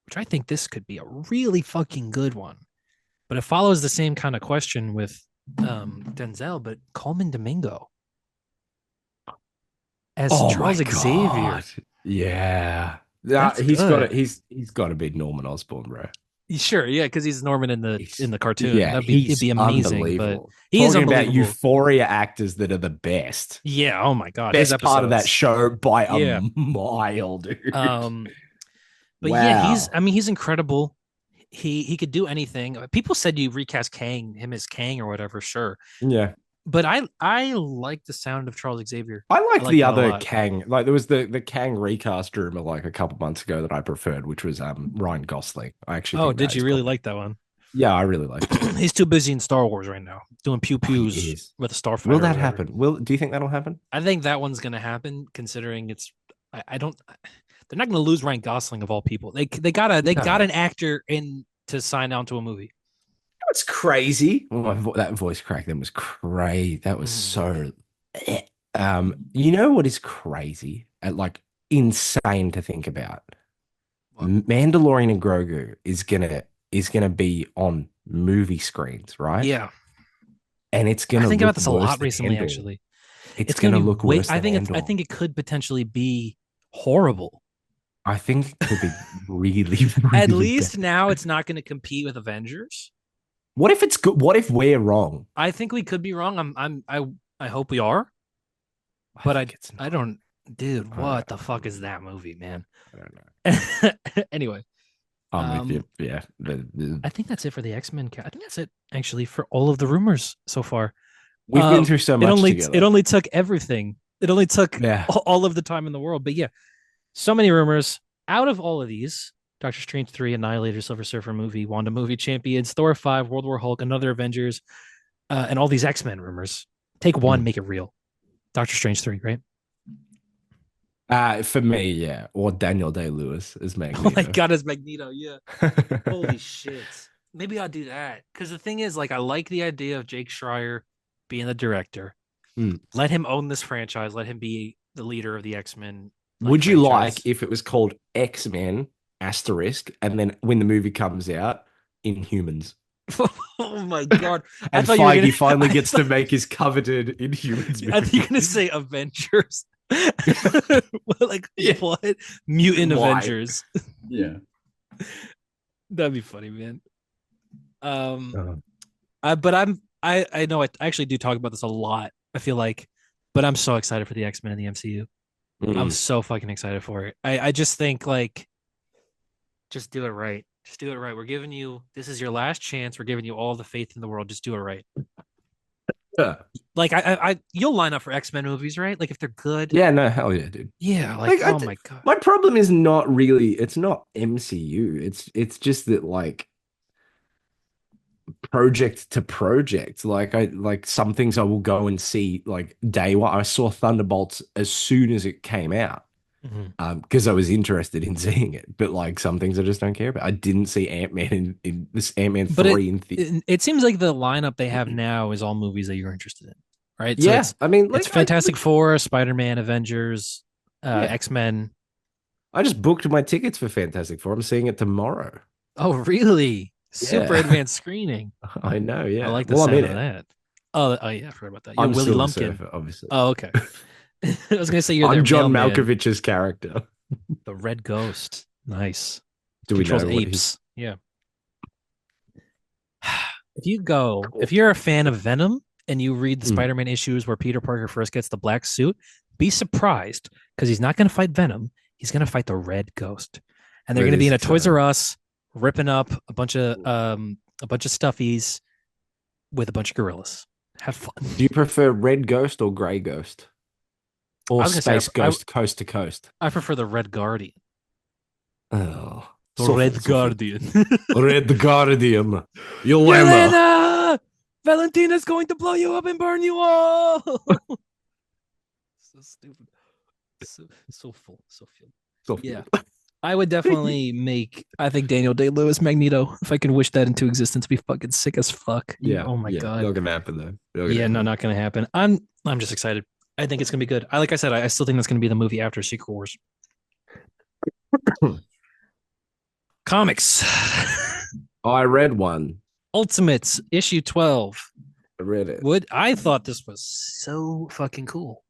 which I think this could be a really fucking good one, but it follows the same kind of question with Denzel, but Coleman Domingo as Oh my Charles God. Xavier. Yeah. Yeah, That's good. he's got to be Norman Osborn, bro. Sure, yeah, because he's Norman in the cartoon. Yeah, It'd he's be amazing, but unbelievable. he is Talking about unbelievable. Euphoria actors that are the best. Yeah. Oh my god, his Best part of that episodes. show by a Yeah. mile, dude. Um. But yeah, he's. Wow. I mean, he's incredible. He could do anything. People said you recast him as Kang or whatever. Sure, Yeah. but I like the sound of Charles Xavier. I I liked like the that a other lot. Kang. Like there was the Kang recast rumor like a couple months ago that I preferred, which was Ryan Gosling. I actually Oh, think did that you is really probably like that one? yeah, I really liked it. He's too busy in Star Wars right now, doing pew Oh, he pews is. with a Will starfighter or that whatever. happen? Will do you think that'll happen? I think that one's gonna happen, considering it's. I don't. They're not gonna lose Ryan Gosling of all people. They got No. an actor in to sign on to a movie. That's crazy. Oh, that voice crack then was crazy. That was Mm. so. You know what is crazy and like insane to think about? What? Mandalorian and Grogu is gonna be on movie screens, right? Yeah, And it's I gonna think about look this a worse lot than recently. Andor. Actually, It's it's gonna gonna be look wait. worse than I Andor. think it could potentially be horrible. I think it could be really, At really bad. least now it's not gonna compete with Avengers. What if it's good? What if we're wrong? I think we could be wrong. I hope we are, I but think it's I not. don't. Dude, I don't what the fuck is know. that movie, man? I don't know. Anyway, I'm with you. um, Yeah. I think that's it for the X-Men. I think that's it actually for all of the rumors so far. We've been through so much It together. only took everything. It only took Yeah. all of the time in the world. But yeah, so many rumors. Out of all of these, Doctor Strange 3, Annihilator, Silver Surfer movie, Wanda movie, Champions, Thor 5, World War Hulk, another Avengers, and all these X-Men rumors. Take one, Mm. make it real. Doctor Strange 3, right? For me, yeah. Or Daniel Day-Lewis as Oh my Magneto. god, it's Magneto. Yeah. Holy shit. Maybe I'll do that. Because the thing is, like, I like the idea of Jake Schreier being the director. Mm. Let him own this franchise. Let him be the leader of the X-Men like Would you like franchise. if it was called X-Men asterisk and then when the movie comes out, Inhumans? Oh my god! I And thought you were gonna. Feige finally gets to make his coveted Inhumans I thought you were gonna movie. say Avengers. Like Yeah. what? Mutant Why? Avengers. Yeah. That'd be funny, man. Um, Uh, but I know I actually do talk about this a lot. I feel like, but I'm so excited for the X Men in the MCU. I'm mm. so fucking excited for it. I just think like just do it right. Just do it right. We're giving you this is your last chance. We're giving you all the faith in the world. Just do it right. Yeah. Like you'll line up for X Men movies, right? Like if they're good, Yeah, no, hell yeah, dude. yeah. Like Like oh my god, my problem is not really it's not MCU. It's just that like project to project. Like I like some things I will go and see like day one. I saw Thunderbolts as soon as it came out. Mhm. Because I was interested in seeing it, but like some things I just don't care about. I didn't see Ant-Man in this Ant-Man But 3 in the it seems like the lineup they have now is all movies that you're interested in, right? So Yeah, I mean, it's like Fantastic Four, Spider-Man, Avengers, yeah, X-Men. I just booked my tickets for Fantastic Four. I'm seeing it tomorrow. Oh, really? Super Yeah, advanced screening. I know. I Yeah, like the well, I'm in sound of it. that. Oh yeah, I forgot about that. You're I'm Willie Silver Lumpkin. Surfer, obviously. Oh, okay. I was gonna say you're I'm their John mailman, Malkovich's character. the Red Ghost. Nice. Do we Controls know what his? apes. Yeah. If you're a fan of Venom and you read the Mm, Spider-Man issues where Peter Parker first gets the black suit, be surprised because he's not going to fight Venom. He's going to fight the Red Ghost, and they're going that to be is in a Toys R exciting. Us ripping up a bunch of stuffies with a bunch of gorillas. Have fun. Do you prefer Red Ghost or Grey Ghost I or was going to say Space Ghost Coast to Coast? I prefer the Red Guardian. Oh, The so full, Red so full. Guardian. Red Guardian, Yelena. Yelena! Valentina's going to blow you up and burn you all. So stupid. So full. So full. So Yeah. full. I would definitely make. I think Daniel Day Lewis Magneto. If I can wish that into existence, be fucking sick as fuck. Yeah, Oh my yeah, god. not gonna happen though. Not gonna Yeah, no, happen. not gonna happen. I'm just excited. I think it's gonna be good. Like I said, I still think that's gonna be the movie after Secret Wars. Comics. I read one. Ultimates issue 12. I read it. Would I thought this was so fucking cool.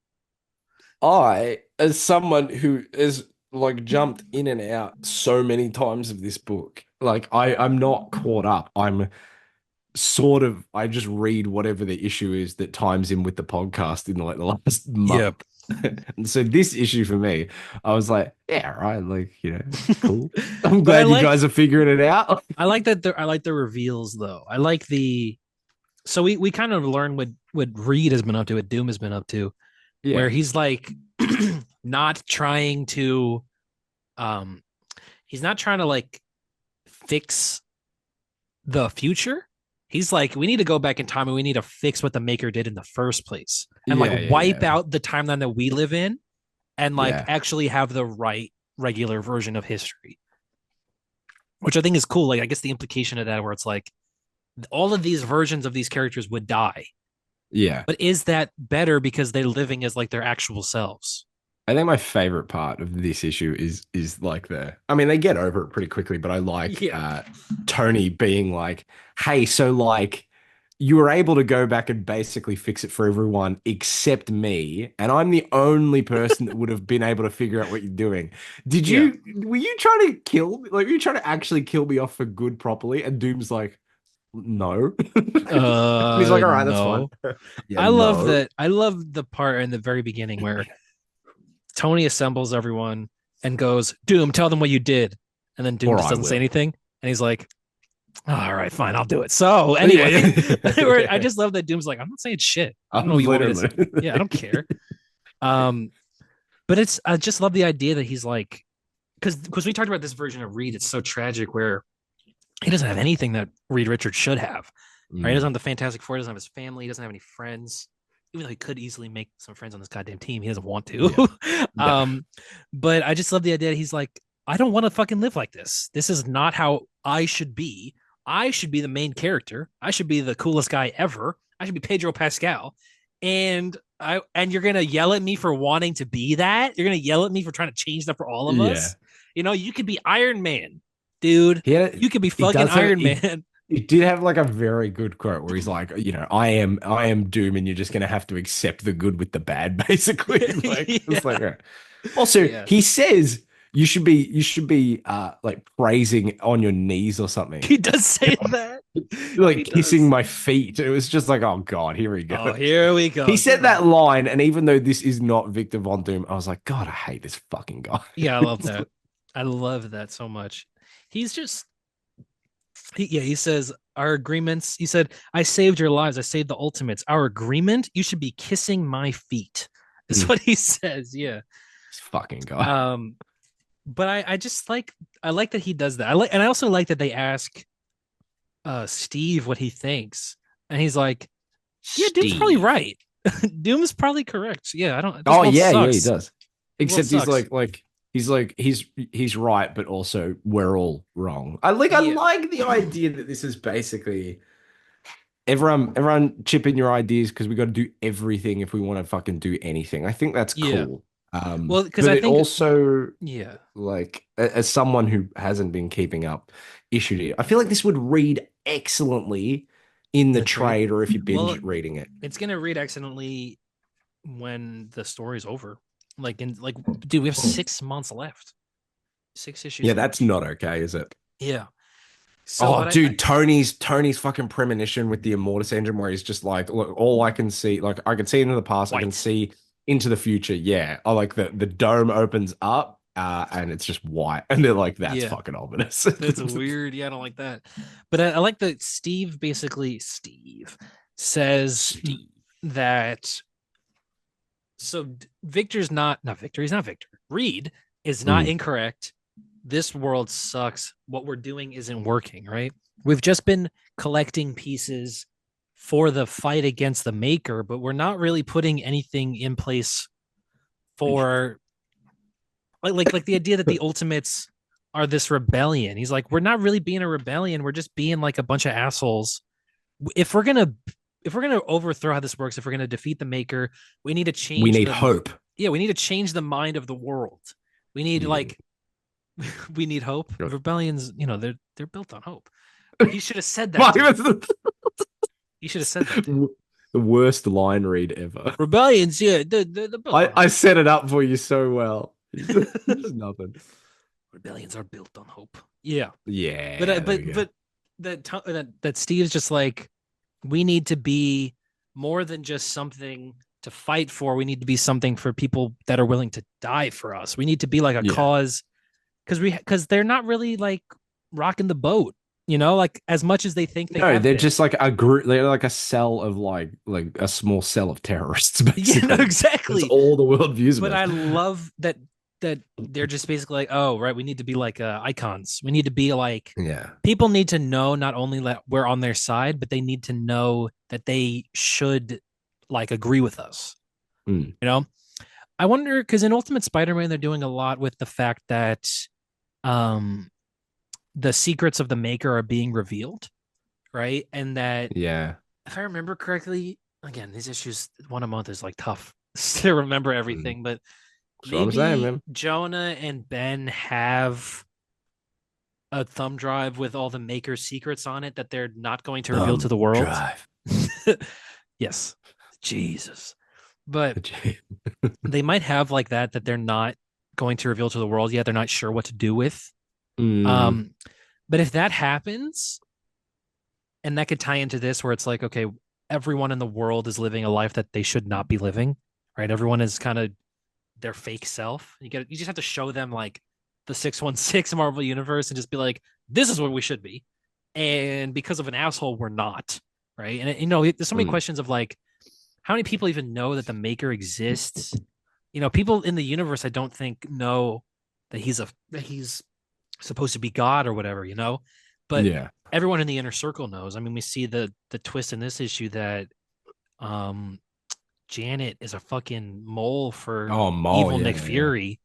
I, as someone who is like jumped in and out so many times of this book, like I'm not caught up. I'm sort of I just read whatever the issue is that times in with the podcast in like the last Yeah. month. And so this issue for me, I was like, yeah, right, like, cool. I'm But glad you guys are figuring it out. I like the reveals though. I like the so we kind of learn what Reed has been up to, what Doom has been up to, where Yeah. he's like not trying to um he's not trying to like fix the future. He's like, we need to go back in time and we need to fix what the maker did in the first place and like Yeah, yeah, wipe yeah. out the timeline that we live in and like Yeah. actually have the right regular version of history, which I think is cool. Like, I guess the implication of that, where it's like all of these versions of these characters would die, Yeah. but is that better because they're living as like their actual selves? I think my favorite part of this issue is like I mean, they get over it pretty quickly, but I like Yeah. Tony being like, hey, so like you were able to go back and basically fix it for everyone except me, and I'm the only person that would have been able to figure out what you're doing. Yeah. Were you trying to kill me? Like, were you trying to actually kill me off for good properly? And Doom's like, no. And he's like, all right, that's fine. No. Yeah, no. I love the part in the very beginning where Tony assembles everyone and goes, Doom, tell them what you did. And then Doom Or just I doesn't say will. anything. And he's like, all right, fine, I'll do it. So Yeah, anyway, I yeah. just love that Doom's like, I'm not saying shit. I don't know I'm what you want me to say. literally. Yeah, I don't care. Um, but I just love the idea that he's like, because we talked about this version of Reed, it's so tragic where he doesn't have anything that Reed Richards should have. Right? He doesn't Mm, have the Fantastic Four, he doesn't have his family, he doesn't have any friends. Even though he could easily make some friends on this goddamn team, he doesn't want yeah. to. No. But I just love the idea that he's like, I don't want to fucking live like this. This is not how I should be. I should be the main character. I should be the coolest guy ever. I should be Pedro Pascal. And you're gonna yell at me for wanting to be that. You're gonna yell at me for trying to change that for all of Yeah. us. You know, you could be Iron Man, dude. He had, You could be he fucking does have Iron Man. he did have like a very good quote where he's like, I am Doom and you're just gonna have to accept the good with the bad, basically. Like it's Yeah. like also Yeah. he says you should be like praising on your knees or something. He does say that. He Like kissing does. my feet. It was just like, oh God, here we Oh, go. here we He go. said Here we that go. line, and even though this is not Victor Von Doom, I was like, God, I hate this fucking guy. Yeah, I love that. I love that so much. He's just he says our agreements. He said, I saved your lives. I saved the ultimates. Our agreement, you should be kissing my feet. Is Mm, what he says. Yeah. this fucking guy. But I just like I like that he does that. I also like that they ask Steve what he thinks. And he's like, yeah, Doom's probably Steve. right. Doom's probably correct. Yeah, I don't this Oh world yeah, yeah, he sucks. does. World Except sucks. he's right, but also we're all wrong. I Yeah. like the idea that this is basically everyone chip in your ideas because we got to do everything if we want to fucking do anything. I think that's Yeah. cool. Well, because But I it think, also yeah, like as someone who hasn't been keeping up issued it, I feel like this would read excellently in the the trade. trade or if you Well, binge reading it. it's gonna read excellently when the story's over. Dude, we have 6 months left. 6 issues Yeah, that's left. not okay, is it? Yeah. So Oh, what dude, Tony's fucking premonition with the Immortus engine, where he's just like, look, all I can see, like, I can see into the past, I can white. see into the future. Yeah, I like the dome opens up, and it's just white, and they're like, that's Yeah. fucking ominous. That's weird. Yeah, I don't like that. But I like that Steve says Steve. that Victor's not Victor, he's not Victor. Reed is not Mm. incorrect. This world sucks. What we're doing isn't working, right? We've just been collecting pieces for the fight against the maker, but we're not really putting anything in place for like the idea that the ultimates are this rebellion. He's like, we're not really being a rebellion, we're just being like a bunch of assholes. If we're gonna if we're gonna overthrow how this works, if we're gonna defeat the maker, we need to We change need the hope. yeah, we need to change the mind of the world. We need Yeah. like we need hope. Rebellions, they're built on hope. He should have said that, Why dude. was the He should have said that, dude. the worst line read ever? Rebellions, yeah, they're built on I hope. set it up for you so well. It's nothing. Rebellions are built on hope. Yeah, but Yeah, there we go. that Steve's just like, we need to be more than just something to fight for. We need to be something for people that are willing to die for us. We need to be like a Yeah. cause because they're not really like rocking the boat, like as much as they think they No, have they're been. just like a group. They're like a cell of like a small cell of terrorists, Yeah, no, basically. That's exactly. all the world views them But as. I love that they're just basically like, oh, right, we need to be like icons. We need to be like Yeah. people need to know not only that we're on their side, but they need to know that they should like agree with us. Mm. You know, I wonder because in Ultimate Spider-Man, they're doing a lot with the fact that um the secrets of the Maker are being revealed, right? And that Yeah. if I remember correctly, again, these issues one a month is like tough to remember Mm. everything, but That's what I'm saying, maybe man. Jonah and Ben have a thumb drive with all the Maker's secrets on it that they're not going to reveal to the world. Drive. Yes, Jesus, but they might have like that they're not going to reveal to the world yet. They're not sure what to do with. Mm. Um, but if that happens, and that could tie into this, where it's like, okay, everyone in the world is living a life that they should not be living, right? Everyone is kind of their fake self. You just have to show them like the 616 Marvel universe and just be like, this is what we should be. And because of an asshole, we're not. Right. And there's so many Mm. questions of like, how many people even know that the maker exists? People in the universe I don't think know that he's supposed to be God or whatever. But Yeah. everyone in the inner circle knows. I mean, we see the twist in this issue that um Janet is a fucking mole for Oh, Mole. evil Yeah. Nick Yeah. Fury,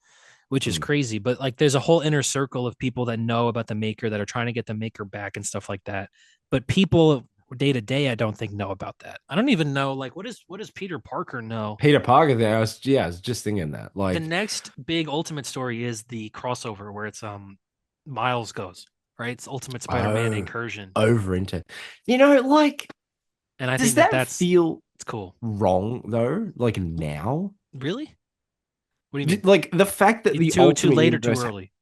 which is Mm. crazy. But like, there's a whole inner circle of people that know about the Maker that are trying to get the Maker back and stuff like that. But people day to day, I don't think know about that. I don't even know like what does Peter Parker know? Peter Parker there. I was just thinking that. The Like, next big Ultimate story is the crossover where it's Miles goes right. It's Ultimate Spider-Man oh, Incursion, over into, like, and I does think that that that's feel it's cool. wrong though? Like now? Really? What do you mean? Like the fact that the Too Ultimate late or too Universe, early?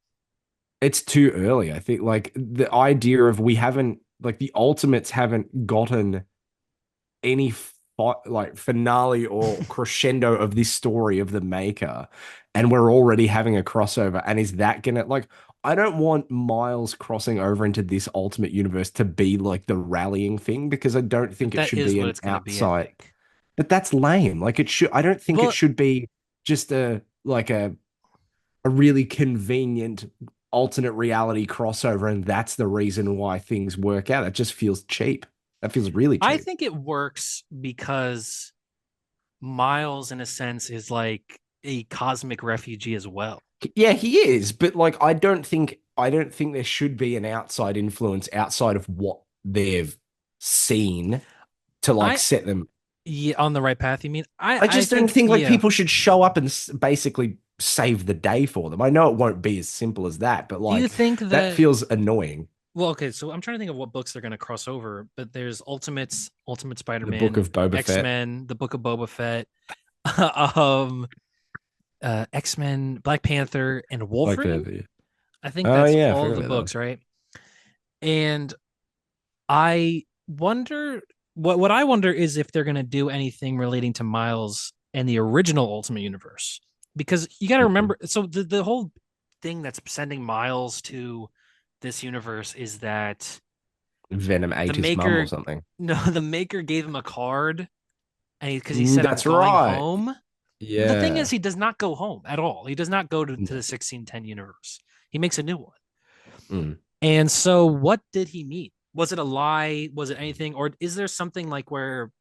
it's too early. I think like the idea of we haven't like the Ultimates haven't gotten any like finale or crescendo of this story of the Maker, and we're already having a crossover. And is that gonna like? I don't want Miles crossing over into this Ultimate Universe to be like the rallying thing because I don't But think it that should is be what an it's going to be, I outside. think. But that's lame. Like it should. I don't think it Well, should be just a really convenient alternate reality crossover, and that's the reason why things work out. It just feels cheap. That feels really I cheap. think it works because Miles, in a sense, is like a cosmic refugee as well. Yeah, he is, but like I don't think there should be an outside influence outside of what they've seen to like I set them. Yeah, on the right path. You mean? I I just don't think think like yeah. people should show up and basically save the day for them. I know it won't be as simple as that, but Do you like think that that? feels annoying. Well, okay. So I'm trying to think of what books they're going to cross over, but there's Ultimates, Ultimate The Book Spider-Man, of Boba Fett, X-Men, the Book of Boba Fett, um, X-Men, Black Panther, and like Wolverine. the I think oh that's yeah, I all of forgot the about that. books, right? And I wonder what I wonder is if they're going to do anything relating to Miles and the original Ultimate Universe, because you got to Mhm. remember. So the whole thing that's sending Miles to this universe is that Venom the ate his mum or maker, something. no, the maker gave him a card, and because he said I'm That's going right. home. But the thing is, Yeah. he does not go home at all. He does not go to the 1610 universe. He makes a new one. Mm. And so, what did he mean? Was it a lie? Was it anything? Or is there something like where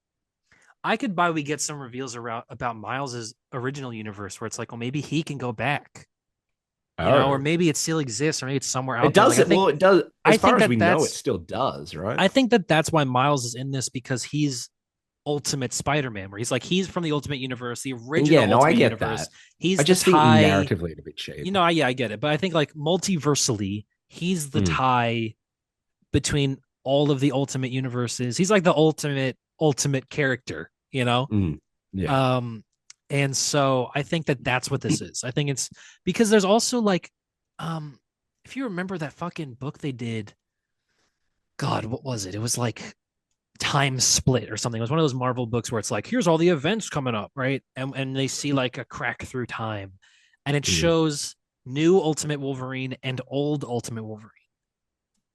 I could buy we get some reveals around about Miles's original universe where it's like, well, maybe he can go back, or Oh. maybe it still exists, or maybe it's somewhere It out there. Like does it. Well, it does. As I far think as we that know, it that's, still does, right? I think that that's why Miles is in this because he's Ultimate Spider-Man, where he's from the Ultimate Universe, the And original yeah, no, I Ultimate get Universe. that. I He's the just think tie. narratively it's a bit cheap. Yeah, I get it, but I think like multiversally, he's the Mm, tie between all of the ultimate universes. He's like the ultimate character, you know? mm, yeah. Um and so I think that that's what this is. I think it's because there's also like if you remember that fucking book they did, god, what was it? It was like Time Split or something. It was one of those Marvel books where it's like here's all the events coming up, right? And they see like a crack through time and it Mm. shows new Ultimate Wolverine and old Ultimate Wolverine.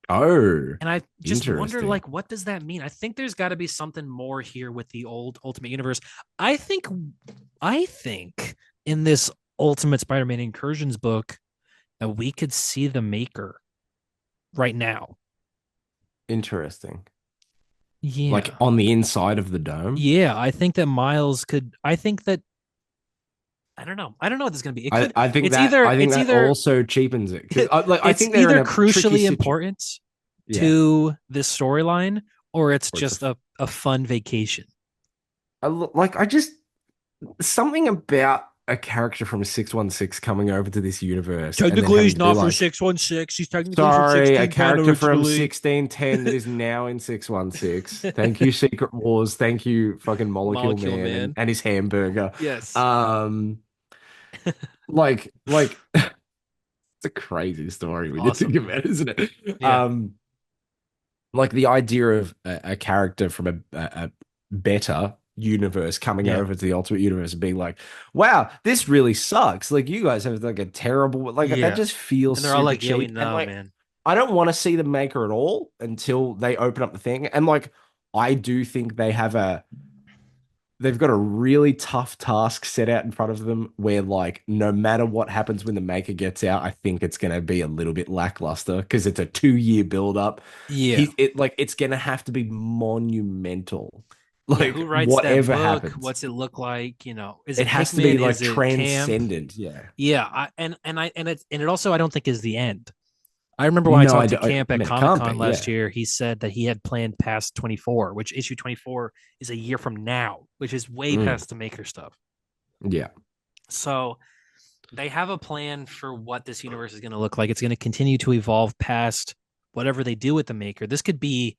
Oh, And I just wonder, interesting. like, what does that mean? I think there's got to be something more here with the old Ultimate Universe. I think, I think in this Ultimate Spider-Man Incursions book that we could see the Maker right now. Interesting. Like Yeah, on the inside of the dome. yeah. I think that Miles could. I think that I don't know. I don't know what this is gonna be. It I, could. I think It's that either. I think It's that either. also cheapens it because I It's think they're in either a tricky crucially situation. important Yeah, to this storyline, or it's or it's just a fun vacation. like I just something about a character from 616 coming over to this universe and then Technically, having he's to be not from like, 616. He's technically from sorry, a 1610 character from originally. 1610 that is now in 616. Thank you, Secret Wars. Thank you, fucking Molecule Molecule Man Man. and his hamburger. Yes. Um, like it's a crazy story when you think Awesome. about it, isn't it? Yeah. Like the idea of a character from a better universe coming Yeah. over to the Ultimate Universe and being like, wow, this really sucks. Like you guys have like a terrible like that Yeah. just feels And they're all super like, yeah, we cheap. And know, like man. I don't want to see the maker at all until they open up the thing. And like I do think they've got a really tough task set out in front of them where like no matter what happens when the maker gets out, I think it's going to be a little bit lackluster because it's a 2 year build up. Yeah. It's going to have to be monumental. Yeah. Like Who writes that whatever book? happens, What's it look like? Is it it has to Hickman? be like Is it Camp? transcendent. Yeah. Yeah. And it also I don't think is the end. I remember when I No, talked to I Camp at mean, it Comic can't be. Con last Yeah. year, he said that he had planned past 24, which issue 24 is a year from now, which is way Mm, past the maker stuff. yeah. So they have a plan for what this universe is going to look like. It's going to continue to evolve past whatever they do with the maker. This could be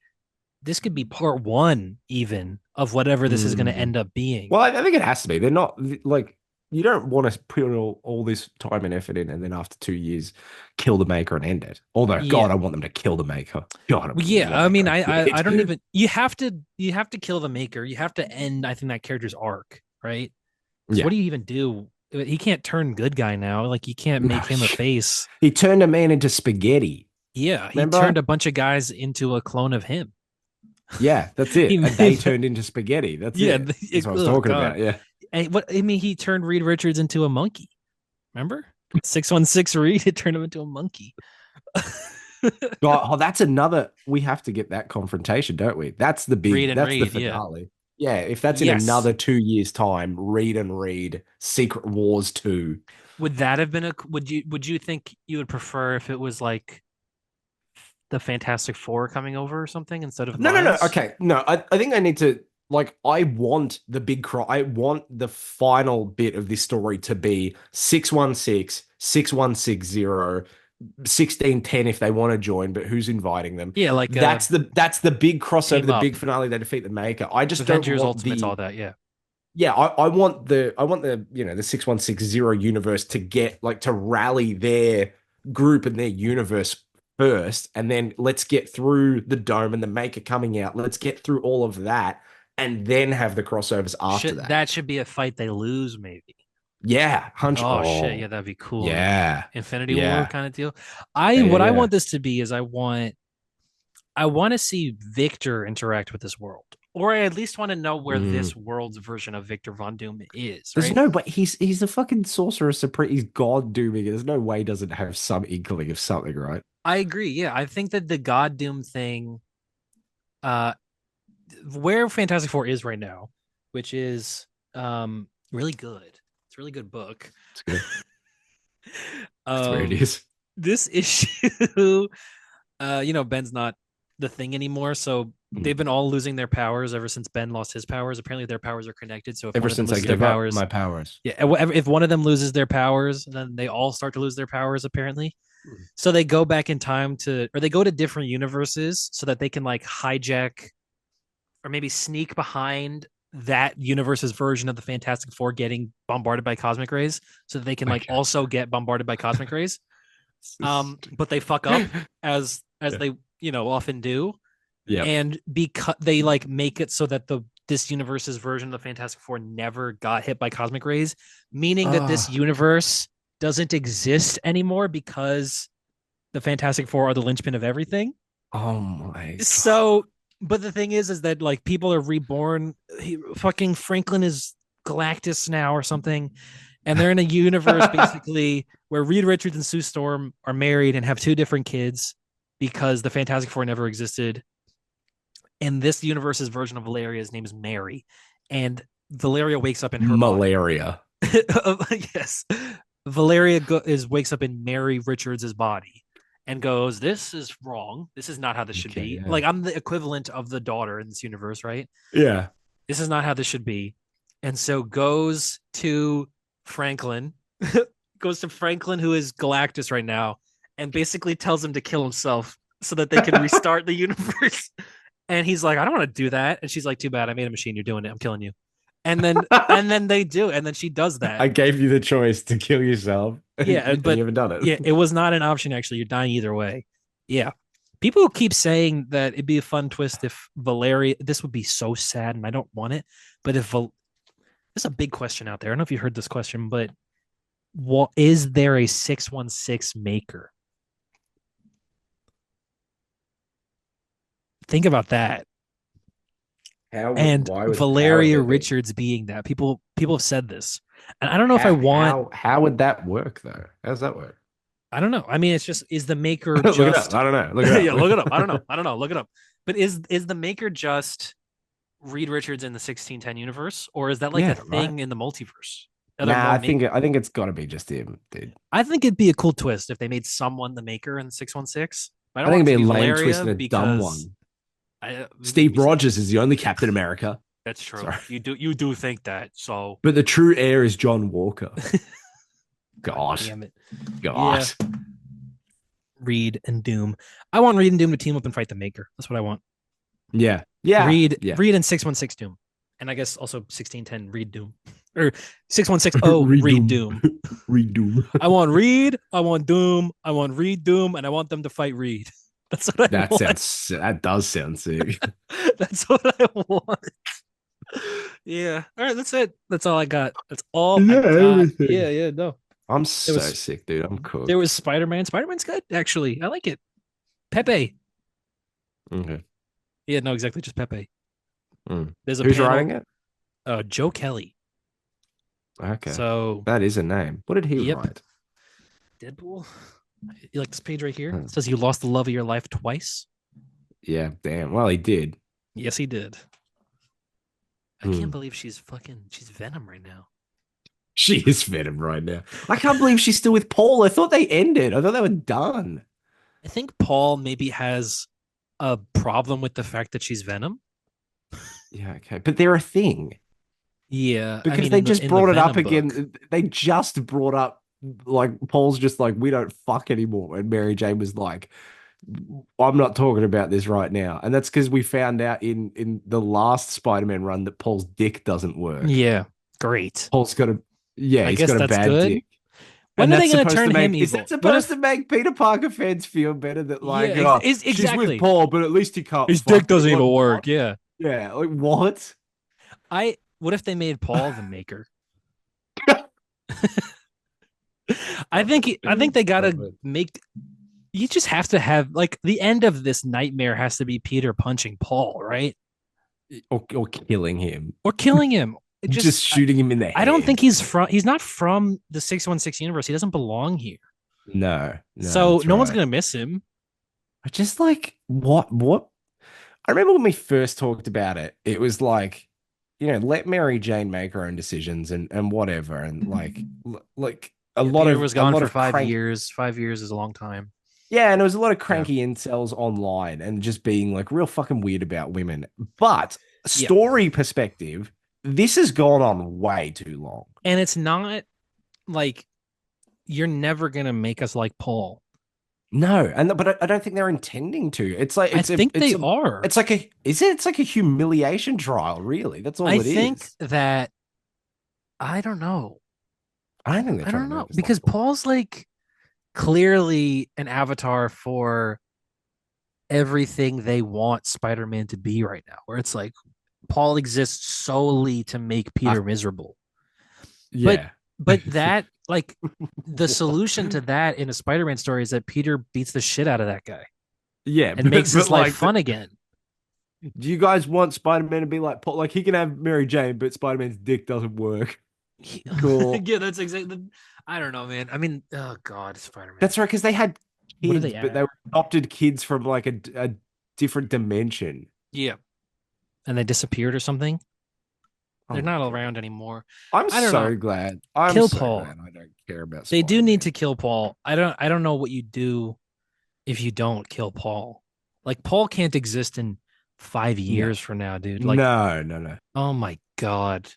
part one even of whatever this is going to Mm. end up being. Well, I think it has to be. They're not like you don't want to put all this time and effort in and then after 2 years kill the maker and end it. Although, Yeah. God, I want them to kill the maker. God, I Well, would yeah, love I that mean, guy I don't dead. even. You have to kill the maker. You have to end. I think that character's arc, right? Because what Yeah. do you even do? He can't turn good guy now. Like you can't No, make him a face. he turned a man into spaghetti. Yeah, he turned Remember? a bunch of guys into a clone of him. Yeah, that's it. He And they made, turned into spaghetti. That's yeah. it. That's what I was Oh talking god. about. Yeah. And what I mean, he turned Reed Richards into a monkey. Remember 616 Reed? It turned him into a monkey. God, oh, that's another. We have to get that confrontation, don't we? That's the Reed big. and That's the Reed, yeah. finale. Yeah, if that's in Yes. another 2 years' time, read and read Secret Wars 2. Would that have been a would you think you would prefer if it was like the Fantastic Four coming over or something instead of No, no, no. Miles? Okay. No, I think I need to like I want the big cry. I want the final bit of this story to be 616, 6160, 1610 if they want to join, but who's inviting them? Yeah, like That's the big crossover, team the up. big finale, they defeat the Maker. I just don't Avengers want Ultimates, the all that, yeah. yeah, I want the the 6160 universe to get like to rally their group and their universe first, and then let's get through the dome and the maker coming out. Let's get through all of that and then have the crossovers after Should that. that should be a fight they lose, maybe. Yeah, 100. Oh shit, yeah, Oh, that'd be cool, man. yeah. Infinity War Yeah. kind of deal. Yeah, I yeah, what I yeah. want this to be is I want to see Victor interact with this world. Or I at least want to know where Mm. this world's version of Victor Von Doom is, There's right? no way he's a fucking sorcerer supreme. He's God dooming. There's no way he doesn't have some inkling of something, right? I agree. Yeah, I think that the God Doom thing, uh, where Fantastic Four is right now, which is really good. It's a really good book. It's good. That's where it um, is. this issue, Ben's not the thing anymore, so Mm. they've been all losing their powers ever since Ben lost his powers. Apparently, their powers are connected. So if Ever one of them since I loses their gave up powers, my powers. yeah, if one of them loses their powers, then they all start to lose their powers. Apparently, Mm. so they go back in time or they go to different universes so that they can like hijack or maybe sneak behind that universe's version of the Fantastic Four getting bombarded by cosmic rays, so that they can like Okay. also get bombarded by cosmic rays. But they fuck up as Yeah. they often do, Yep. and because they like make it so that the this universe's version of the Fantastic Four never got hit by cosmic rays, meaning that this Ah, universe doesn't exist anymore because the Fantastic Four are the linchpin of everything. oh my God. So, but the thing is that like people are reborn. Fucking Franklin is Galactus now or something, and they're in a universe basically where Reed Richards and Sue Storm are married and have two different kids because the Fantastic Four never existed. And this universe's version of Valeria's name is Mary, and Valeria wakes up in her body. Malaria. Yes, Valeria wakes up in Mary Richards's body and goes, "This is wrong. This is not how this should Okay, be." yeah. Like I'm the equivalent of the daughter in this universe, right? Yeah. This is not how this should be, and so goes to Franklin, goes to Franklin, who is Galactus right now, and basically tells him to kill himself so that they can restart the universe. And he's like, I don't want to do that. And she's like, too bad. I made a machine. You're doing it. I'm killing you. And then they do. And then she does that. I gave you the choice to kill yourself, and Yeah. you But haven't done it. yeah, it was not an option, actually. You're dying either way. Yeah. People keep saying that it'd be a fun twist if Valeria, this would be so sad and I don't want it. But there's a big question out there. I don't know if you heard this question, but what is there a 616 maker? Think about that. And How would Valeria there be? Richards being that. People have said this. And I don't know if I How want how how would that work though? How does that work? I don't know. I mean, it's just is the maker Look it up. just I don't know. Look it up. yeah, look it up. I don't know. I don't know. Look it up. But is the maker just Reed Richards in the 1610 universe, or is that like a Yeah, right. thing in the multiverse? Are there Nah, more I think it's got to be just him, dude. I think it'd be a cool twist if they made someone the maker in 616. But I I don't think want it'd it to be be a lame twist Valeria and a dumb because one. I Steve Rogers is the only Captain America. that's true. Sorry. You do think that. So But the true heir is John Walker. God God. damn it. God. Yeah. Reed and Doom. I want Reed and Doom to team up and fight the Maker. That's what I want. Yeah. Yeah. Yeah. Reed and 616 Doom. And I guess also 1610 Reed Doom. Or 6160 Reed Redoom. Doom. Redoom. I want Reed, I want Doom, I want Reed Doom, and I want them to fight Reed. That's what I want. That does sound sick. That's what I want. Yeah. All right, that's it. That's all I got. That's all Is I that got. everything? Yeah, yeah, no. I'm There so was sick, dude. I'm there was cooked. Spider-Man. Spider-Man's good, actually. I like it. Pepe. Okay. Yeah, no, exactly, just Pepe. Mm. There's a Who's panel. writing it? Joe Kelly. Okay. So, That is a name. What did he yep. write? Deadpool. You like this page right here? Huh. It says you lost the love of your life twice. Yeah, damn. Well, he did. Yes, he did. I can't Hmm. believe she's Venom right now. She is Venom right now. I can't believe she's still with Paul. I thought they ended. I thought they were done. I think Paul maybe has a problem with the fact that she's Venom. Yeah, okay. But they're a thing Yeah, I because mean they just in the brought it up Venom book. again. They just brought up, like, Paul's just like, we don't fuck anymore. And Mary Jane was like, I'm not talking about this right now. And that's because we found out in the last Spider-Man run that Paul's dick doesn't work. Yeah, great. Paul's got a, yeah, I he's guess got a that's bad good. dick. When And are they that's going to supposed to turn him make, is that evil? What supposed to if? make Peter Parker fans feel better that, Yeah, like, oh, is she's with exactly. Paul, but at least he can't His dick fuck her. doesn't Like, even what? work. Yeah. Yeah, like, what? I. What if they made Paul the Maker? I think they got to make. You just have to have like the end of this nightmare has to be Peter punching Paul, right? Or killing him. Or killing him. It Just just shooting him in the I don't think head. he's not from the 616 universe. He doesn't belong here. No, no, So that's no one's right. gonna miss him. I just like what I remember when we first talked about it, it was like, let Mary Jane make her own decisions and whatever. And like a Yeah, lot Peter of was a gone lot for of five crank years. 5 years is a long time. yeah, and there was a lot of Yeah. cranky incels online and just being like real fucking weird about women. But Yeah. story perspective, this has gone on way too long. And it's not like you're never gonna make us like Paul. No, and but I don't think they're intending to. It's like I think they are. it's like a is it? It's like a humiliation trial, really. That's I all it think is. that I don't know. I don't think they're I trying don't to know make us like because Paul. Paul's like clearly an avatar for everything they want Spider-Man to be right now, where it's like Paul exists solely to make I, Peter miserable. But yeah. that like the solution to that in a Spider-Man story is that Peter beats the shit out of that guy Yeah, and makes but his life like, fun again. do you guys want Spider-Man to be like Paul? Like, he can have Mary Jane, but Spider-Man's dick doesn't work. Cool. Yeah, that's exactly. I don't know, man. I mean, oh god, Spider-Man. That's right, because they had What do kids, they but they add? were adopted kids from like a different dimension. Yeah, and they disappeared or something. Oh They're my not God. around anymore. I'm I don't know. so glad. I'm Kill so Paul. glad I don't care about They do need Spider-Man. to kill Paul. I don't know what you do if you don't kill Paul. Like Paul can't exist in five No. years from now, dude. Like, No, no, no. oh my god.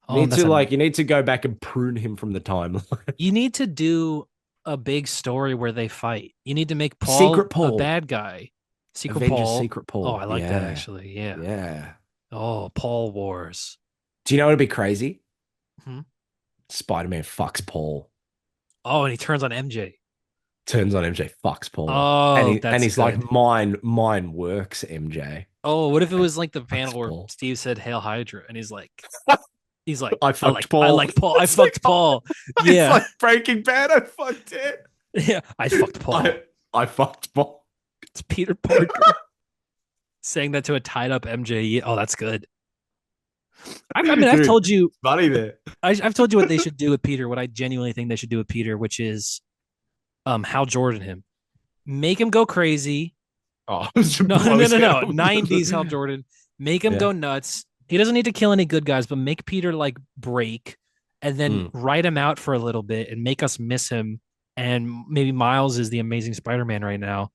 Oh, Need that's to a like you need to go back and prune him from the timeline. you need to do a big story where they fight. You need to make Paul Secret a Paul. bad guy. Secret Avengers Paul. Secret Oh, Paul. I like that Yeah. actually. Yeah. Yeah. Oh, Paul Wars. Do you know what'd be crazy? Hmm? Spider-Man fucks Paul. Oh, and he turns on MJ. Turns on MJ, fucks Paul. And Oh, and that's he's like, good. mine works, MJ. Oh, what if it And was like the fucks panel where Paul. Steve said Hail Hydra and he's like, I fucked Paul. like Paul. I It's like, fucked Paul. it's Yeah. like Breaking Bad. I fucked it. Yeah. I fucked Paul. I fucked Paul. It's Peter Parker saying that to a tied up MJ. Oh, that's good. I mean, I've Dude, told you, funny there. I've told you what they should do with Peter. What I genuinely think they should do with Peter, which is, Hal Jordan him, make him go crazy. Oh, it was to No, blow no, his no, head no. off. 90s Hal Jordan, make him Yeah. go nuts. He doesn't need to kill any good guys, but make Peter like break, and then Mm. write him out for a little bit and make us miss him. And maybe Miles is the Amazing Spider-Man right now.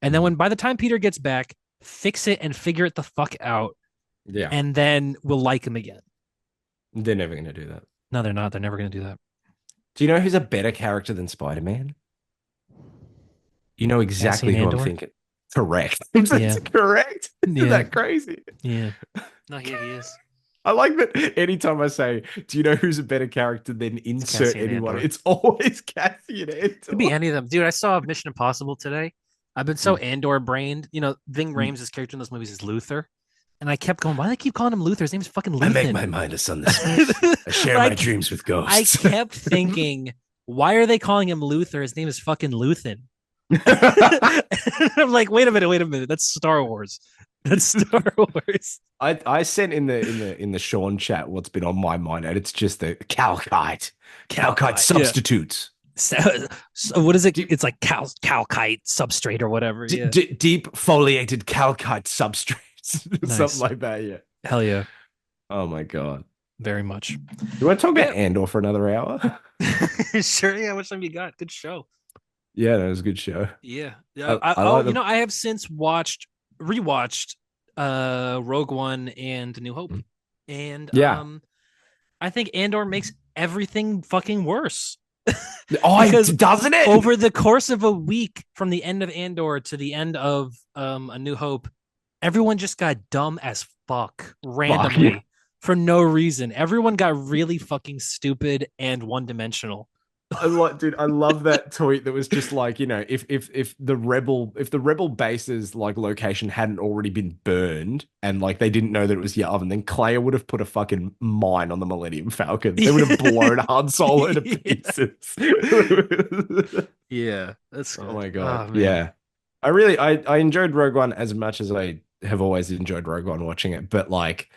And then Mm. when by the time Peter gets back, fix it and figure it the fuck out, Yeah. and then we'll like him again. They're never going to do that. No, they're not. They're never going to do that. Do you know who's a better character than Spider-Man? You know Cassian exactly who I'm Andor. thinking. Correct. Yeah. That's correct. Isn't Yeah. that crazy? Yeah. No, yeah, he is. I like that anytime I say, do you know who's a better character than It's insert Cassian anyone? Andor. It's always Cassian Could be Andor. any of them, dude. I saw Mission Impossible today. I've been so Mm. Andor brained. You know, Ving Mm. Rhames' character in those movies is Luther, and I kept going, why do they keep calling him Luther? His name's fucking I make my Luthen. mind a sunless space. I share I, my dreams with I ghosts. kept thinking, why are they calling him Luther? His name is fucking Luthen. I'm like, wait a minute. That's Star Wars. That's Star Wars. I sent in the Sean chat what's been on my mind, and it's just the calcite Yeah. substitutes. So what is it? It's like calcite substrate or whatever. Yeah. Deep foliated calcite substrates, something Nice. like that. Yeah. Hell yeah. Oh my God. very much. You want to talk about Yeah, Andor for another hour? sure. Yeah, which time you got? Good show. Yeah, that was a good show. Yeah. I like the I have since rewatched Rogue One and New Hope. And yeah. I think Andor makes everything fucking worse. Oh, Because doesn't it? over the course of a week from the end of Andor to the end of A New Hope, everyone just got dumb as fuck Fuck yeah. randomly for no reason. Everyone got really fucking stupid and one dimensional. I like, dude, I love that tweet that was just like, if the rebel base's like location hadn't already been burned and like they didn't know that it was Yavin, then Claire would have put a fucking mine on the Millennium Falcon. They would have blown Han Solo to Yeah. pieces. Yeah, that's Oh good. my God. Oh man. Yeah. I enjoyed Rogue One as much as I have always enjoyed Rogue One watching it, but like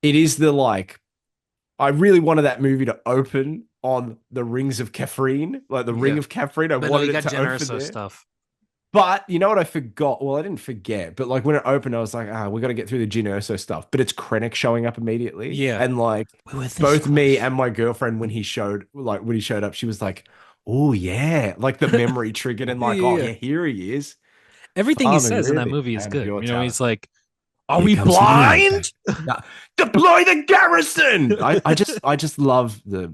it is the like I really wanted that movie to open on the rings of Catherine, like the ring Yeah. of Catherine. I But no, wanted you it got to Jen open Erso there. stuff. But you know what I forgot? Well, I didn't forget, but like when it opened, I was like, we got to get through the Jyn Erso stuff. But it's Krennic showing up immediately. Yeah. And like We were this both me close. and my girlfriend, when he showed up, she was like, oh yeah. Like the memory triggered and like, oh Yeah. yeah, here he is. Everything he Farming says in that really movie is ahead of good. your You know, talent. he's like, "Are Here we comes Lyra back. blind?" Now, deploy the garrison. I just love the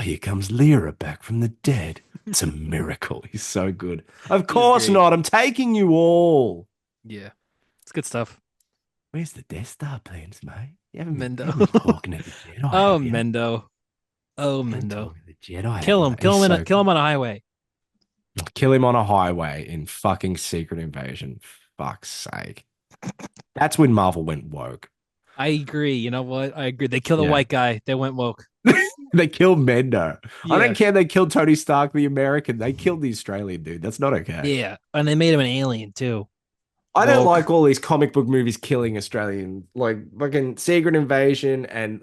here comes Lyra back from the dead. It's a miracle. He's so good. Of He's course great. not. I'm taking you all. Yeah, it's good stuff. Where's the Death Star plans, mate? Mendo. You haven't been talking to the Jedi, Oh, have you? Mendo. Oh, You haven't Mendo. talked to the Jedi, have Kill you, him. mate? He's so Kill good. him on a highway. Kill him on a highway in fucking Secret Invasion. Fuck's sake. That's when Marvel went woke. I agree. You know what? I agree. They killed a Yeah. white guy. They went woke. They killed Mendo. I don't Yeah. care they killed Tony Stark, the American. They killed the Australian dude. That's not okay. Yeah. And they made him an alien too. I don't like Woke. all these comic book movies killing Australian, like fucking Secret Invasion and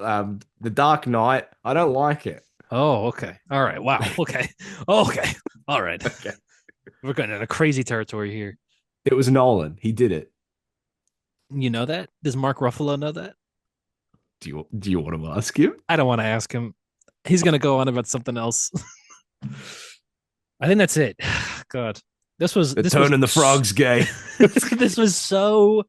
The Dark Knight. I don't like it. Oh, okay. All right. Wow. Okay. Okay. All right. Okay. We're going into crazy territory here. It was Nolan. He did it. You know that? Does Mark Ruffalo know that? Do you want to ask him? I don't want to ask him. He's going to go on about something else. I think that's it. God. This was The this was turning the frogs gay. this was so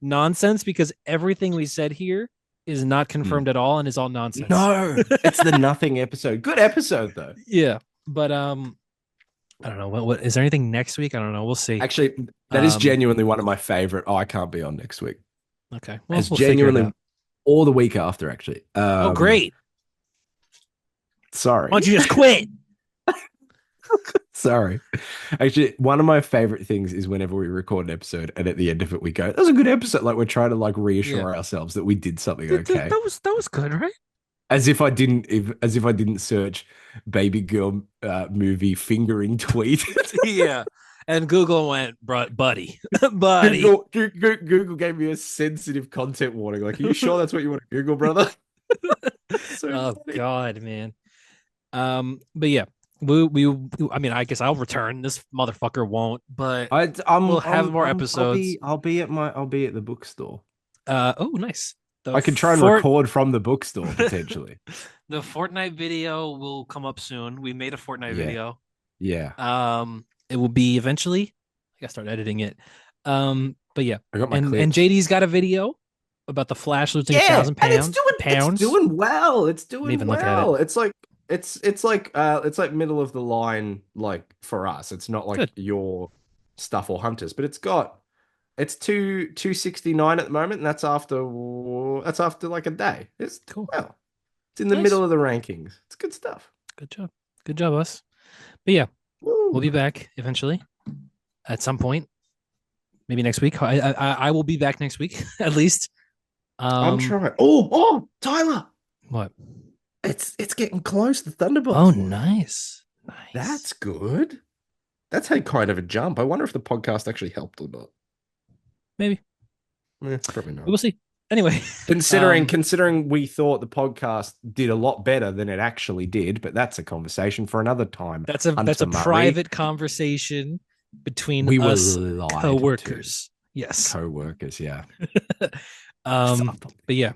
nonsense because everything we said here is not Hmm. confirmed at all and is all nonsense. No, it's the nothing episode. Good episode though. Yeah. But I don't know. What is there anything next week? I don't know. We'll see. Actually, that is Um genuinely one of my favorite. Oh, I can't be on next week. okay. Well, It's we'll figure it genuinely out. or the week after, actually. Oh, great. Sorry. Why don't you just quit? Sorry. Actually, one of my favorite things is whenever we record an episode and at the end of it we go, that was a good episode. Like we're trying to like Yeah. reassure ourselves that we did something okay. That was good, right? As if I didn't search baby girl movie fingering tweet. Yeah. And Google went, buddy, buddy. Google gave me a sensitive content warning. Like, are you sure that's what you want to Google, brother? So Oh funny. God, man. But yeah, I mean, I guess I'll return. This motherfucker won't, but we'll have more episodes. I'll be at the bookstore. Oh, nice. The I can try and fort record from the bookstore potentially. the Fortnite video will come up soon. We made a Fortnite Yeah. video. Yeah. It will be eventually. I gotta start editing it. But yeah, I got my and clips. JD's got a video about the Flash losing 1,000 pounds. It's doing well. It's Didn't doing even look at it. well. It's like middle of the line like for us. It's not like Good. your stuff or hunters, but it's 269 at the moment, and that's after like a day. It's Cool. well, it's in the Nice. middle of the rankings. It's good stuff. Good job. Good job, us. But yeah, we'll Woo. be back eventually at some point. Maybe next week. I will be back next week at least. I'm trying. Oh, Tyler. What? It's getting close. The Thunderbolts. Oh, boy. nice. That's good. That's had kind of a jump. I wonder if the podcast actually helped or not. Maybe Probably not. we'll see. Anyway, Considering we thought the podcast did a lot better than it actually did, but that's a conversation for another time. that's a Hunter Murray. private conversation between We were us lied co-workers. Yes. Co-workers, yeah. But yeah,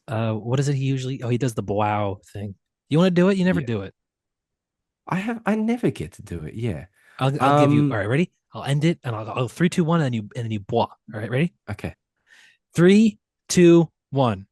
What is it he usually? Oh, he does the wow thing. You want to do it? You never Yeah. do it. I never get to do it. Yeah. I'll give you. All Um, right, ready? I'll end it, and I'll 3, 2, 1, and then you bois. All right, ready? okay. 3, 2, 1.